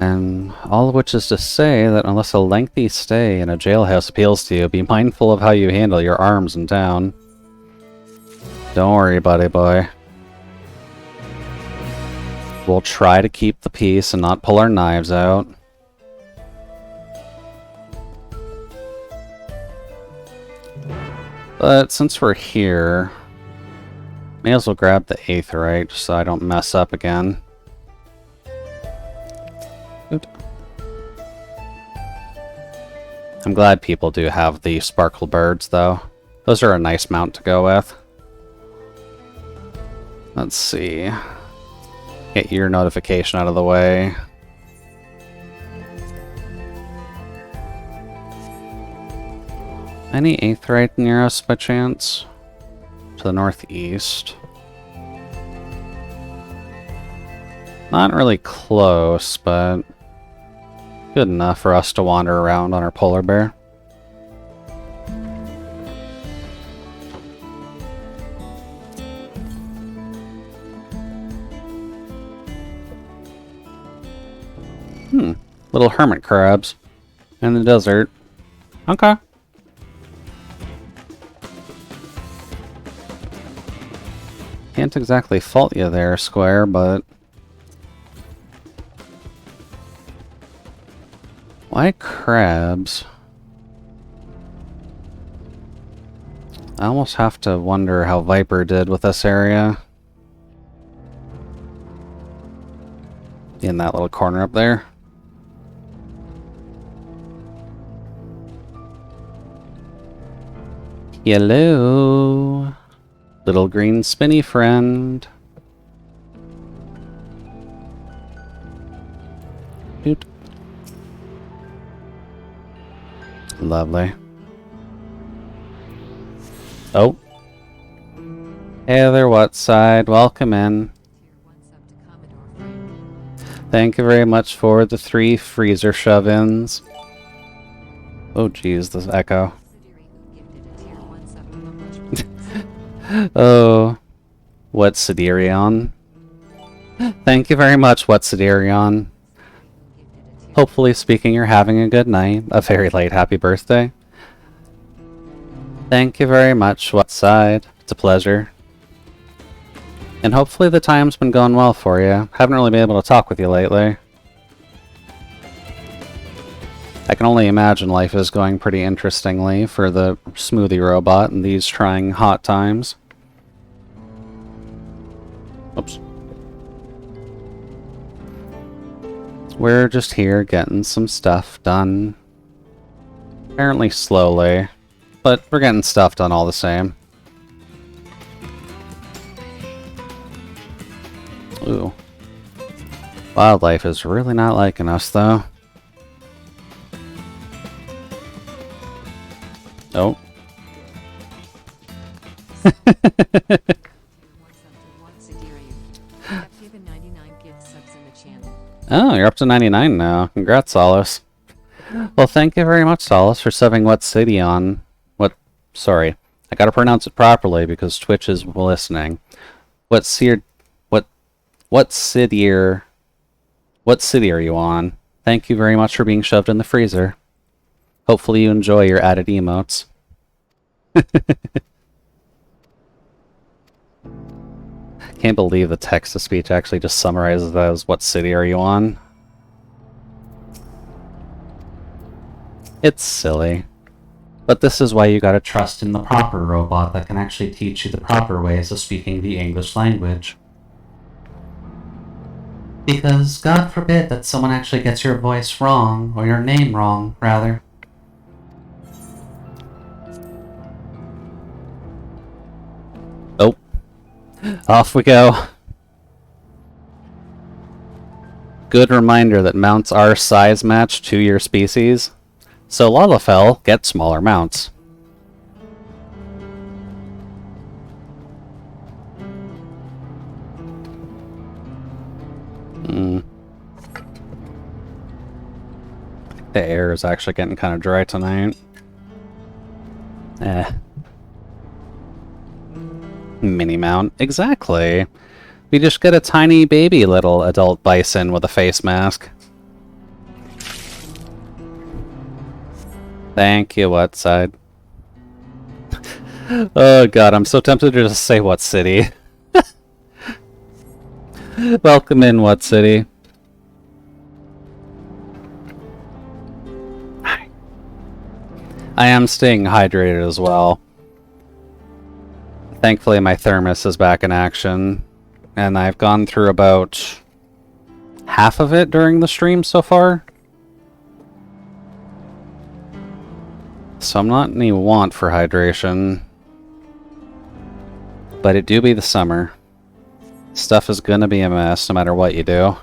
And all of which is to say that unless a lengthy stay in a jailhouse appeals to you, be mindful of how you handle your arms in town. Don't worry, buddy boy. We'll try to keep the peace and not pull our knives out. But since we're here, may as well grab the Aetheryte so I don't mess up again. Oop. I'm glad people do have the sparkle birds, though. Those are a nice mount to go with. Let's see. Get your notification out of the way. Any Aetheryte near us by chance? To the northeast. Not really close, but good enough for us to wander around on our polar bear. Little hermit crabs in the desert. Okay. Can't exactly fault you there, Square, but... why crabs? I almost have to wonder how Viper did with this area. In that little corner up there. Hello, little green spinny friend. Doot. Lovely. Oh. Hey there, Whiteside. Welcome in. Thank you very much for the 3 freezer shove-ins. Oh geez, this echo. Oh, what Siderion? Thank you very much, what Siderion. Hopefully speaking, you're having a good night. A very late happy birthday. Thank you very much, what side? It's a pleasure. And hopefully the time's been going well for you. Haven't really been able to talk with you lately. I can only imagine life is going pretty interestingly for the smoothie robot in these trying hot times. Oops. We're just here getting some stuff done. Apparently slowly, but we're getting stuff done all the same. Ooh. Wildlife is really not liking us, though. Oh. Oh, you're up to 99 now. Congrats, Solace. Well, thank you very much, Solace, for subbing What City on. Sorry. I gotta pronounce it properly because Twitch is listening. What city are you on? Thank you very much for being shoved in the freezer. Hopefully you enjoy your added emotes. Can't believe the text-to-speech actually just summarizes that as what city are you on? It's silly. But this is why you gotta trust in the proper robot that can actually teach you the proper ways of speaking the English language. Because God forbid that someone actually gets your voice wrong, or your name wrong, rather. Oh. Off we go. Good reminder that mounts are size matched to your species. So Lalafell gets smaller mounts. The air is actually getting kind of dry tonight. Mini mount. Exactly. We just get a tiny baby little adult bison with a face mask. Thank you, what side? Oh god, I'm so tempted to just say what city. Welcome in, what city? I am staying hydrated as well. Thankfully, my thermos is back in action, and I've gone through about half of it during the stream so far. So I'm not in any want for hydration. But it do be the summer. Stuff is gonna be a mess no matter what you do.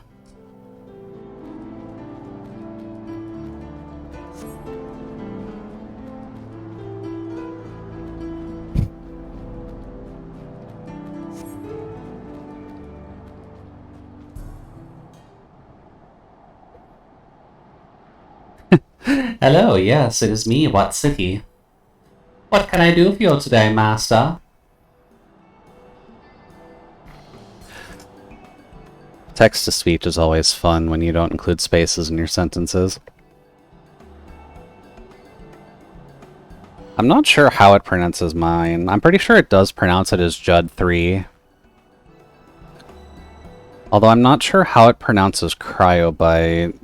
Hello, yes, it is me, What City. What can I do for you today, master? Text-to-speech is always fun when you don't include spaces in your sentences. I'm not sure how it pronounces mine. I'm pretty sure it does pronounce it as Judd 3. Although I'm not sure how it pronounces cryobite.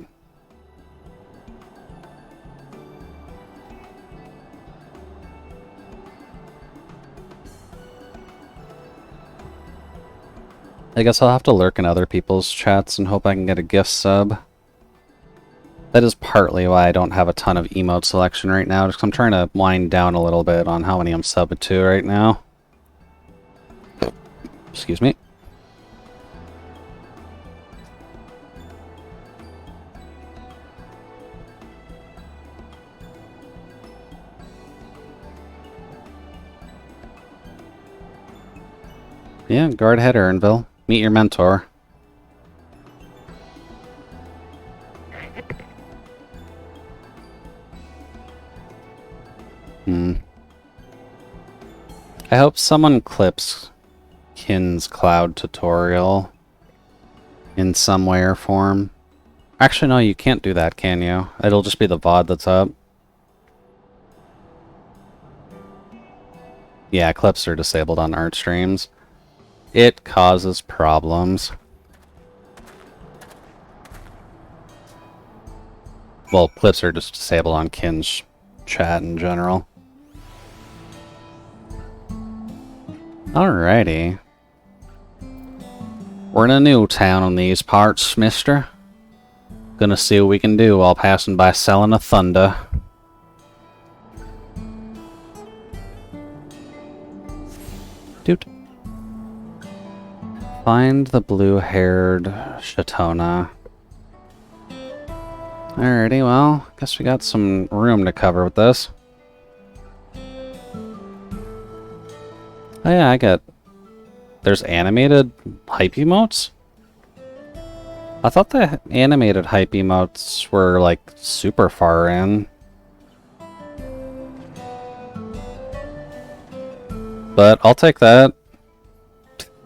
I guess I'll have to lurk in other people's chats and hope I can get a gift sub. That is partly why I don't have a ton of emote selection right now, just 'cause I'm trying to wind down a little bit on how many I'm subbed to right now. Excuse me. Yeah, guard head Ernville. Meet your mentor. I hope someone clips Kin's cloud tutorial in some way or form. Actually, no, you can't do that, can you? It'll just be the VOD that's up. Yeah, clips are disabled on art streams. It causes problems. Well, clips are just disabled on Kin's chat in general. Alrighty. We're in a new town in these parts, mister. Gonna see what we can do while passing by selling a thunder. Dude. Find the blue-haired Shatona. Alrighty, well, guess we got some room to cover with this. Oh yeah, I get... There's animated hype emotes? I thought the animated hype emotes were, like, super far in. But I'll take that.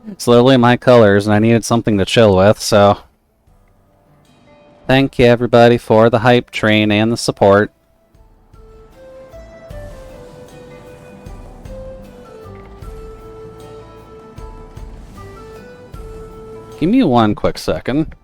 It's literally my colors, and I needed something to chill with, so... Thank you, everybody, for the hype train and the support. Give me one quick second.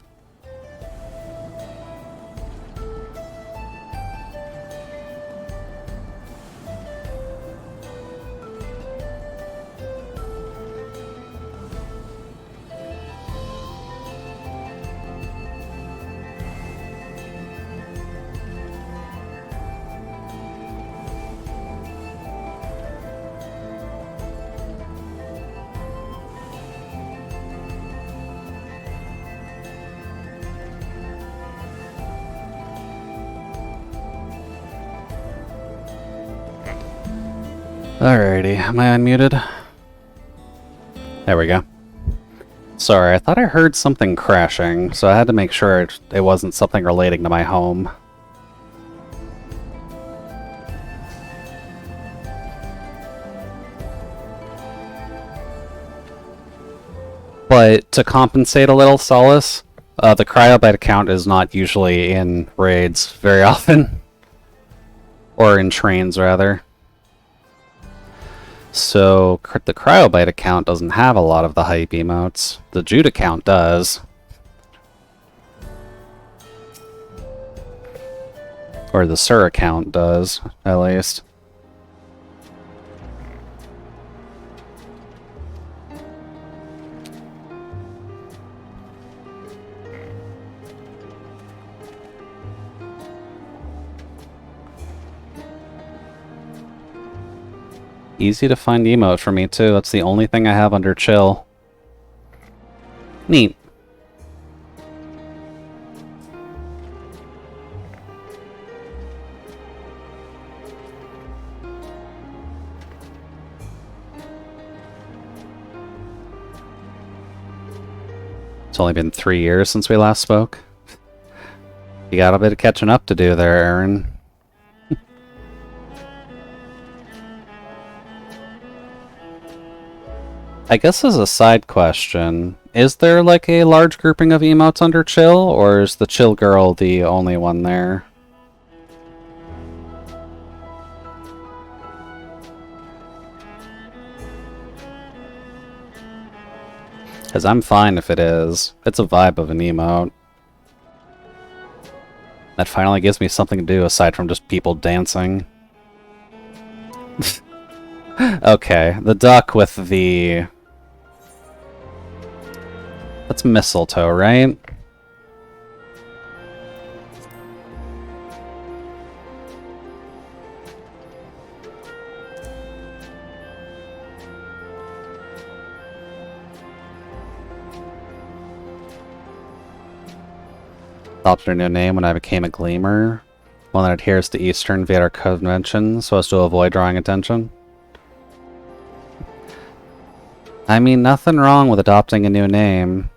Alrighty, am I unmuted? There we go. Sorry, I thought I heard something crashing, so I had to make sure it wasn't something relating to my home. But to compensate a little, Solace, the cryobite account is not usually in raids very often. Or in trains, rather. So, the cryobite account doesn't have a lot of the hype emotes. The Jude account does. Or the Sir account does, at least. Easy to find emote for me too. That's the only thing I have under chill. Neat. It's only been 3 years since we last spoke. You got a bit of catching up to do there, Aaron. I guess as a side question, is there like a large grouping of emotes under chill, or is the chill girl the only one there? Because I'm fine if it is. It's a vibe of an emote. That finally gives me something to do aside from just people dancing. Okay, the duck with the... That's mistletoe, right? Adopted a new name when I became a gleamer. One that adheres to Eastern Vader convention so as to avoid drawing attention. I mean, nothing wrong with adopting a new name.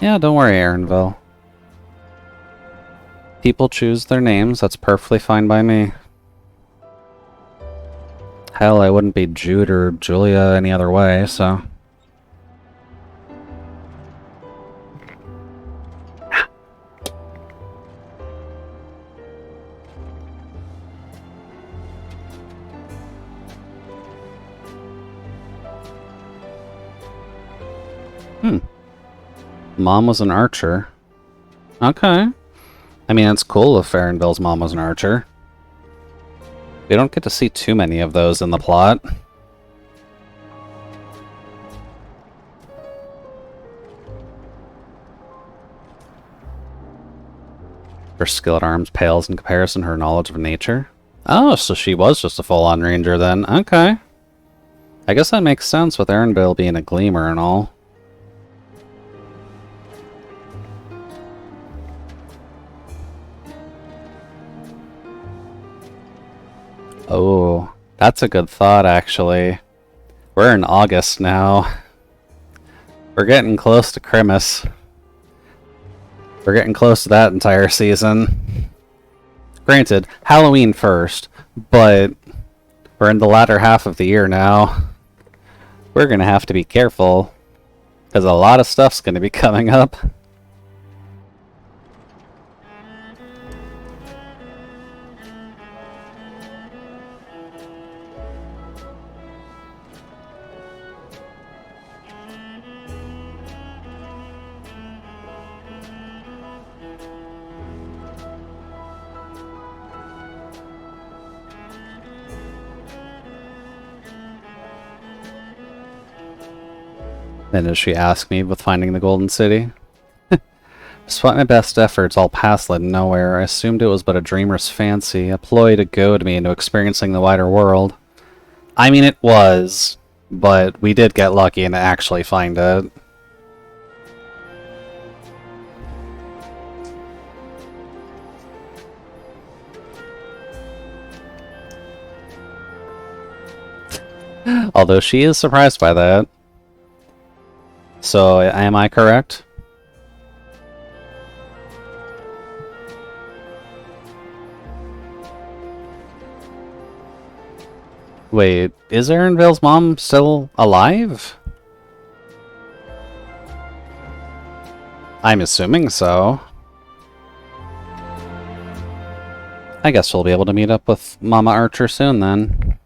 Yeah, don't worry, Aaronville. People choose their names, that's perfectly fine by me. Hell, I wouldn't be Jude or Julia any other way, so... Mom was an archer. Okay. I mean, it's cool if Farronville's mom was an archer. We don't get to see too many of those in the plot. Her skill at arms pales in comparison to her knowledge of nature. Oh, so she was just a full-on ranger then. Okay. I guess that makes sense with Aaronville being a gleamer and all. Oh, that's a good thought, actually. We're in August now. We're getting close to Christmas. We're getting close to that entire season. Granted, Halloween first, but we're in the latter half of the year now. We're gonna have to be careful, because a lot of stuff's gonna be coming up. Then does she ask me with finding the Golden City? Despite my best efforts, all paths led nowhere. I assumed it was but a dreamer's fancy, a ploy to goad me into experiencing the wider world. I mean, it was, but we did get lucky and actually find it. Although she is surprised by that. So, am I correct? Wait, is Aaronville's mom still alive? I'm assuming so. I guess we'll be able to meet up with Mama Archer soon then.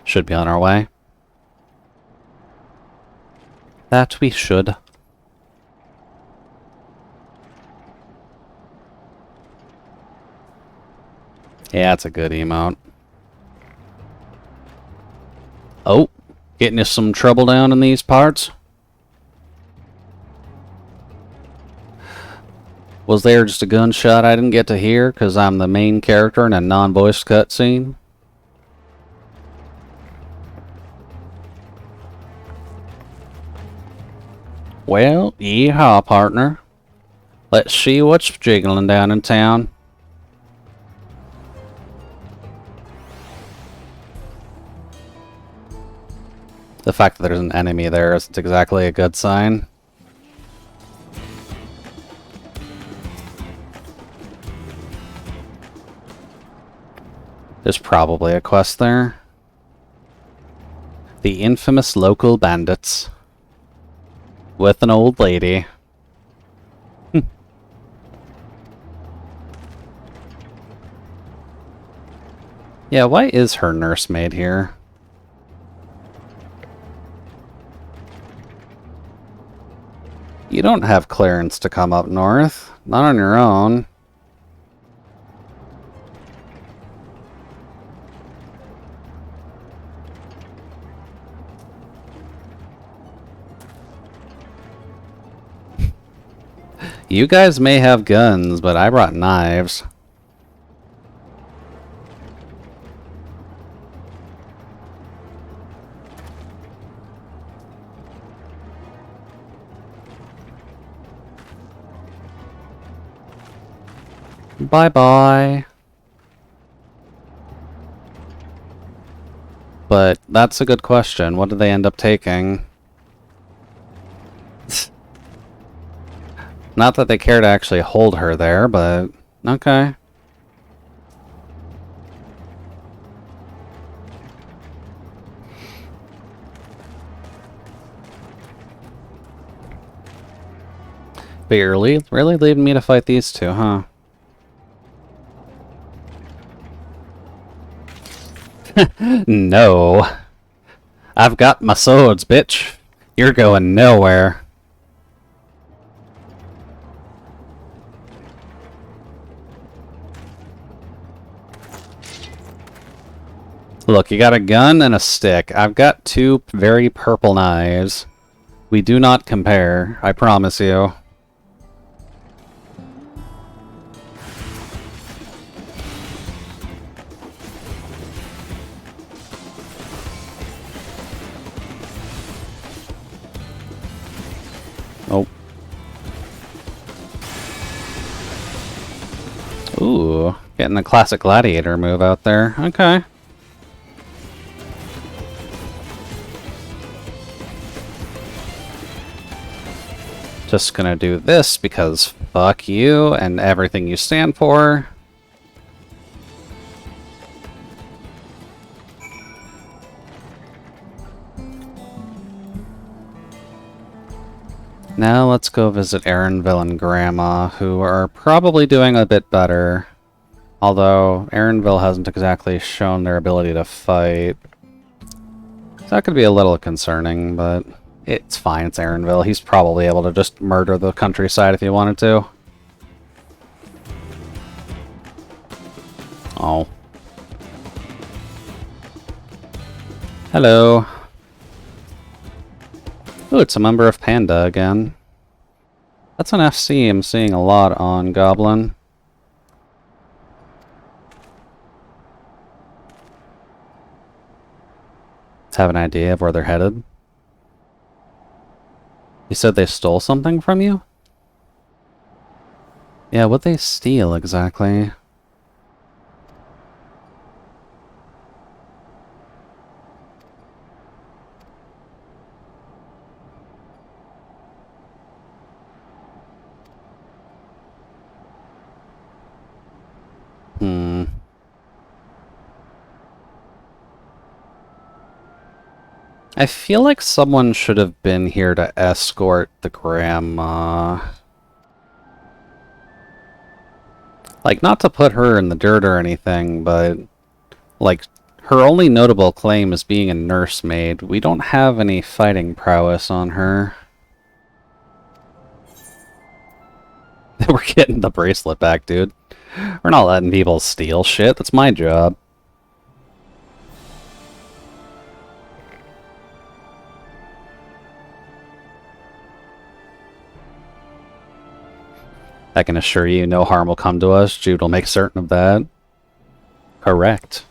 Should be on our way. That we should. Yeah, it's a good emote. Oh, getting us some trouble down in these parts. Was there just a gunshot I didn't get to hear because I'm the main character in a non-voiced cutscene? Well, yeehaw, partner. Let's see what's jiggling down in town. The fact that there's an enemy there isn't exactly a good sign. There's probably a quest there. The infamous local bandits. With an old lady. Yeah, why is her nursemaid here? You don't have clearance to come up north. Not on your own. You guys may have guns, but I brought knives. Bye-bye. But that's a good question. What did they end up taking? Not that they care to actually hold her there, but okay. But you're really leaving me to fight these two, huh? No. I've got my swords, bitch. You're going nowhere. Look, you got a gun and a stick. I've got two very purple knives. We do not compare, I promise you. Oh. Ooh, getting the classic gladiator move out there. Okay. Just gonna do this because fuck you and everything you stand for. Now let's go visit Aaronville and Grandma, who are probably doing a bit better. Although, Aaronville hasn't exactly shown their ability to fight. So that could be a little concerning, but it's fine, it's Aaronville. He's probably able to just murder the countryside if he wanted to. Oh. Hello. Ooh, it's a member of Panda again. That's an FC I'm seeing a lot on Goblin. Let's have an idea of where they're headed. You said they stole something from you? Yeah, what'd they steal exactly? I feel like someone should have been here to escort the grandma. Like, not to put her in the dirt or anything, but, like, her only notable claim is being a nursemaid. We don't have any fighting prowess on her. We're getting the bracelet back, dude. We're not letting people steal shit. That's my job. I can assure you no harm will come to us. Jude will make certain of that. Correct.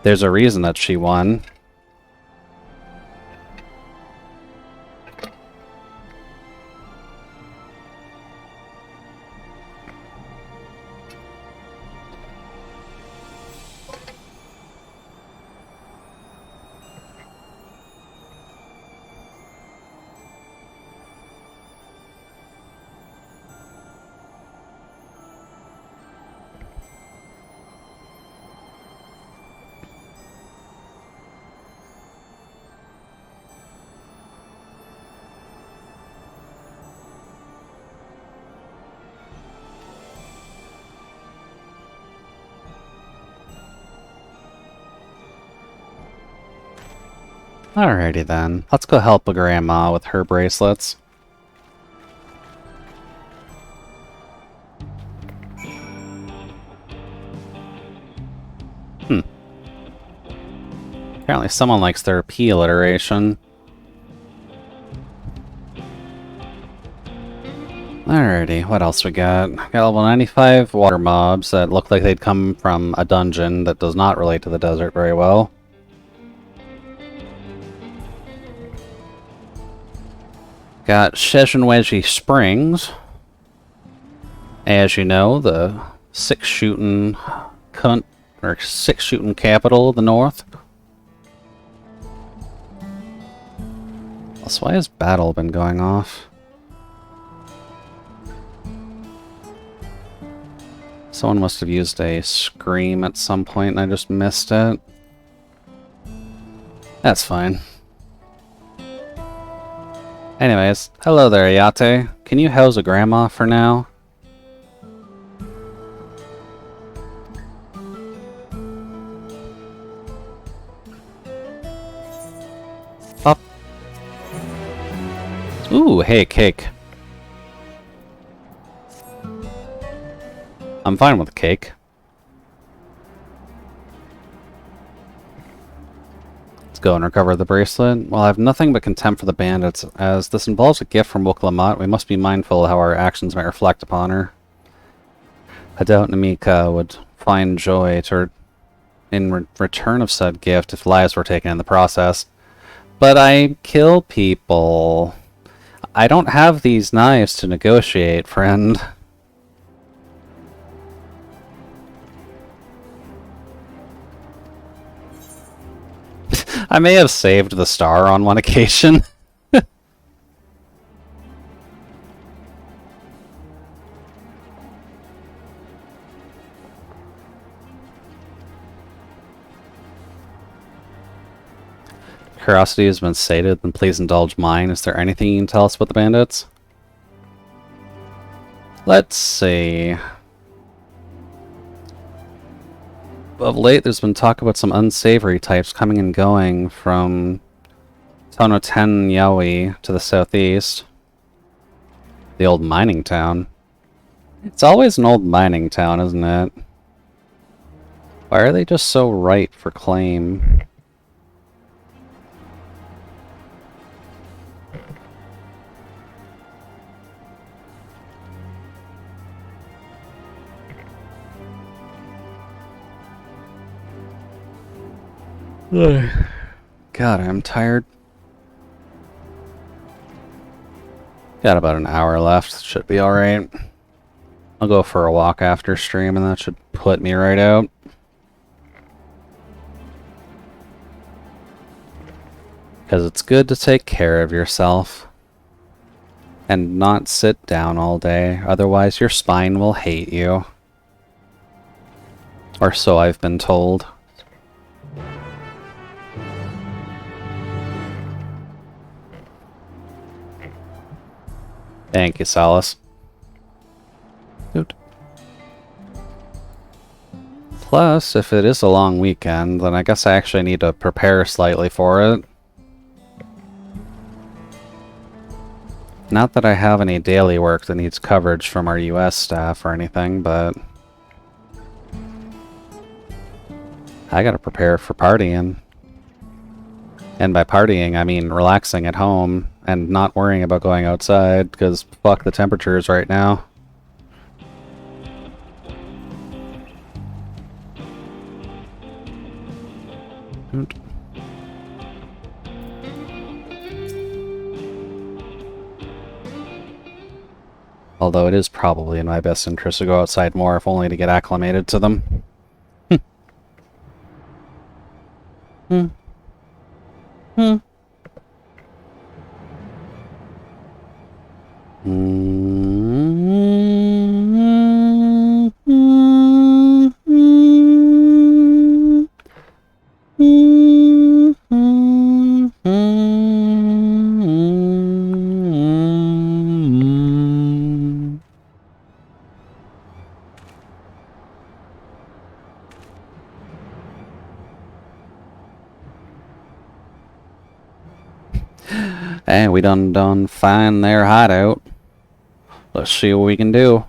There's a reason that she won. Alrighty then. Let's go help a grandma with her bracelets. Apparently someone likes their P alliteration. Alrighty, what else we got? Got level 95 water mobs that look like they'd come from a dungeon that does not relate to the desert very well. Got Sheshinweji Springs. As you know, the six-shooting capital of the north. So why has battle been going off? Someone must have used a scream at some point and I just missed it. That's fine. Anyways, hello there, Ayate. Can you house a grandma for now? Up. Ooh, hey, cake. I'm fine with cake. Let's go and recover the bracelet. While I have nothing but contempt for the bandits, as this involves a gift from Wuklamot, we must be mindful how our actions might reflect upon her. I doubt Namika would find joy in return of said gift if lives were taken in the process. But I kill people. I don't have these knives to negotiate, friend. I may have saved the star on one occasion. Curiosity has been sated, then please indulge mine. Is there anything you can tell us about the bandits? Let's see. Of late, there's been talk about some unsavory types coming and going from Tonoten Yaoi to the southeast. The old mining town. It's always an old mining town, isn't it? Why are they just so ripe for claim? God, I'm tired. Got about an hour left. Should be alright. I'll go for a walk after stream and that should put me right out. Because it's good to take care of yourself. And not sit down all day. Otherwise your spine will hate you. Or so I've been told. Thank you, Solace. Dude. Plus, if it is a long weekend, then I guess I actually need to prepare slightly for it. Not that I have any daily work that needs coverage from our US staff or anything, but I gotta prepare for partying. And by partying, I mean relaxing at home and not worrying about going outside, because fuck the temperatures right now. Although it is probably in my best interest to go outside more, if only to get acclimated to them. And we done find their hideout. Let's see what we can do.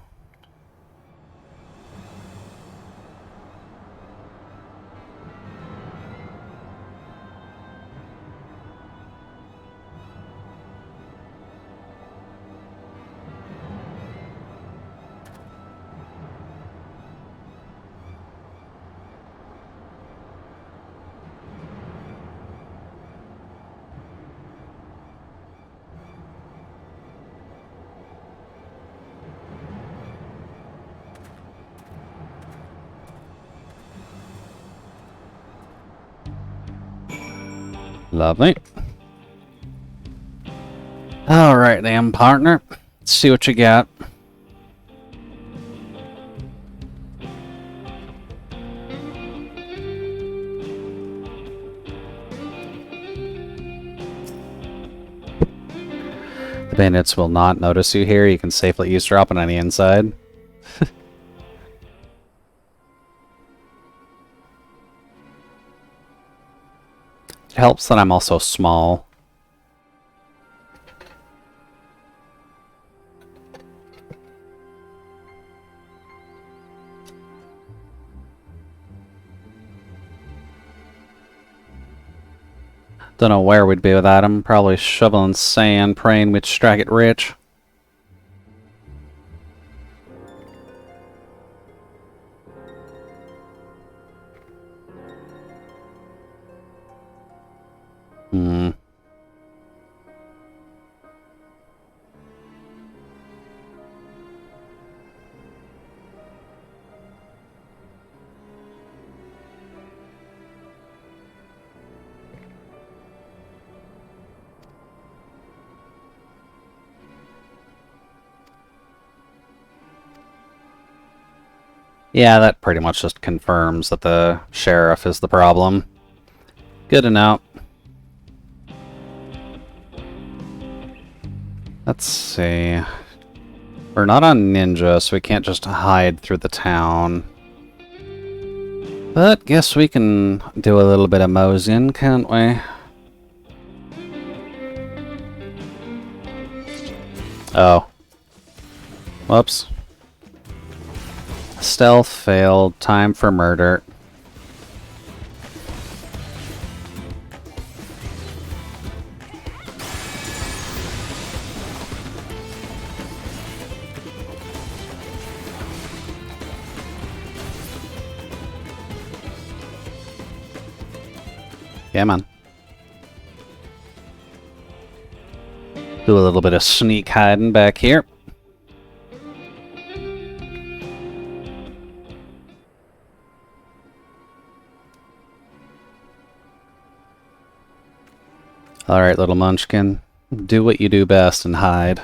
Lovely. Alright then, partner. Let's see what you got. The bandits will not notice you here. You can safely eavesdrop on the inside. It helps that I'm also small. Don't know where we'd be without him. Probably shoveling sand, praying we'd strike it rich. Yeah, that pretty much just confirms that the sheriff is the problem. Good to know. Let's see. We're not on ninja, so we can't just hide through the town. But guess we can do a little bit of moseying, can't we? Oh. Whoops. Stealth failed. Time for murder. Yeah, man. Do a little bit of sneak hiding back here. Alright, little munchkin. Do what you do best and hide.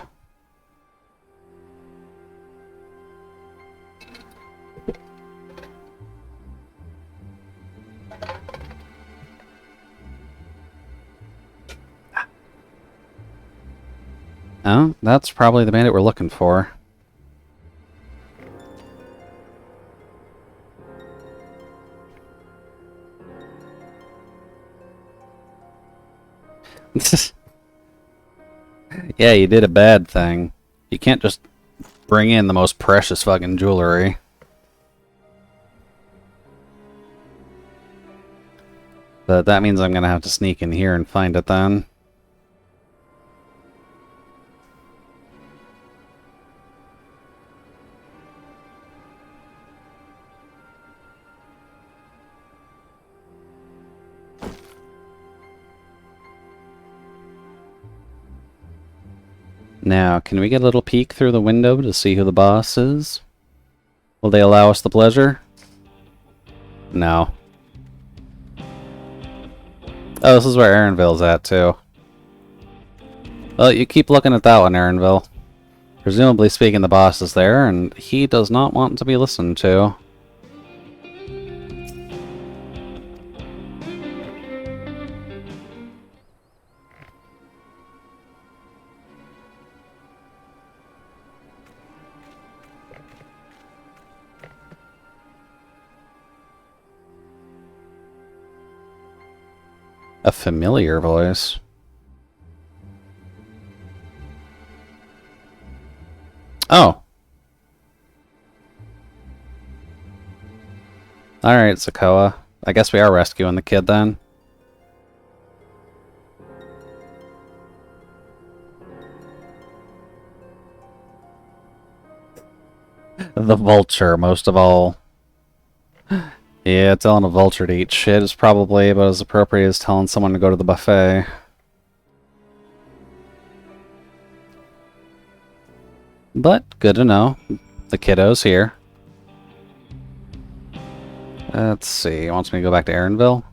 Oh, that's probably the bandit we're looking for. Yeah, you did a bad thing. You can't just bring in the most precious fucking jewelry. But that means I'm gonna have to sneak in here and find it then. Now, can we get a little peek through the window to see who the boss is? Will they allow us the pleasure? No. Oh, this is where Aaronville's at, too. Well, you keep looking at that one, Aaronville. Presumably speaking, the boss is there, and he does not want to be listened to. A familiar voice. Oh. Alright, Sokoa. I guess we are rescuing the kid then. The vulture, most of all. Yeah, telling a vulture to eat shit is probably about as appropriate as telling someone to go to the buffet. But, good to know. The kiddo's here. Let's see, he wants me to go back to Aaronville?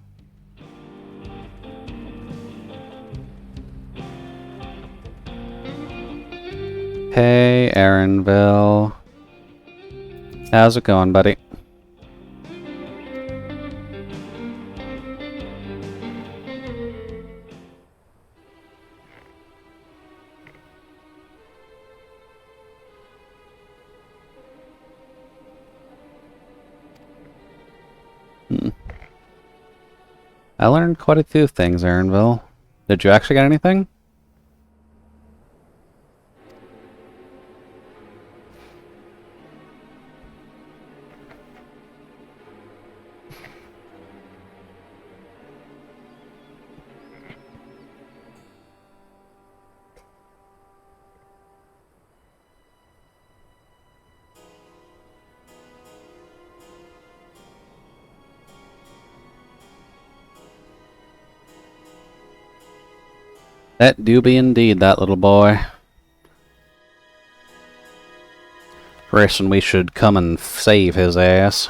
Hey, Aaronville. How's it going, buddy? I learned quite a few things, Aaronville. Did you actually get anything? That do be indeed, that little boy. Reckon we should come and save his ass.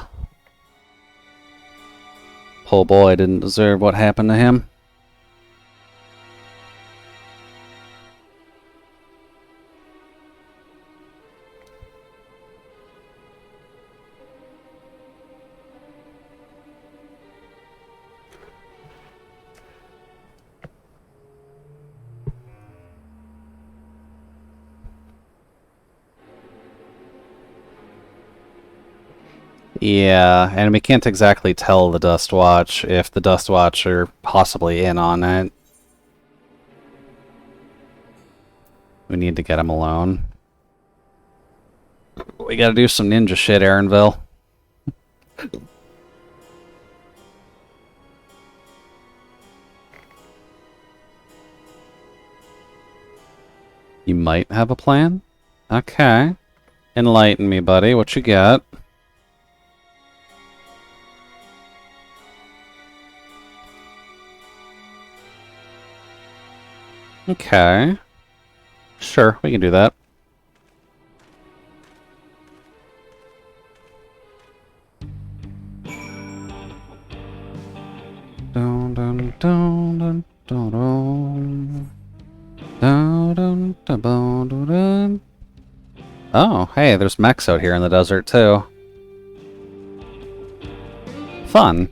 Poor boy didn't deserve what happened to him. Yeah, and we can't exactly tell the Dust Watch if the Dust Watch are possibly in on it. We need to get him alone. We gotta do some ninja shit, Aaronville. You might have a plan? Okay. Enlighten me, buddy. What you got? Okay. Sure, we can do that. Dun dun dun dun dun dun. Dun dun dun dun dun dun. Oh, hey, there's mechs out here in the desert too. Fun.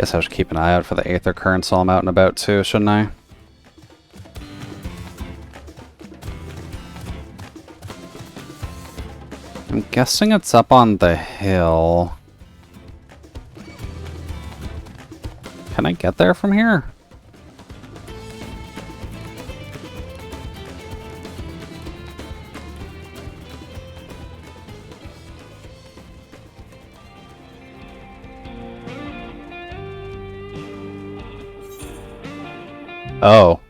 Guess I should keep an eye out for the Aether Currents while I'm out and about too, shouldn't I? I'm guessing it's up on the hill. Can I get there from here? Oh.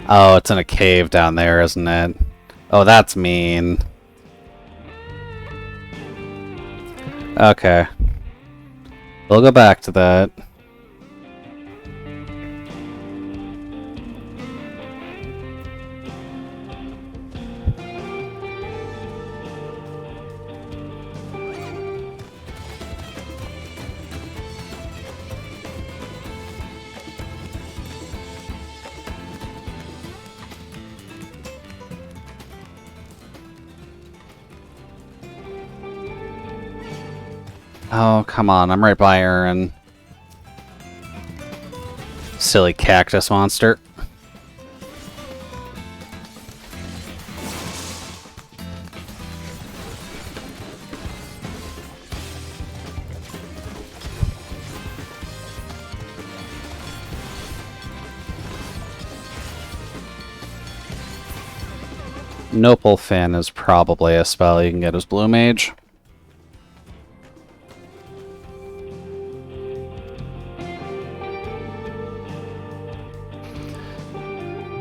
Oh, it's in a cave down there, isn't it? Oh, that's mean. Okay. We'll go back to that. Oh, come on, I'm right by Aaron. Silly cactus monster. Nopal Fin is probably a spell you can get as Blue Mage.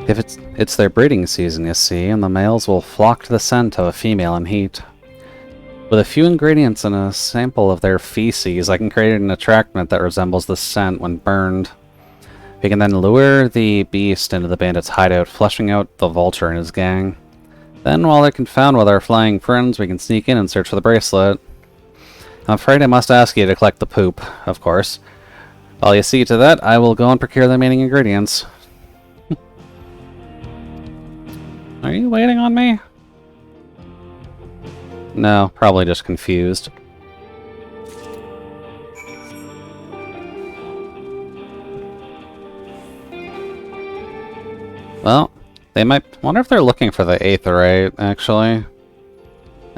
If it's their breeding season, you see, and the males will flock to the scent of a female in heat. With a few ingredients and a sample of their feces, I can create an attractant that resembles the scent when burned. We can then lure the beast into the bandit's hideout, flushing out the vulture and his gang. Then, while they're confounded with our flying friends, we can sneak in and search for the bracelet. I'm afraid I must ask you to collect the poop, of course. While you see to that, I will go and procure the remaining ingredients. Are you waiting on me? No, probably just confused. Well, they might... wonder if they're looking for the Aetherite, actually.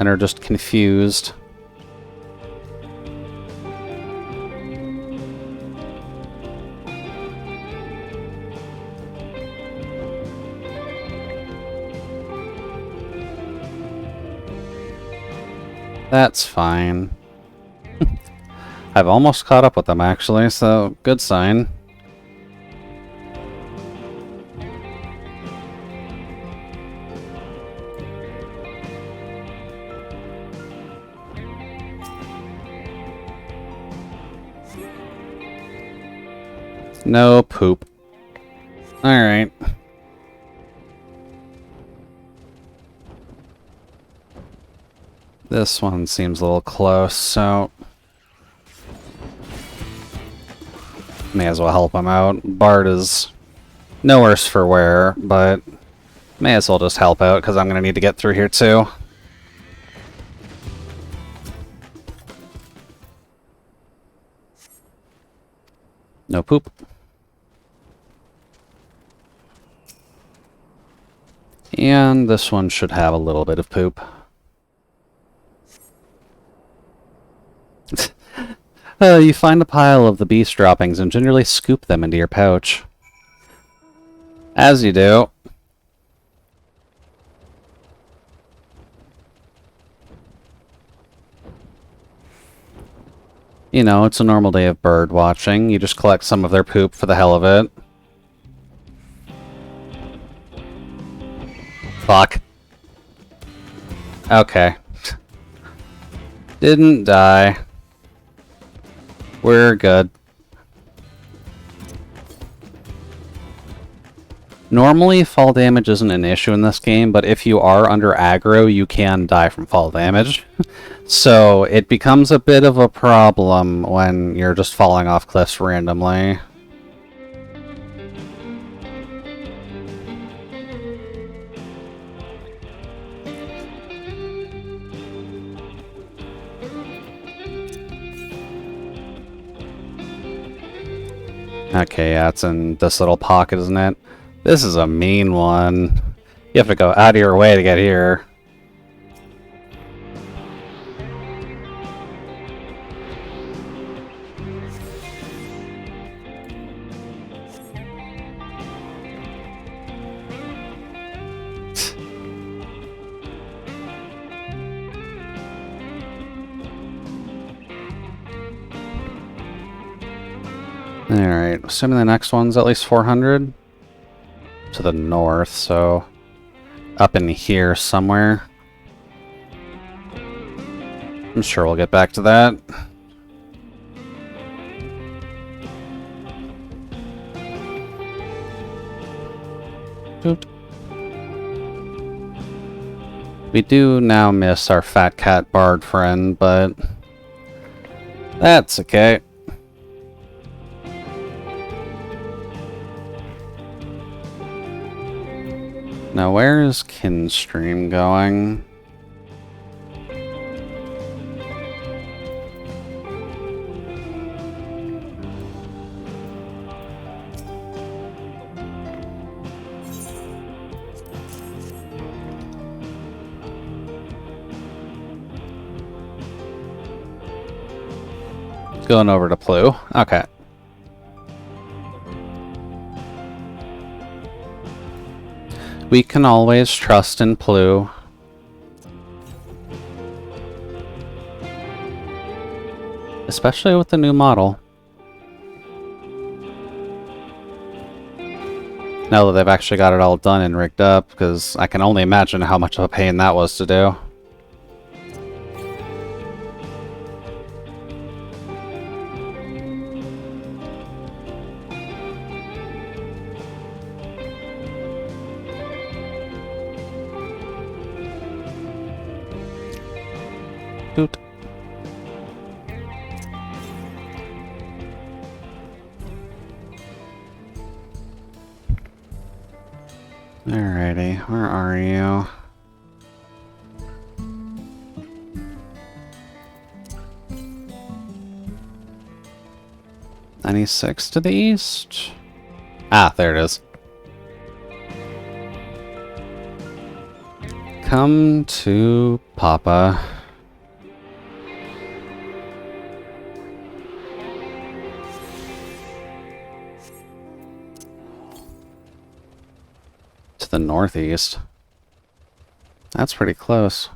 And are just confused. That's fine. I've almost caught up with them, actually, so good sign. No poop. Alright. This one seems a little close, so... may as well help him out. Bard is no worse for wear, but may as well just help out, because I'm going to need to get through here too. No poop. And this one should have a little bit of poop. You find a pile of the beast droppings and gingerly scoop them into your pouch. As you do. You know, it's a normal day of bird watching. You just collect some of their poop for the hell of it. Fuck. Okay. Didn't die. We're good. Normally, fall damage isn't an issue in this game, but if you are under aggro, you can die from fall damage. So, it becomes a bit of a problem when you're just falling off cliffs randomly. Okay, yeah, it's in this little pocket, isn't it? This is a mean one. You have to go out of your way to get here. Alright, assuming the next one's at least 400 to the north, so up in here somewhere. I'm sure we'll get back to that. Oop. We do now miss our fat cat bard friend, but that's okay. Now, where is Kinstream going? Going over to Plu. Okay. We can always trust in Plu. Especially with the new model. Now that they've actually got it all done and rigged up, because I can only imagine how much of a pain that was to do. Doot. Alrighty, where are you? .96 to the east? Ah, there it is. Come to Papa. The northeast. That's pretty close.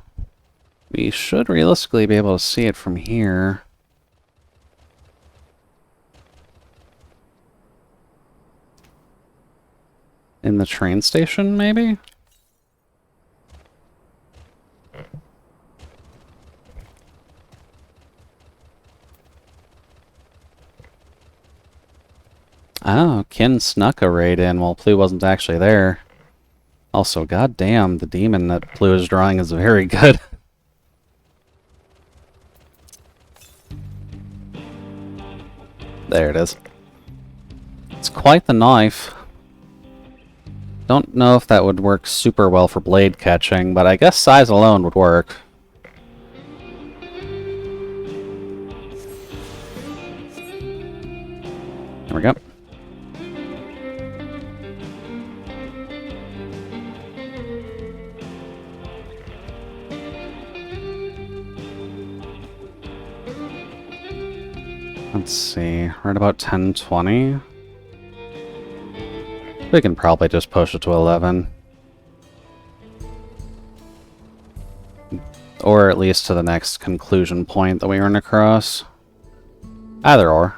We should realistically be able to see it from here. In the train station, maybe? Oh, Kin snuck a raid in while Plu wasn't actually there. Also, goddamn, the demon that Plu is drawing is very good. There it is. It's quite the knife. Don't know if that would work super well for blade catching, but I guess size alone would work. There we go. Let's see, we're at about 10:20. We can probably just push it to 11. Or at least to the next conclusion point that we run across. Either or.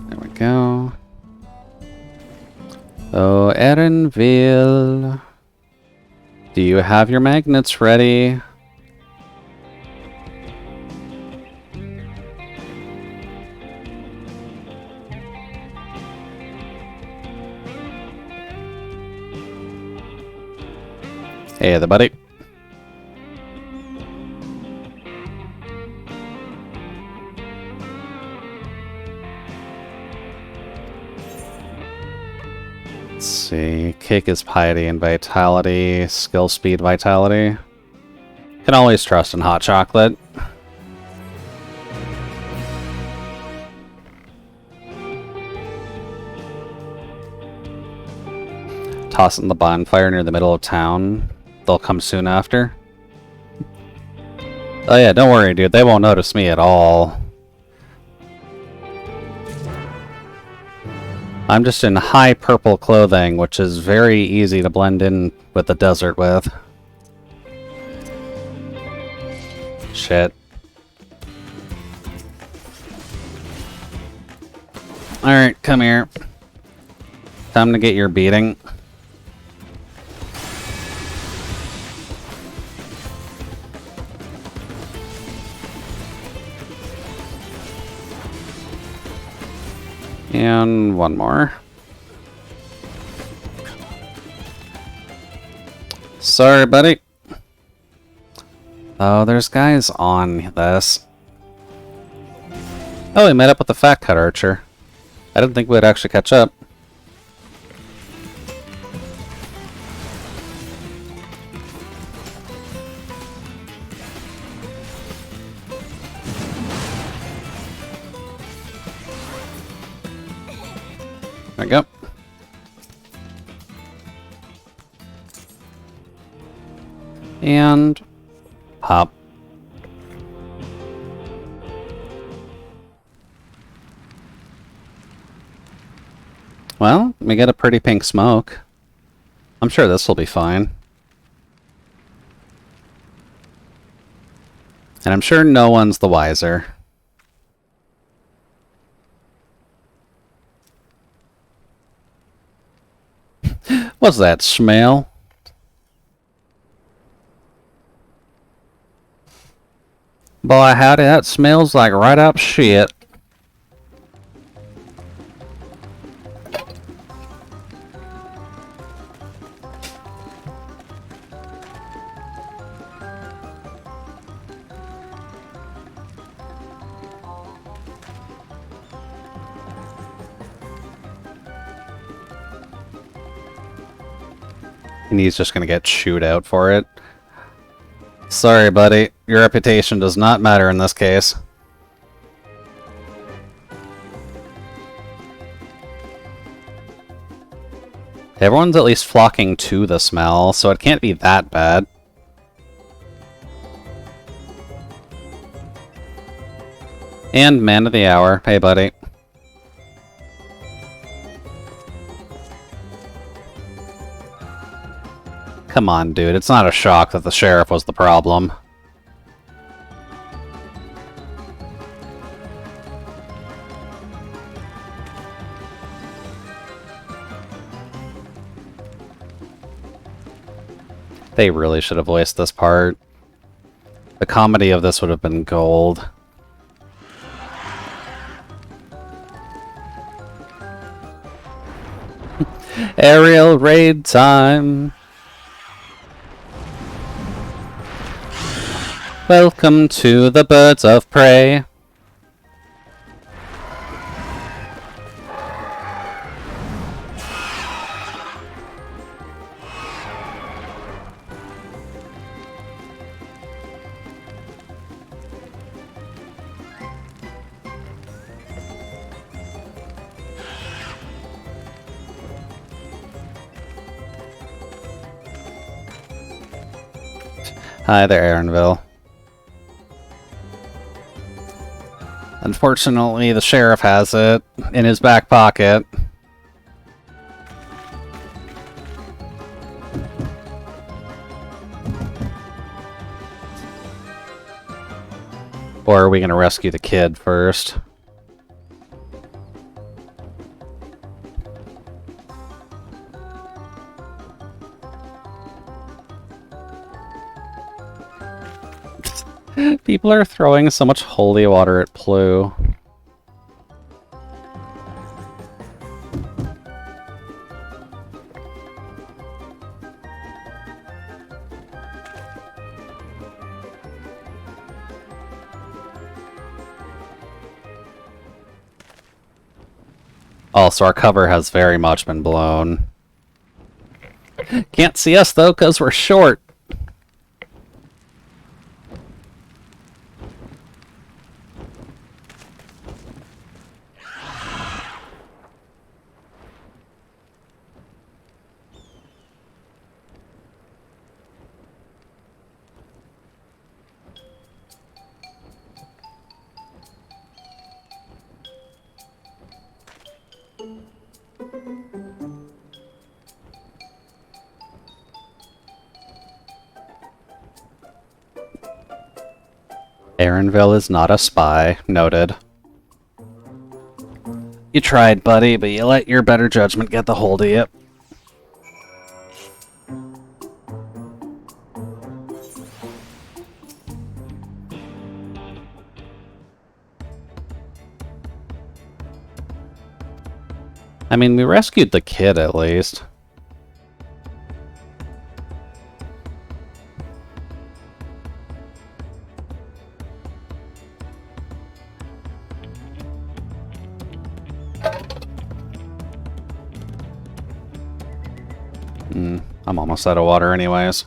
There we go. Oh, Erenville. Do you have your magnets ready? Hey there, buddy. Let's see. Kick is piety and vitality. Skill, speed, vitality. Can always trust in hot chocolate. Toss it in the bonfire near the middle of town. They'll come soon after. Oh yeah, don't worry, dude. They won't notice me at all. I'm just in high purple clothing, which is very easy to blend in with the desert with. Shit. Alright, come here. Time to get your beating. And one more. Sorry, buddy. Oh, there's guys on this. Oh, we met up with the Fat Cut Archer. I didn't think we'd actually catch up. There we go. And pop. Well, we get a pretty pink smoke. I'm sure this will be fine. And I'm sure no one's the wiser. What's that smell? Boy, howdy, that smells like right up shit. And he's just gonna get chewed out for it. Sorry, buddy. Your reputation does not matter in this case. Everyone's at least flocking to the smell, so it can't be that bad. And man of the hour. Hey, buddy. Come on, dude. It's not a shock that the sheriff was the problem. They really should have voiced this part. The comedy of this would have been gold. Aerial raid time! Welcome to the birds of prey. Hi there, Aaronville. Unfortunately, the sheriff has it in his back pocket. Or are we going to rescue the kid first? People are throwing so much holy water at Plu. Also, our cover has very much been blown. Can't see us, though, because we're short. Aaronville is not a spy. Noted. You tried, buddy, but you let your better judgment get the hold of you. I mean, we rescued the kid, at least. I'm almost out of water anyways.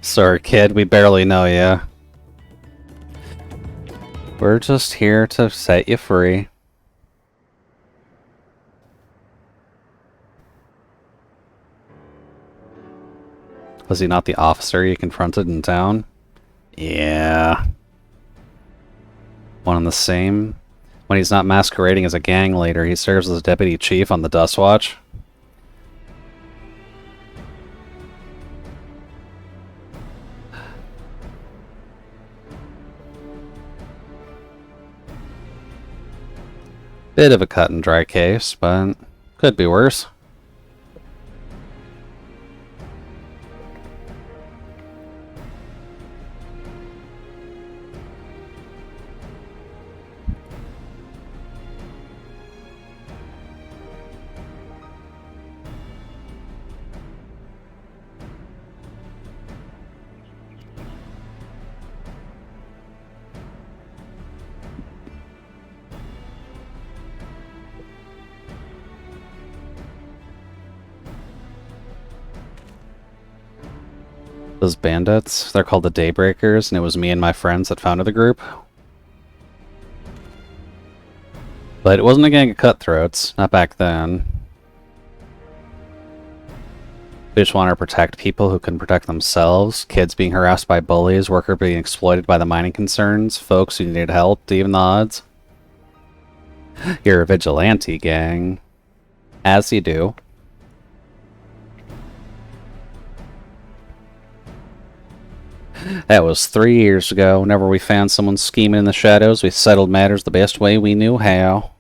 Sorry, kid, we barely know ya. We're just here to set you free. Was he not the officer you confronted in town? Yeah. One and the same. When he's not masquerading as a gang leader, he serves as deputy chief on the Dust Watch. Bit of a cut and dry case, but could be worse. Those bandits, they're called the Daybreakers, and it was me and my friends that founded the group. But it wasn't a gang of cutthroats, not back then. We just wanted to protect people who couldn't protect themselves, kids being harassed by bullies, workers being exploited by the mining concerns, folks who needed help to even the odds. You're a vigilante gang. As you do. That was 3 years ago. Whenever we found someone scheming in the shadows, we settled matters the best way we knew how.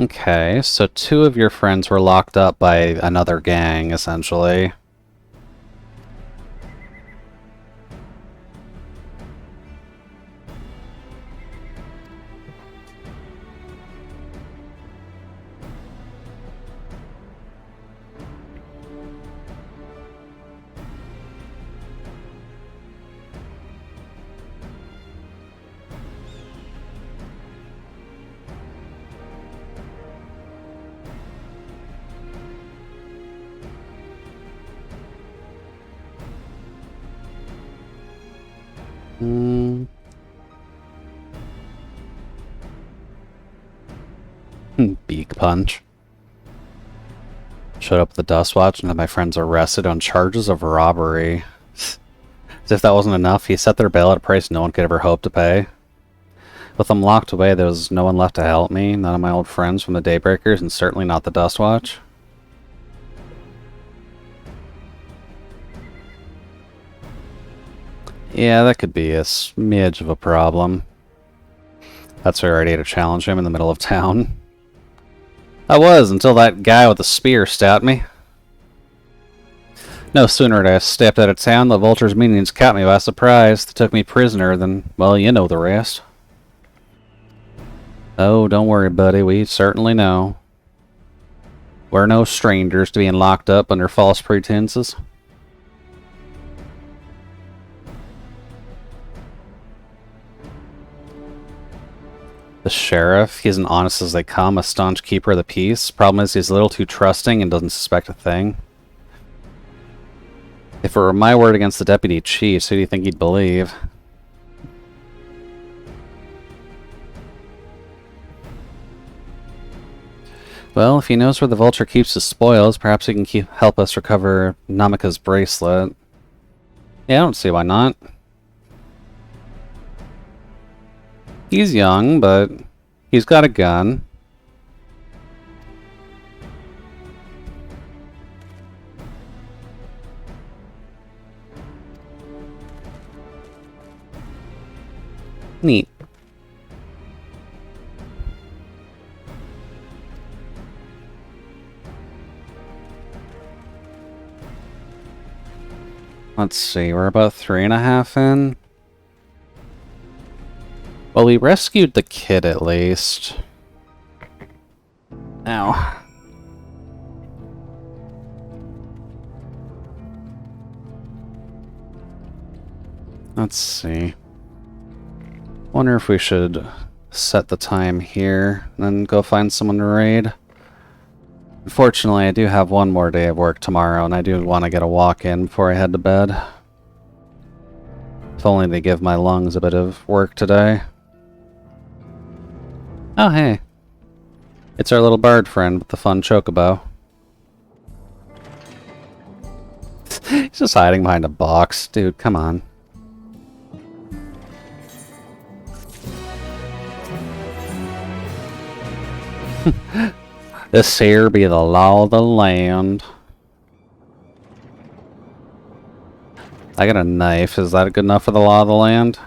Okay, so 2 of your friends were locked up by another gang, essentially. Beak punch. Showed up at the Dust Watch and had my friends arrested on charges of robbery. As if that wasn't enough, he set their bail at a price no one could ever hope to pay. With them locked away, there was no one left to help me, none of my old friends from the Daybreakers, and certainly not the Dust Watch. Yeah, that could be a smidge of a problem. That's why I already had to challenge him in the middle of town. I was, until that guy with the spear stabbed me. No sooner had I stepped out of town, the vulture's minions caught me by surprise. They took me prisoner, then, well, you know the rest. Oh, don't worry, buddy, we certainly know. We're no strangers to being locked up under false pretenses. The sheriff, he's as honest as they come, a staunch keeper of the peace. Problem is, he's a little too trusting and doesn't suspect a thing. If it were my word against the deputy chiefs, who do you think he'd believe? Well, if he knows where the vulture keeps his spoils, perhaps he can help us recover Namika's bracelet. Yeah, I don't see why not. He's young, but he's got a gun. Neat. Let's see, we're about 3.5 in. Well, we rescued the kid at least. Ow. Let's see. Wonder if we should set the time here, then go find someone to raid. Unfortunately, I do have one more day of work tomorrow, and I do want to get a walk in before I head to bed. If only they give my lungs a bit of work today. Oh, hey. It's our little bird friend with the fun chocobo. He's just hiding behind a box. Dude, come on. This here be the law of the land. I got a knife. Is that good enough for the law of the land?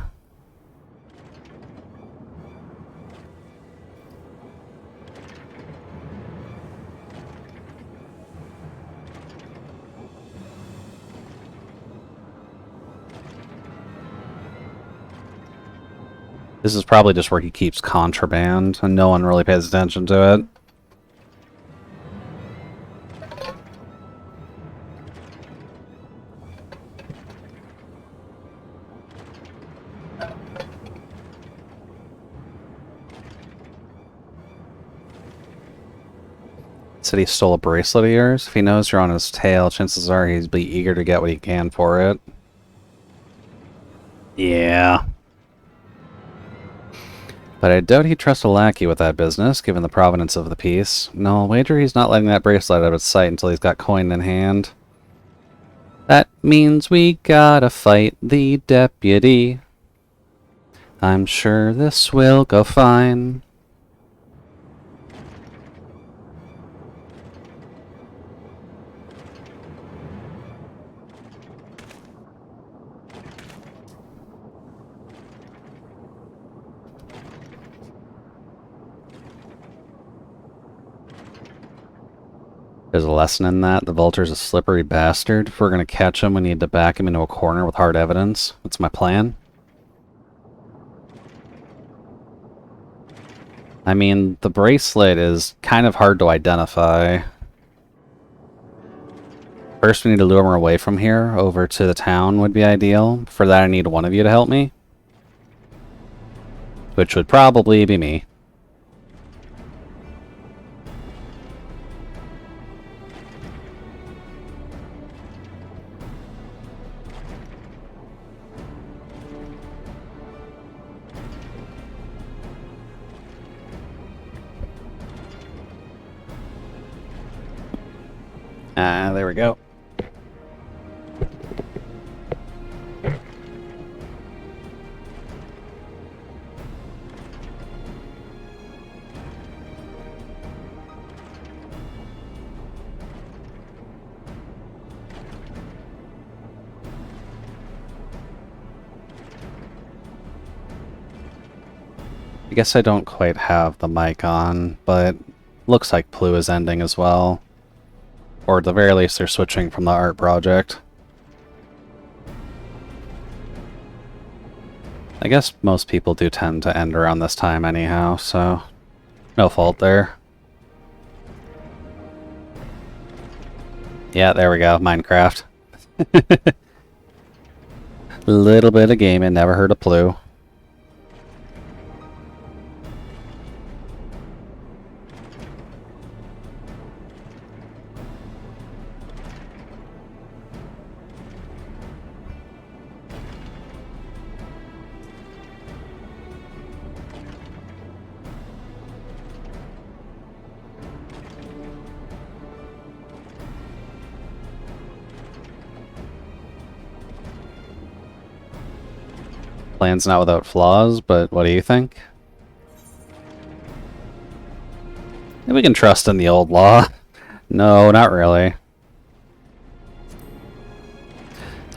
This is probably just where he keeps contraband, and no one really pays attention to it. Said he stole a bracelet of yours. If he knows you're on his tail, chances are he'd be eager to get what he can for it. Yeah. But I doubt he'd trust a lackey with that business, given the provenance of the piece. No, I'll wager he's not letting that bracelet out of sight until he's got coin in hand. That means we gotta fight the deputy. I'm sure this will go fine. There's a lesson in that. The vulture's a slippery bastard. If we're going to catch him, we need to back him into a corner with hard evidence. That's my plan. I mean, the bracelet is kind of hard to identify. First, we need to lure him away from here. Over to the town would be ideal. For that, I need one of you to help me. Which would probably be me. There we go. I guess I don't quite have the mic on, but Looks like Plu is ending as well. Or at the very least, they're switching from the art project. I guess most people do tend to end around this time anyhow, so no fault there. Yeah, there we go, Minecraft. Little bit of gaming, never heard of Plu. Plan's not without flaws, but what do you think? Maybe we can trust in the old law. No, not really.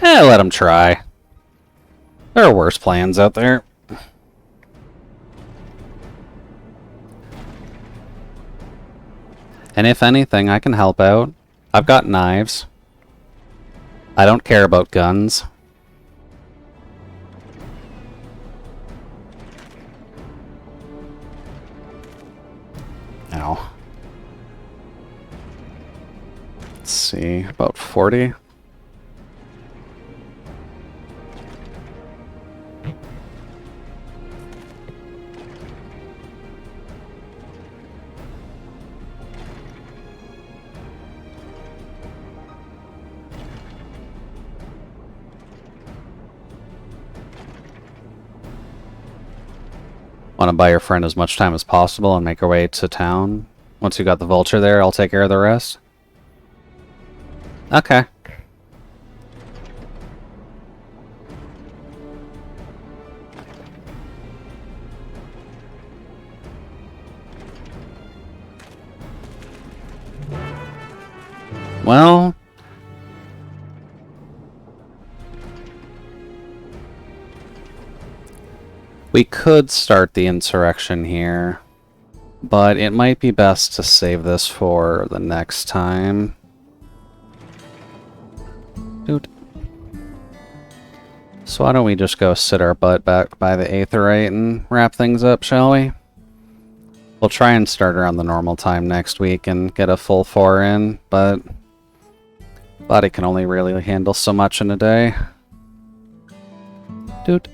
Let them try. There are worse plans out there. And if anything, I can help out. I've got knives. I don't care about guns. Ow. Let's see, about 40. Want to buy your friend as much time as possible and make our way to town? Once you got the vulture there, I'll take care of the rest. Okay. Well... we could start the insurrection here, but it might be best to save this for the next time. Dude. So why don't we just go sit our butt back by the Aetheryte and wrap things up, shall we? We'll try and start around the normal time next week and get a full 4 in, but body can only really handle so much in a day. Dude.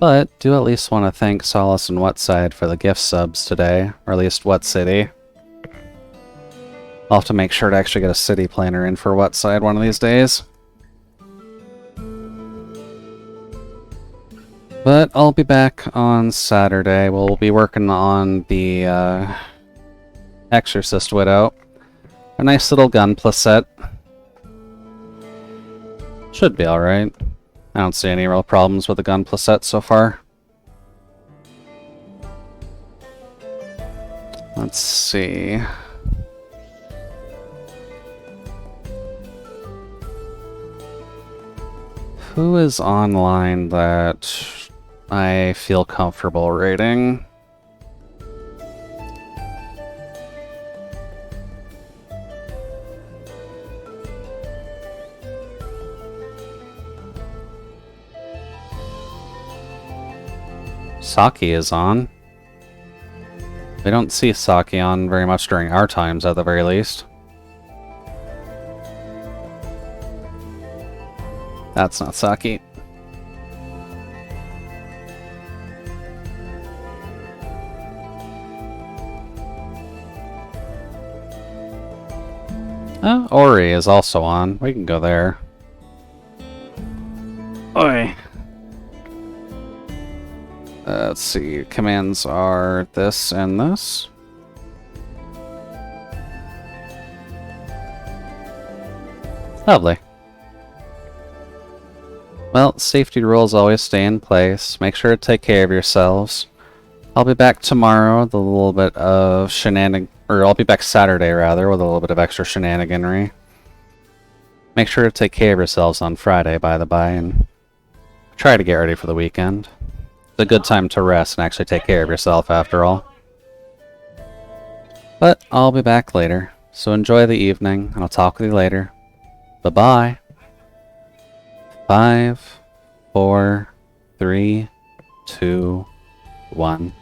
But do at least want to thank Solace and Whatside for the gift subs today, or at least What City. I'll have to make sure to actually get a city planner in for Whatside one of these days. But I'll be back on Saturday. We'll be working on the Exorcist Widow. A nice little gun plus set. Should be alright. I don't see any real problems with the gun plus set so far. Let's see. Who is online that I feel comfortable rating? Saki is on. We don't see Saki on very much during our times, at the very least. That's not Saki. Oh, Ori is also on. We can go there. Oi. Let's see, commands are this and this. Lovely. Well, safety rules always stay in place. Make sure to take care of yourselves. I'll be back tomorrow with a little bit of or I'll be back Saturday rather, with a little bit of extra shenaniganry. Make sure to take care of yourselves on Friday, by the by, and try to get ready for the weekend. It's a good time to rest and actually take care of yourself, after all. But I'll be back later, so enjoy the evening, and I'll talk with you later. Bye-bye. 5, 4, 3, 2, 1.